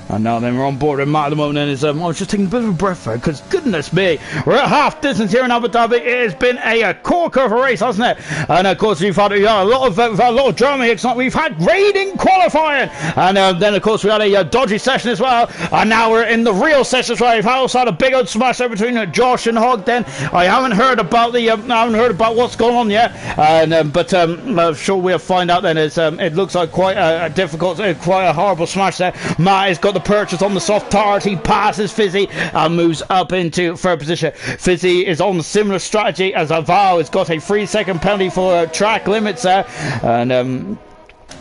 And now then we're on board with Matt at the moment, and I was just taking a bit of a breath there, because goodness me, we're at half distance here in Abu Dhabi. It has been a corker of a race, hasn't it? And of course we've had a lot of drama here tonight. We've had raiding qualifying, and then of course we had a dodgy session as well, and now we're in the real session as well. We've also had a big old smash there between Josh and Hogg. Then I haven't heard about what's going on yet, and but I'm sure we'll find out then. It looks like quite a difficult, quite a horrible smash there. Matt has got the purchase on the soft tires. He passes Fizzy and moves up into 3rd position. Fizzy is on a similar strategy as Aval. Has got a 3-second penalty for track limits there, and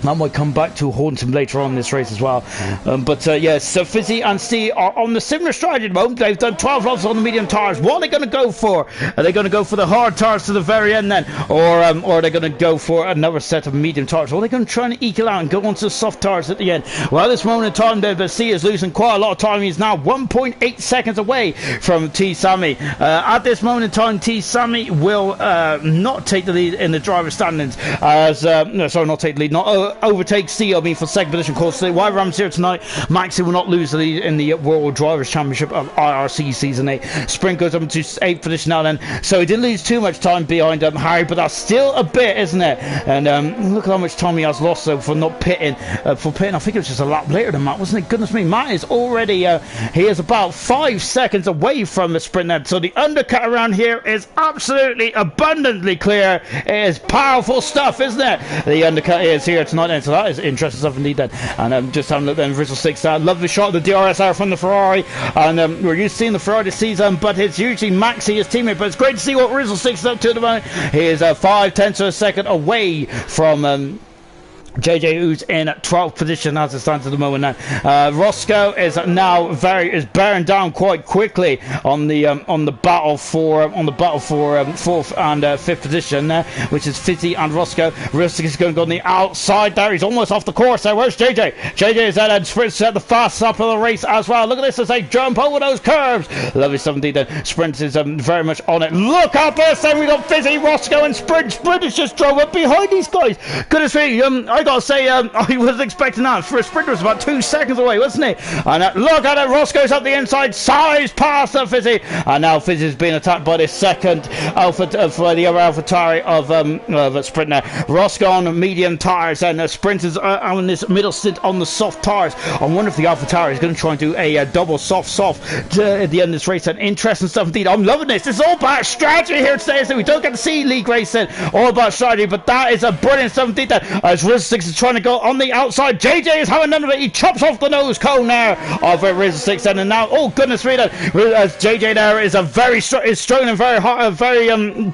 that might come back to haunt him later on in this race as well. But yes, so Fizzy and Steve are on the similar strategy at the moment. They've done 12 laps on the medium tires. What are they going to go for? Are they going to go for the hard tires to the very end then? Or are they going to go for another set of medium tires? Or are they going to try and eke it out and go onto the soft tires at the end? Well, at this moment in time, but Steve is losing quite a lot of time. He's now 1.8 seconds away from T Sammy. At this moment in time, T Sammy will not take the lead in the driver's standings. No, sorry, not take the lead. Not overtake Steve, for 2nd position. Of course, while Ram's here tonight, Maxi will not lose the lead in the World Drivers' Championship of IRC Season 8. Sprint goes up into 8th position now then, so he didn't lose too much time behind Harry, but that's still a bit, isn't it? And look at how much time he has lost though for not pitting. I think it was just a lap later than Matt, wasn't it? Goodness me, Matt is already he is about 5 seconds away from the sprint then, so the undercut around here is absolutely abundantly clear. It is powerful stuff, isn't it? The undercut is here tonight then, so that is interesting stuff indeed then. And just having a look then, Rizzle 6 lovely shot of the DRS out from the Ferrari, and we're used to seeing the Ferrari this season, but it's usually Maxi, his teammate. But it's great to see what Rizzle 6 is up to at the moment. He is 5/10 of a second away from JJ, who's in 12th position as it stands at the moment now. Roscoe is now bearing down quite quickly on the battle for 4th and 5th position, which is Fizzy and Roscoe. Roscoe is going to go on the outside there. He's almost off the course there. Where's JJ? JJ is at and sprints at the fast up of the race as well. Look at this as they jump over those curves. Lovely stuff indeed. Then Sprint is very much on it. Look at this. Then we got Fizzy, Roscoe, and Sprint. Sprint has just drove up behind these guys. Goodness me. I gotta say, I was expecting that. For a sprinter, was about 2 seconds away, wasn't he? And look at it, Roscoe's up the inside, size past the Fizzy, and now Fizzy's being attacked by the second the other AlphaTauri of Sprint now. Roscoe on medium tires, and Sprinters on this middle stint on the soft tires. I wonder if the AlphaTauri is going to try and do a double soft at the end of this race. And interesting stuff indeed. I'm loving this. This is all about strategy here today, so we don't get to see league racing, all about strategy, but that is a brilliant stuff indeed. As Riz 6 is trying to go on the outside, JJ is having none of it. He chops off the nose cone there of Riz 6, and now, oh goodness me, as JJ there is struggling very hard,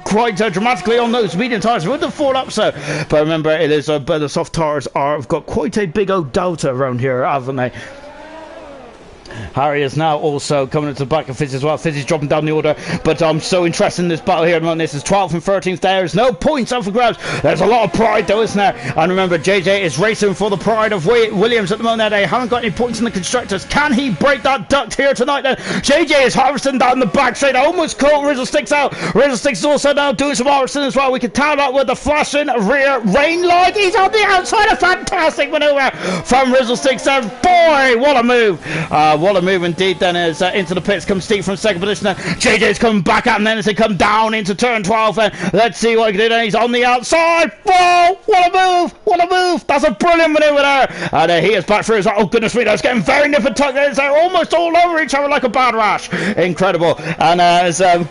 quite dramatically on those medium tires with the 4 laps. So, but remember, it is the soft tires have got quite a big old delta around here, haven't they? Harry is now also coming into the back of Fizz as well. Fizz is dropping down the order, but I'm so interested in this battle here at the moment. This is 12th and 13th. There's no points up for grabs. There's a lot of pride though, isn't there? And remember, JJ is racing for the pride of Williams at the moment. They haven't got any points in the constructors. Can he break that duct here tonight then? JJ is harvesting down the back straight. Almost caught Rizzle Sticks out. Rizzle Sticks is also now doing some harvesting as well. We can tell that with the flashing rear rain light. He's on the outside. A fantastic maneuver from Rizzle Sticks there. Boy, what a move. What a move indeed then is into the pits comes Steve from second position then. JJ's coming back at him then as they come down into turn 12 then. Let's see what he can do then. He's on the outside. Whoa, what a move, what a move. That's a brilliant maneuver there. And he is back through as well. Oh goodness me, that's getting very nip and tuck there. They're almost all over each other like a bad rash. Incredible. And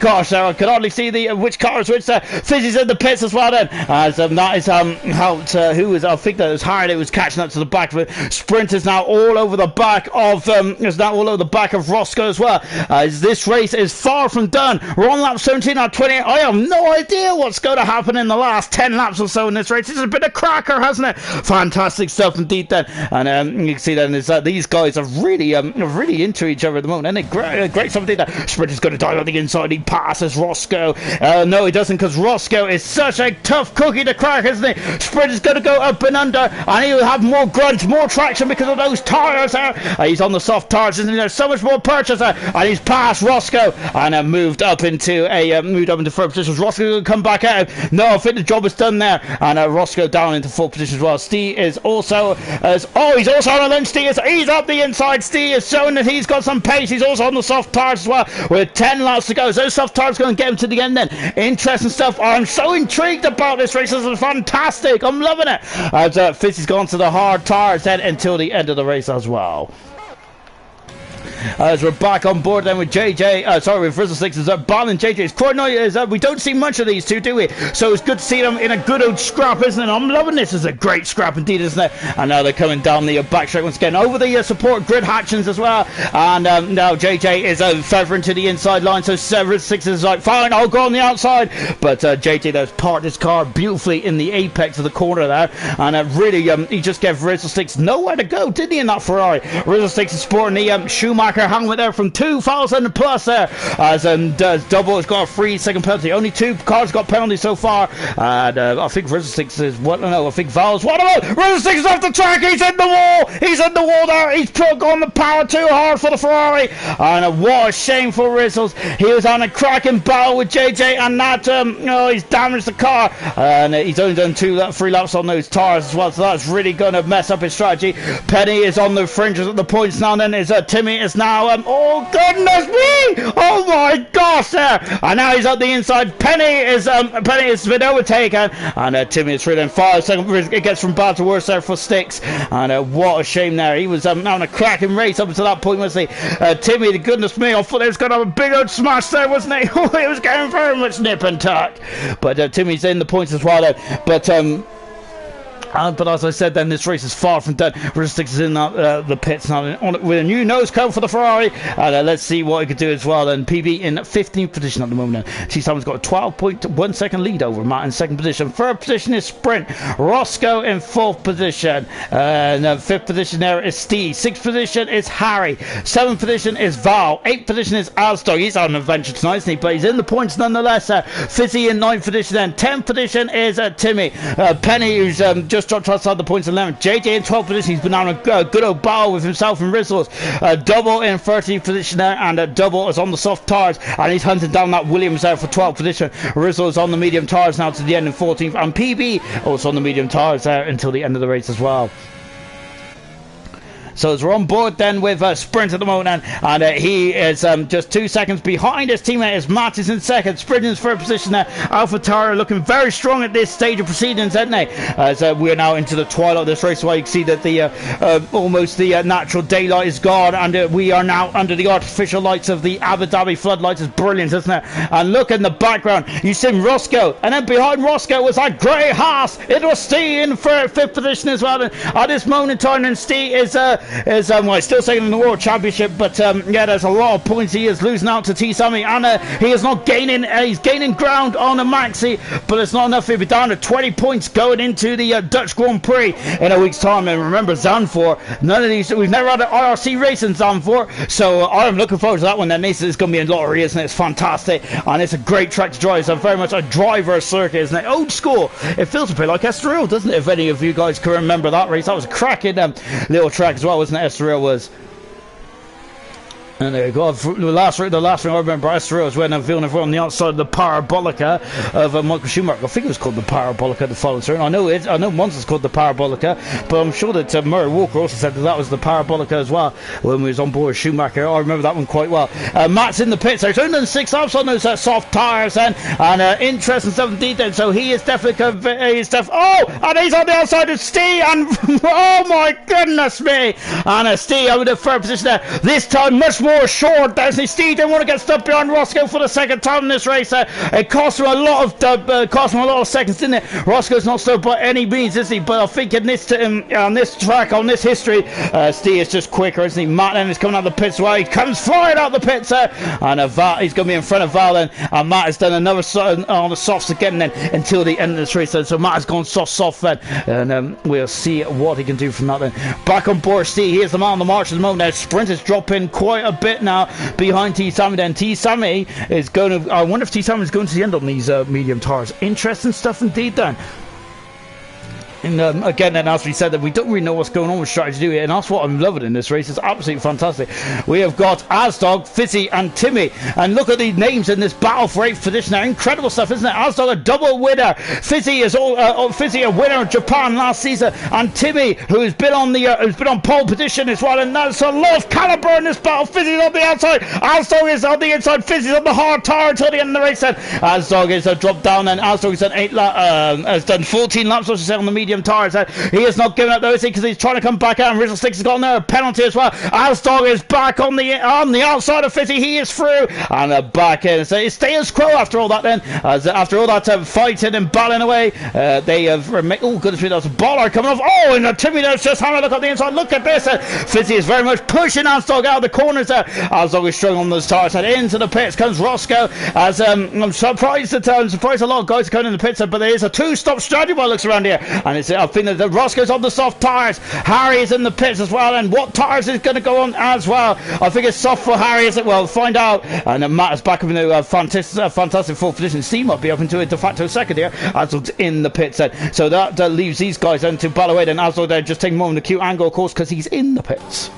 gosh, I can hardly see the which car is which there. Fizzy's in the pits as well then. As that is who was, I think that was Harry that was catching up to the back of it. Sprint is now all over the back of the back of Roscoe as well. As this race is far from done. We're on lap 17 out 28. I have no idea what's going to happen in the last 10 laps or so in this race. This has been a cracker, hasn't it? Fantastic stuff indeed then. And you can see then is that these guys are really into each other at the moment. And great stuff indeed there. Sprint is going to dive on the inside. He passes Roscoe. No, he doesn't, because Roscoe is such a tough cookie to crack, isn't he? Sprint is going to go up and under, and he will have more grunt, more traction because of those tyres there. He's on the soft tyres, isn't he? There's so much more purchase there, and he's passed Roscoe and moved up into third position. Roscoe will come back out. No, I think the job is done there, and Roscoe down into fourth position as well. Steve is also he's also on a lunch. He's up the inside. Steve is showing that he's got some pace. He's also on the soft tyres as well with 10 laps to go. So those soft tyres going to get him to the end then. Interesting stuff. I'm so intrigued about this race. This is fantastic. I'm loving it. As Fizzy's gone to the hard tyres then until the end of the race as well. As we're back on board then with with Rizzle Sticks is Ball and JJ's Croydon is we don't see much of these two, do we? So it's good to see them in a good old scrap, isn't it? I'm loving this. It's a great scrap indeed, isn't it? And now they're coming down the back straight once again over the support grid hatchings as well. And now JJ is feathering to the inside line, so Rizzle Sticks is like, fine, I'll go on the outside. But JJ does parked his car beautifully in the apex of the corner there, and really he just gave Rizzle Sticks nowhere to go, didn't he, in that Ferrari? Rizzle Sticks is sporting the Schumacher helmet there from 2,000 plus there, as Double has got a 3-second penalty. Only 2 cars got penalties so far, and I think Rizzle Sticks is I think Val's what about Rizzle Sticks is off the track. He's in the wall. He's in the wall there. He's gone the power too hard for the Ferrari, and what a shame for Rizzles. He was on a cracking battle with JJ, and that he's damaged the car, and he's only done 3 laps on those tires as well, so that's really going to mess up his strategy. Penny is on the fringes at the points now, and then is Timmy is now oh goodness me, oh my gosh there, and now he's up the inside. Penny has been overtaken, and Timmy is through then. 5 seconds it gets from bad to worse there for Sticks, and what a shame there. He was having a cracking race up until that point, wasn't he? Timmy, the goodness me, I thought he was going to have a big old smash there, wasn't he? He was getting very much nip and tuck, but Timmy's in the points as well there. But as I said then, this race is far from done. Rizzle Sticks is in the pits now with a new nose cone for the Ferrari, and let's see what he could do as well then. PB in 15th position at the moment. Cheesehammer's got a 12.1 second lead over Matt in second position. Third position is Sprint. Roscoe in 4th position, and 5th position there is Steve. 6th position is Harry. 7th position is Val. 8th position is Asdog. He's on an adventure tonight, isn't he? But he's in the points nonetheless. Fizzy in 9th position then. 10th position is Timmy. Penny, who's just dropped outside the points 11. JJ in 12th position. He's been on a good old battle with himself and Rizzles. Double in 13th position there, and Double is on the soft tyres, and he's hunting down that Williams there for 12th position. Rizzle is on the medium tyres now to the end in 14th, and PB also on the medium tyres there until the end of the race as well. So as we're on board then with Sprint at the moment, and he is just 2 seconds behind his teammate as Matt is in second. Sprint in third position there. AlphaTauri looking very strong at this stage of proceedings, aren't they? As we are now into the twilight of this race, where you can see that the almost the natural daylight is gone, and we are now under the artificial lights of the Abu Dhabi floodlights. It's brilliant, isn't it? And look in the background, you see Roscoe, and then behind Roscoe was that grey Haas. It was Steve in fifth position as well. And at this moment in time, and Steve is is well, still second in the World Championship, but yeah, there's a lot of points. He is losing out to T Sammy, and he is not gaining. He's gaining ground on a maxi, but it's not enough. He'll be down to 20 points going into the Dutch Grand Prix in a week's time. And remember, Zandvoort, none of these, we've never had an IRC race in Zandvoort, so I'm looking forward to that one. Then it's going to be in lottery, isn't it? It's fantastic, and it's a great track to drive. It's very much a driver circuit, isn't it? Old school. It feels a bit like Estoril, doesn't it? If any of you guys can remember that race, that was a cracking little track as well, wasn't it? Estoril was. And there you go. The last thing I remember Estoril was when Villeneuve were on the outside of the Parabolica of Michael Schumacher. I think it was called the Parabolica the following turn. I know Monza's called the Parabolica, but I'm sure that Murray Walker also said that was the Parabolica as well when we was on board Schumacher. I remember that one quite well. Matt's in the pits. They're doing 6 laps on those soft tyres and interesting stuff indeed. Then so he is definitely and he's on the outside of Steve, and oh my goodness me! And Steve over the third position there. This time much more short. Steve didn't want to get stuck behind Roscoe for the second time in this race. It cost him a lot of seconds, didn't it? Roscoe's not slow by any means, is he? But I think in this on this track, on this history, Steve is just quicker, isn't he? Matt then is coming out of the pits. Well, he comes flying out the pits, and he's going to be in front of Val, and Matt has done another on the softs again then until the end of this race. So Matt has gone soft then, and we'll see what he can do from that then. Back on board Steve. He is the man on the march at the moment. Now Sprint is dropping quite a bit now behind T Sammy. Then T Sammy is going to, I wonder if T Sammy is going to the end on these medium tires. Interesting stuff indeed then. And again, then as we said, that we don't really know what's going on with strategy, do we? And that's what I'm loving in this race. It's absolutely fantastic. We have got Asdog, Fizzy, and Timmy. And look at the names in this battle for 8th position now. Incredible stuff, isn't it? Asdog, a double winner. Fizzy is Fizzy, a winner of Japan last season, and Timmy, who has been on pole position as well. And there's a lot of caliber in this battle. Fizzy's on the outside. Asdog is on the inside. Fizzy's on the hard tire until the end of the race. Then Asdog is dropped down, and Asdog has done 14 laps, I should say, on the medium tires. He is not giving up those because he's trying to come back out, and Rizal Sticks has got a penalty as well. Asdog is back on the outside of Fizzy. He is through and back in. So it's status quo after all that then. After all that fighting and battling away, they have oh goodness me, that's a baller coming off. Oh, and Timmy does just having a look at the inside. Look at this. Fizzy is very much pushing Asdog out of the corners there. Asdog is struggling on those tires, and into the pits comes Roscoe. As I'm surprised a lot of guys are coming in the pits, but there is a 2-stop strategy by looks around here, and it's I think that the Roscoe's on the soft tires. Harry is in the pits as well, and what tires is going to go on as well? I think it's soft for Harry, is it? Well, find out. And Matt is back up into a fantastic 4th position. Steve might be up into a de facto second here. Asdog's in the pits then, so that leaves these guys then to battle away. Then Asdog there just taking more of the cute angle, of course, because he's in the pits.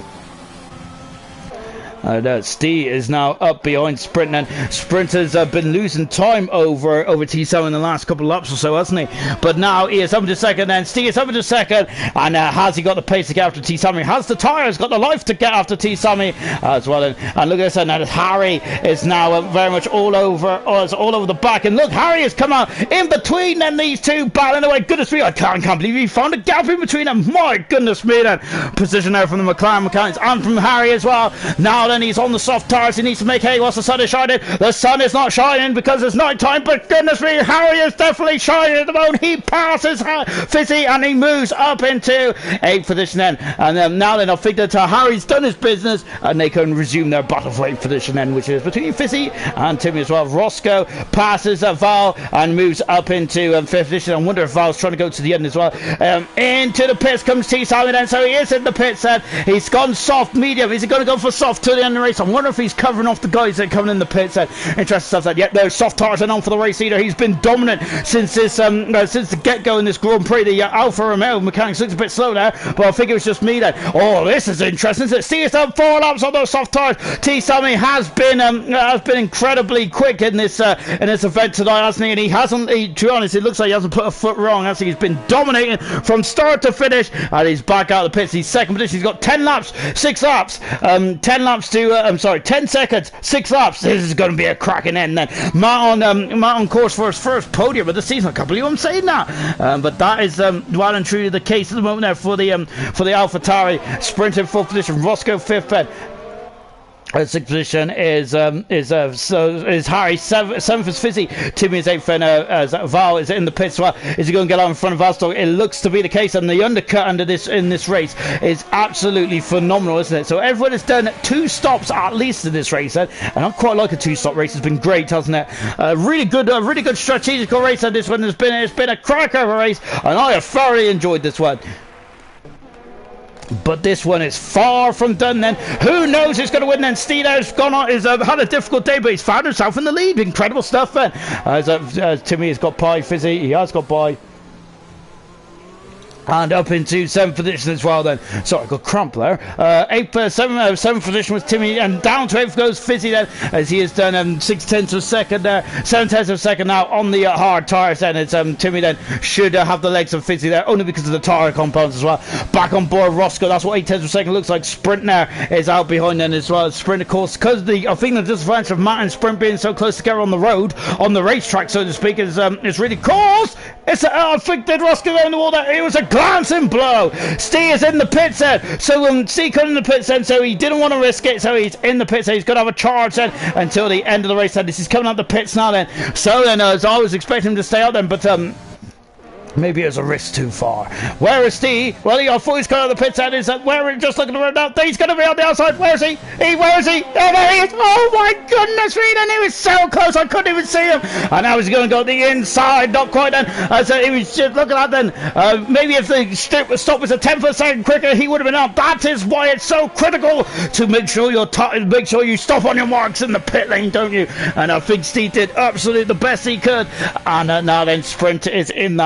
Steve is now up behind Sprint, and Sprint has been losing time over T-Sam in the last couple of laps or so, hasn't he? But now he is up into second, and Steve is up into second, and has he got the pace to get after T-Sam? He has the tyres, got the life to get after T-Sam as well. And look at this, now Harry is now very much all over the back, and look, Harry has come out in between then these two battling away. Goodness me, I can't believe he found a gap in between them. My goodness me, then position there from the McLaren mechanics and from Harry as well. Now then he's on the soft tires. He needs to make hay whilst the sun is shining. The sun is not shining because it's night time, but goodness me, Harry is definitely shining at the moment. He passes Fizzy and he moves up into 8th position then. And now then I think that Harry's done his business and they can resume their battle for 8th position then, which is between Fizzy and Timmy as well. Roscoe passes Val and moves up into 5th position. I wonder if Val's trying to go to the end as well. Into the pits comes T. Simon then, so he is in the pits then. He's gone soft medium. Is he going to go for soft to the end of the race? I wonder if he's covering off the guys that are coming in the pits. Interesting stuff. That yet those soft tires are on for the race leader. He's been dominant since this since the get-go in this Grand Prix. The Alfa Romeo mechanics looks a bit slow there, but I think it was just me then. Oh, this is interesting. See, it's done 4 laps on those soft tires. T. Sammy has been incredibly quick in this event tonight, hasn't he? And to be honest, it looks like he hasn't put a foot wrong. Has he? He's been dominating from start to finish, and he's back out of the pits. He's second position. He's got 10 laps, 6 laps, 10 laps to 10 seconds, 6 laps. This is going to be a cracking end then. Matt on course for his first podium of the season. I can't believe I'm saying that, but that is well and truly the case at the moment there for the AlphaTauri. Sprint in 4th position, Roscoe 5th then. Sixth position is Harry. Seventh is Fizzy. Timmy is eighth, and Val is in the pits as well. Is he going to get out in front of Valstock? It looks to be the case, and the undercut in this race is absolutely phenomenal, isn't it? So everyone has done 2 stops at least in this race, and I quite like a 2-stop race. It's been great, hasn't it? Really good strategical race. And this one it's been a cracker of a race, and I have thoroughly enjoyed this one. But this one is far from done then. Who knows who's going to win then? Steed has gone on, had a difficult day, but he's found himself in the lead. Incredible stuff then. As Timmy has got by, Fizzy, he has got by. And up into 7th position as well then. Sorry, I got cramp there. 7th position was Timmy, and down to 8th goes Fizzy then, as he has done 6/10 of a second there, 7/10 of a second now on the hard tyres then. It's Timmy then should have the legs of Fizzy there, only because of the tyre compounds as well. Back on board Roscoe, that's what 8/10 of a second looks like. Sprint now is out behind then as well. Sprint of course, because I think the disadvantage of Matt and Sprint being so close together on the road, on the racetrack so to speak, is really caused. I think did Roscoe there in the wall there. It was a glancing blow. Steve is in the pits then. So Steve cut in the pits then, so he didn't want to risk it. So he's in the pits. So he's got to have a charge then until the end of the race. Then this is coming out the pits now then. So then, as I was expecting him to stay out then, but maybe it was a risk too far. Where is Steve? Well, I thought he's got out of the pits and is where just looking around now. He's going to be on the outside. Where is he? Where is he? Oh, there he is. Oh my goodness, Reed, he was so close I couldn't even see him. And now he's going to go the inside, not quite then. So he was just looking at then. Maybe if the stop was a 10th of a second quicker, he would have been out. That is why it's so critical to make sure you stop on your marks in the pit lane, don't you? And I think Steve did absolutely the best he could. And now then Sprint is in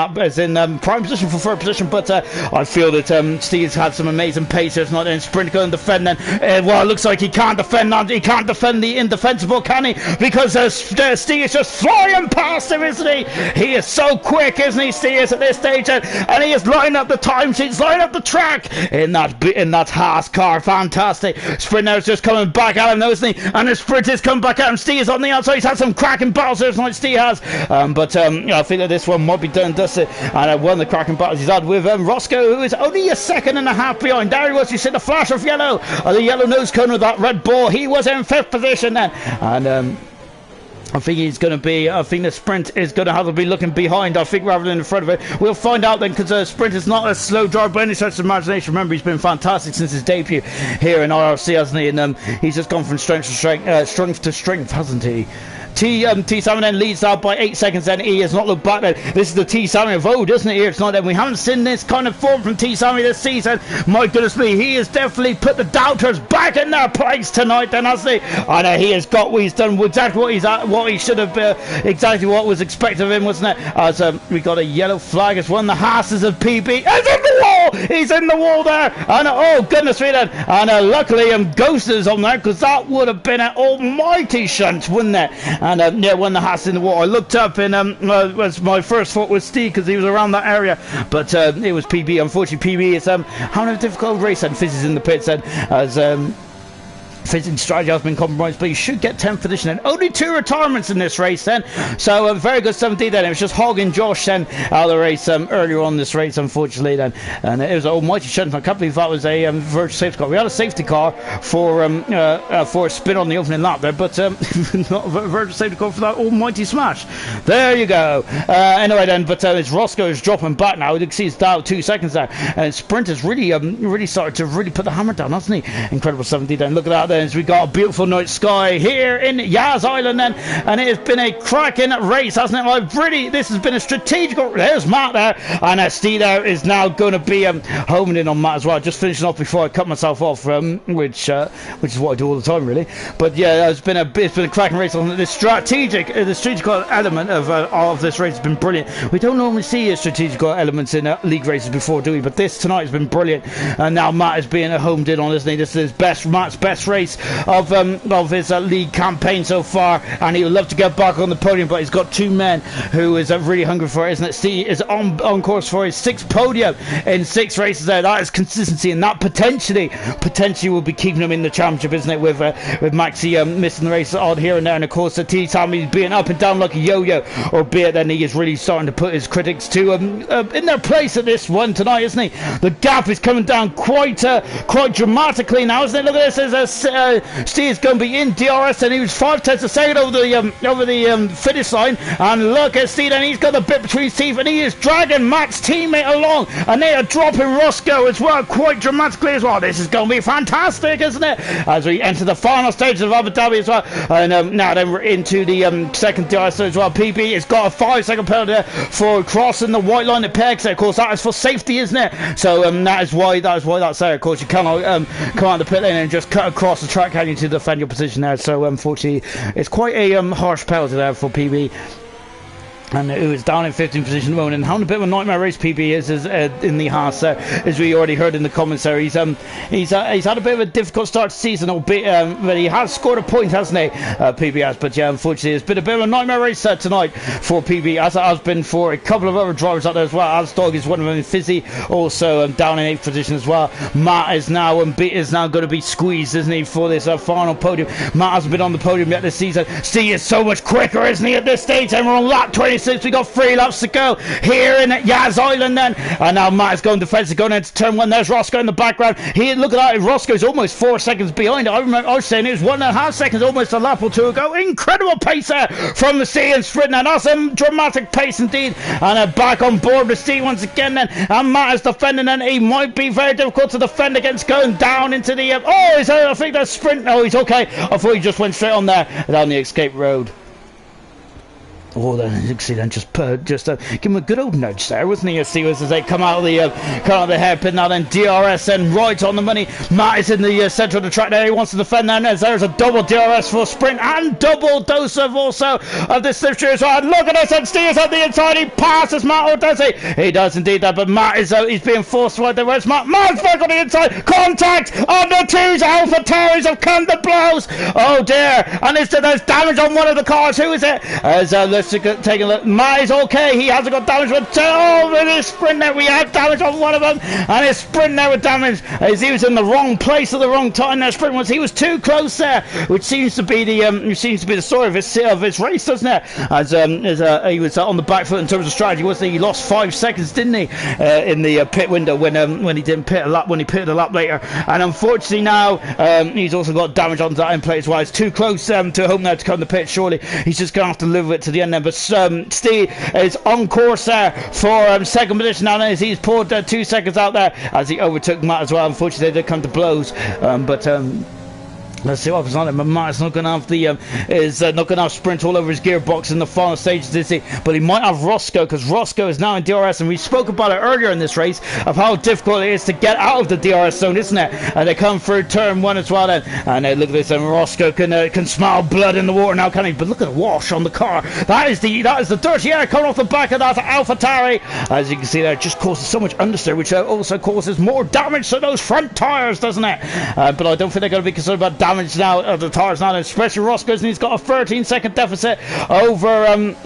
prime position for 3rd position, but I feel that Steve's had some amazing pace. It's not in Sprint going to defend then. Well, it looks like he can't defend that. He can't defend the indefensible, can he? Because Steve is just flying past him, isn't he? He is so quick, isn't he, Steve, at this stage, and he is lining up the time sheets, lining up the track in that Haas car. Fantastic. Sprint now is just coming back at him, though, isn't he? And the Sprint is coming back at him. Steve is on the outside. He's had some cracking battles there tonight, Steve has. But I think that this one might be done and dusted. And one of the cracking battles he's had with Roscoe, who is only a 2.5 behind. There he was. You see the flash of yellow, the yellow nose cone of that Red Bull. He was in 5th position then, and I think he's going to be. I think the Sprint is going to have to be looking behind, I think, rather than in front of it. We'll find out then, because Sprint is not a slow drive by any stretch of imagination. Remember, he's been fantastic since his debut here in IRC, hasn't he? And he's just gone from strength to strength, hasn't he? T7 then leads out by 8 seconds then. He has not looked back then. This is the T7 of old, isn't it? Here it's not then. We haven't seen this kind of form from T7 this season. My goodness me, he has definitely put the doubters back in their place tonight then, hasn't he? And he has got what he's done, exactly what he should have exactly what was expected of him, wasn't it? As we got a yellow flag. It's one of the Haas's of PB. He's in the wall! He's in the wall there! And oh goodness me then. And luckily Ghost is on there, because that would have been an almighty shunt, wouldn't it? And yeah, when the Haas in the wall, I looked up and was my first thought was Steve, because he was around that area, but it was PB. Unfortunately, PB is having a difficult race, and Fizz is in the pits, and as Fizzing strategy has been compromised, but he should get 10th position. And only 2 retirements in this race then. So very good 17 then. It was just Hogg and Josh then out of the race earlier on this race, unfortunately then. And it was an almighty shunt. I can't believe that was a virtual safety car. We had a safety car for a spin on the opening lap there, but not a virtual safety car for that almighty smash. There you go. Anyway then, but it's Roscoe is dropping back now. You can see he's down 2 seconds there. And Sprint has really started to really put the hammer down, hasn't he? Incredible 17 then. Look at that then. As we got a beautiful night sky here in Yaz Island then, and it has been a cracking race, hasn't it? This has been a strategical. There's Matt there, and Steve there is now going to be homing in on Matt as well. Just finishing off before I cut myself off, which is what I do all the time really. But yeah, it's been a cracking race. On the strategical element of this race has been brilliant. We don't normally see strategical elements in league races before, do we? But this tonight has been brilliant, and now Matt is being homed in on, isn't he? This is Matt's best race of his league campaign so far, and he would love to get back on the podium, but he's got 2 men who is really hungry for it, isn't it? Steve is on course for his 6th podium in 6 races there. That is consistency, and that potentially will be keeping him in the championship, isn't it? With Maxi missing the race odd here and there, and of course the T-Time he's being up and down like a yo-yo, albeit then he is really starting to put his critics to in their place at this one tonight, isn't he? The gap is coming down quite dramatically now, isn't it? Look at this, there's Steve's going to be in DRS, and he was 5/10 a second over the finish line. And look at Steve, and he's got the bit between his teeth, and he is dragging Matt's teammate along, and they are dropping Roscoe as well, quite dramatically as well. This is going to be fantastic, isn't it? As we enter the final stages of Abu Dhabi as well. And now then we're into the second DRS as well. PB has got a 5-second penalty there for crossing the white line at pegs. Of course, that is for safety, isn't it? So that is why that's there. Of course, you cannot come out the pit lane and just cut across the track, can you, to defend your position there. So unfortunately, it's quite a harsh penalty there for PB. And who is down in 15th position at the moment, and having a bit of a nightmare race. PB is in the Haas, as we already heard in the commentary. He's had a bit of a difficult start to the season, albeit, but he has scored a point, hasn't he? PB has, but yeah, unfortunately, it's been a bit of a nightmare race tonight for PB, as it has been for a couple of other drivers out there as well. Asdog is one of them, Fizzy also down in 8th position as well. Matt is now going to be squeezed, isn't he, for this final podium. Matt hasn't been on the podium yet this season. Steve is so much quicker, isn't he, at this stage? And we're on lap 26. We got 3 laps to go here in Yaz Island then, and now Matt is going defensive, going into turn 1. There's Roscoe in the background. Look at that, Roscoe's almost 4 seconds behind. I was saying it was 1.5 seconds, almost a lap or two ago. Incredible pace there from the C and sprint, and that's a dramatic pace indeed. And back on board with Steve once again then, and Matt is defending, and he might be very difficult to defend against going down into the I think that's sprint. No, he's okay. I thought he just went straight on there down the escape road. Oh, then you can see then just give him a good old nudge there, wasn't he? As they come out of the hairpin now, then DRS and right on the money. Matt is in the centre of the track there. He wants to defend there. And there's a double DRS for sprint and double dose of also of this slipstream as well. And look at this, and Steve's on the inside. He passes Matt, or does he? He does indeed that, but Matt is he's being forced right there. Where's Matt? Matt's back on the inside. Contact on the 2s. Alpha Tauris have come to blows. Oh dear! And there's damage on one of the cars. Who is it? As let's take a look. Matt is okay. He hasn't got damage, but with his sprint there, we had damage on one of them, and his sprint there with damage as he was in the wrong place at the wrong time. That sprint was, he was too close there, which seems to be the story of his race, doesn't it? As he was on the back foot in terms of strategy, wasn't he? He lost 5 seconds, didn't he, in the pit window when he didn't pit a lap, when he pitted a lap later. And unfortunately now he's also got damage on that end plate as well. It's too close to home now to come to pit. Surely he's just gonna have to live with it to the end there. But Steve is on course there for second position now, as he's pulled 2 seconds out there as he overtook Matt as well. Unfortunately, they did come to blows, but let's see what happens on it. But Matt's not going to have not going to have sprint all over his gearbox in the final stages, is he? But he might have Roscoe, because Roscoe is now in DRS, and we spoke about it earlier in this race of how difficult it is to get out of the DRS zone, isn't it? And they come through turn 1 as well then, and look at this, and Roscoe can smell blood in the water now, can he? But look at the wash on the car. That is the dirty air coming off the back of that AlphaTauri. As you can see there, it just causes so much understeer, which also causes more damage to those front tyres, doesn't it? But I don't think they're going to be concerned about damage now of the tires now, especially Roscoe's, and he's got a 13-second deficit over the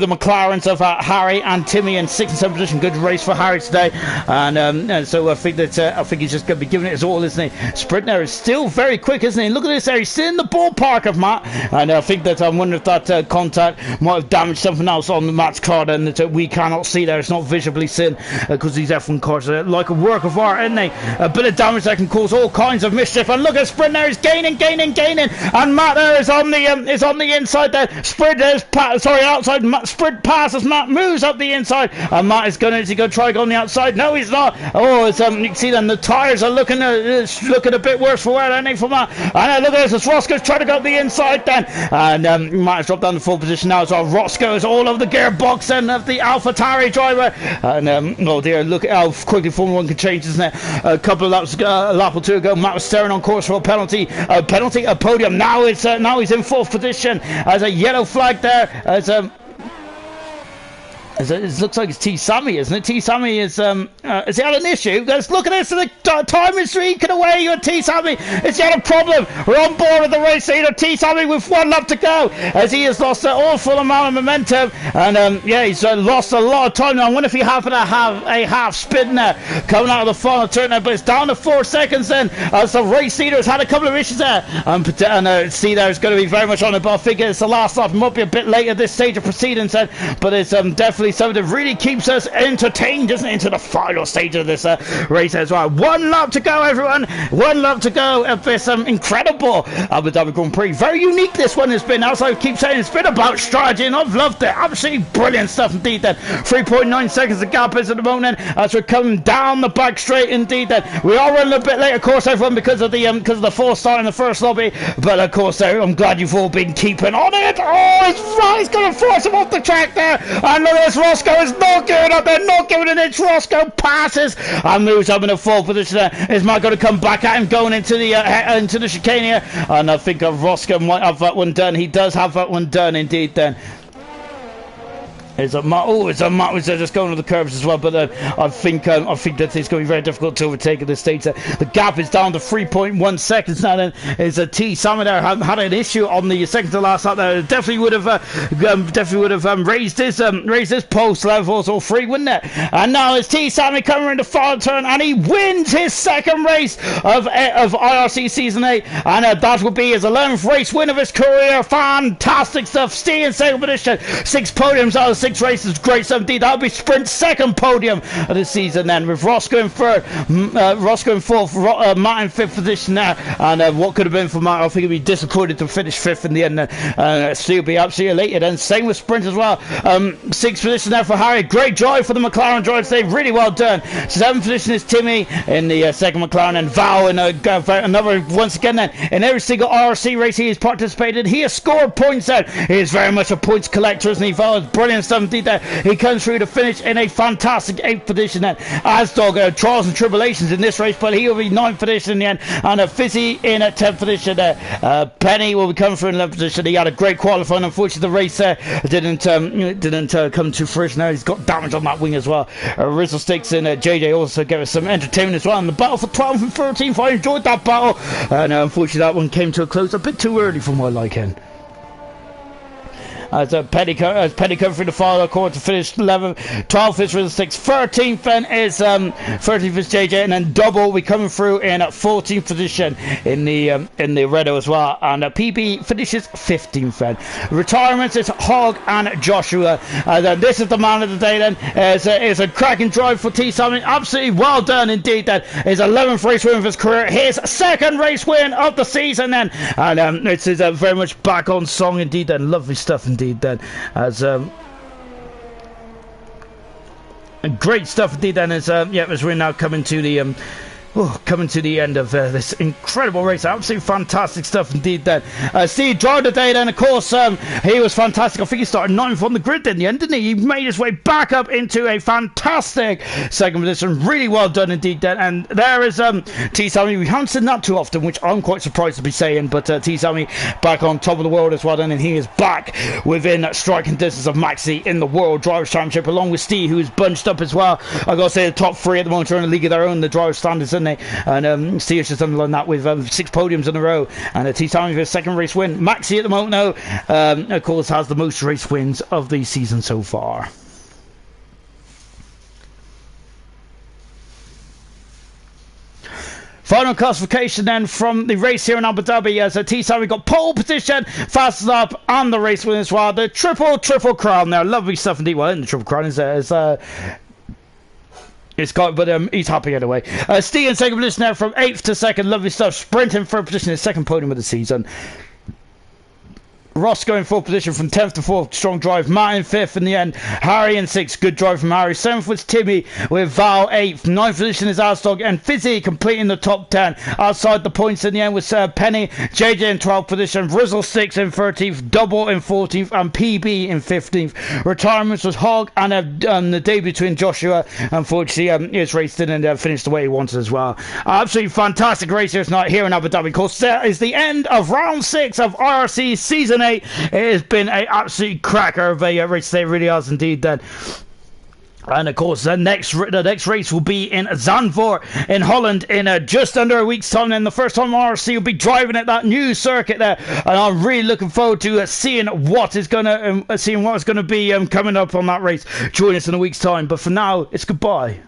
McLarens of Harry and Timmy in 6th and 7th position. Good race for Harry today, and so I think he's just going to be giving it his all, isn't he? Sprint there is still very quick, isn't he? Look at this there, he's still in the ballpark of Matt, and I think that I'm wondering if that contact might have damaged something else on Matt's car then that we cannot see there. It's not visibly seen because these F1 cars are like a work of art, aren't they? A bit of damage that can cause all kinds of mischief. And look at sprint there, he's gaining, and Matt there is on the inside there. Sprint is outside. Sprint passes Matt, moves up the inside, and Matt is going to try to go on the outside. No, he's not. Oh, it's you can see then the tyres are looking a bit worse for wear, aren't they, for Matt? And look at this, as Roscoe's trying to go up the inside then, and Matt has dropped down to full position now as well. Roscoe is all over the gearbox then of the AlphaTauri driver, and oh dear, look at how quickly Formula 1 can change, isn't it? A couple of laps, a lap or two ago, Matt was staring on course for a penalty, a podium. Now he's in 4th position as a yellow flag there, it looks like it's T. Sammy, isn't it? T. Sammy is he had an issue? Let's look at this. The time is streaking away. You're T. Sammy. It's got a problem. We're on board with the race leader, T. Sammy, with 1 lap to go, as he has lost an awful amount of momentum, and he's lost a lot of time now. I wonder if he happened to have a half spin there coming out of the final turn there, but it's down to 4 seconds then, as the race leader has had a couple of issues there, and see there is going to be very much on it, but I think it's the last lap. It might be a bit late at this stage of proceedings then, but it's definitely definitely something that really keeps us entertained, doesn't it, into the final stage of this race as well. One lap to go, everyone. One lap to go of this incredible Abu Dhabi Grand Prix. Very unique this one has been. As I keep saying, it's been about strategy, and I've loved it. Absolutely brilliant stuff indeed. Then 3.9 seconds the gap is at the moment as we're coming down the back straight indeed. Then we are running a bit late, of course, everyone, because of the false start in the first lobby. But of course, I'm glad you've all been keeping on it. Oh, he's going to force him off the track there. And look at this, Roscoe is not giving up. They're not giving an inch. Roscoe passes and moves up in a full position there. Is Matt going to come back at him going into the chicane here? And I think Roscoe might have that one done. He does have that one done indeed then. It's a Matt was just going to the curbs as well, but I think that it's going to be very difficult to overtake at this stage. The gap is down to 3.1 seconds now. Then is a T. Sammy there had an issue on the second to last lap there. Definitely would have raised his post levels or free, wouldn't it? And now it's T. Sammy coming into final turn, and he wins his second race of IRC Season 8, and that would be his 11th race win of his career. Fantastic stuff. Steve in second position, 6 podiums out of 6 races, great stuff indeed. That'll be Sprint's second podium of the season then, with Roscoe in third, Roscoe in fourth, Matt in fifth position there. And what could have been for Matt, I think he'd be disappointed to finish fifth in the end. Still be absolutely elated. And same with Sprint as well. Sixth position there for Harry. Great drive for the McLaren drive today, really well done. Seventh position is Timmy in the second McLaren, and Val in another, once again then, in every single RC race he has participated, he has scored points out. He is very much a points collector, isn't he? Val is brilliant stuff indeed there. He comes through to finish in a fantastic 8th position then. Asdog, trials and tribulations in this race, but he will be 9th position in the end, and Fizzy in a 10th position there. Penny will be coming through in 11th position. He had a great qualifying. Unfortunately, the race didn't come to fruition there. He's got damage on that wing as well. Rizzle Sticks and JJ also gave us some entertainment as well in the battle for 12th and 13th. I enjoyed that battle, and unfortunately that one came to a close a bit too early for my liking. As Penny comes through the final quarter to finish 11th, 12th is Rizzle Sticks, 13th then is 13th is JJ, and then Double we coming through in 14th position in the Redo as well, and PB finishes 15th then. Retirements is Hog and Joshua. Then this is the man of the day then. Is a cracking drive for T. Salmon, absolutely well done indeed. Then his 11th race win of his career, his second race win of the season then, and it's very much back on song indeed. Then lovely stuff indeed. Then as great stuff indeed then as as we're now coming to the end of this incredible race. Absolutely fantastic stuff indeed then. Steve drove today then, of course, he was fantastic. I think he started 9th on the grid in the end, didn't he? He made his way back up into a fantastic second position. Really well done indeed then. And there is T. Sammy. We haven't seen that too often, which I'm quite surprised to be saying, but T. Sammy back on top of the world as well then, and he is back within striking distance of Maxi in the World Drivers' Championship, along with Steve, who is bunched up as well. I gotta say the top 3 at the moment are in a league of their own, the driver standards, isn't they? And Steve's just underlined that with 6 podiums in a row, and T. Sammy for his second race win. Maxi at the moment now, of course, has the most race wins of the season so far. Final classification then from the race here in Abu Dhabi, as T. Sammy got pole position, fastest lap, and the race win as well. The triple crown there, lovely stuff indeed. Well, in the triple crown it's got, but he's happy anyway. Steve in second position there from 8th to 2nd, lovely stuff. Sprint in third position, his second podium of the season. Roscoe in 4th position from 10th to 4th, strong drive. Matt in 5th in the end. Harry in 6th, good drive from Harry. 7th was Timmy with Val 8th. 9th position is Asdog, and Fizzy completing the top 10. Outside the points in the end was Penny. JJ in 12th position. Rizzle Sticks in 13th. Double in 14th, and PB in 15th. Retirements was Hog, and the debut between Joshua. Unfortunately, his race didn't finish the way he wanted as well. Absolutely fantastic race here tonight here in Abu Dhabi. Of course, that is the end of round 6 of IRC Season 8. It has been an absolute cracker of a race today, really has indeed then. And of course the next race will be in Zandvoort in Holland in just under a week's time, and the first time RC will be driving at that new circuit there, and I'm really looking forward to seeing what is going to be coming up on that race. Join us in a week's time, but for now it's goodbye.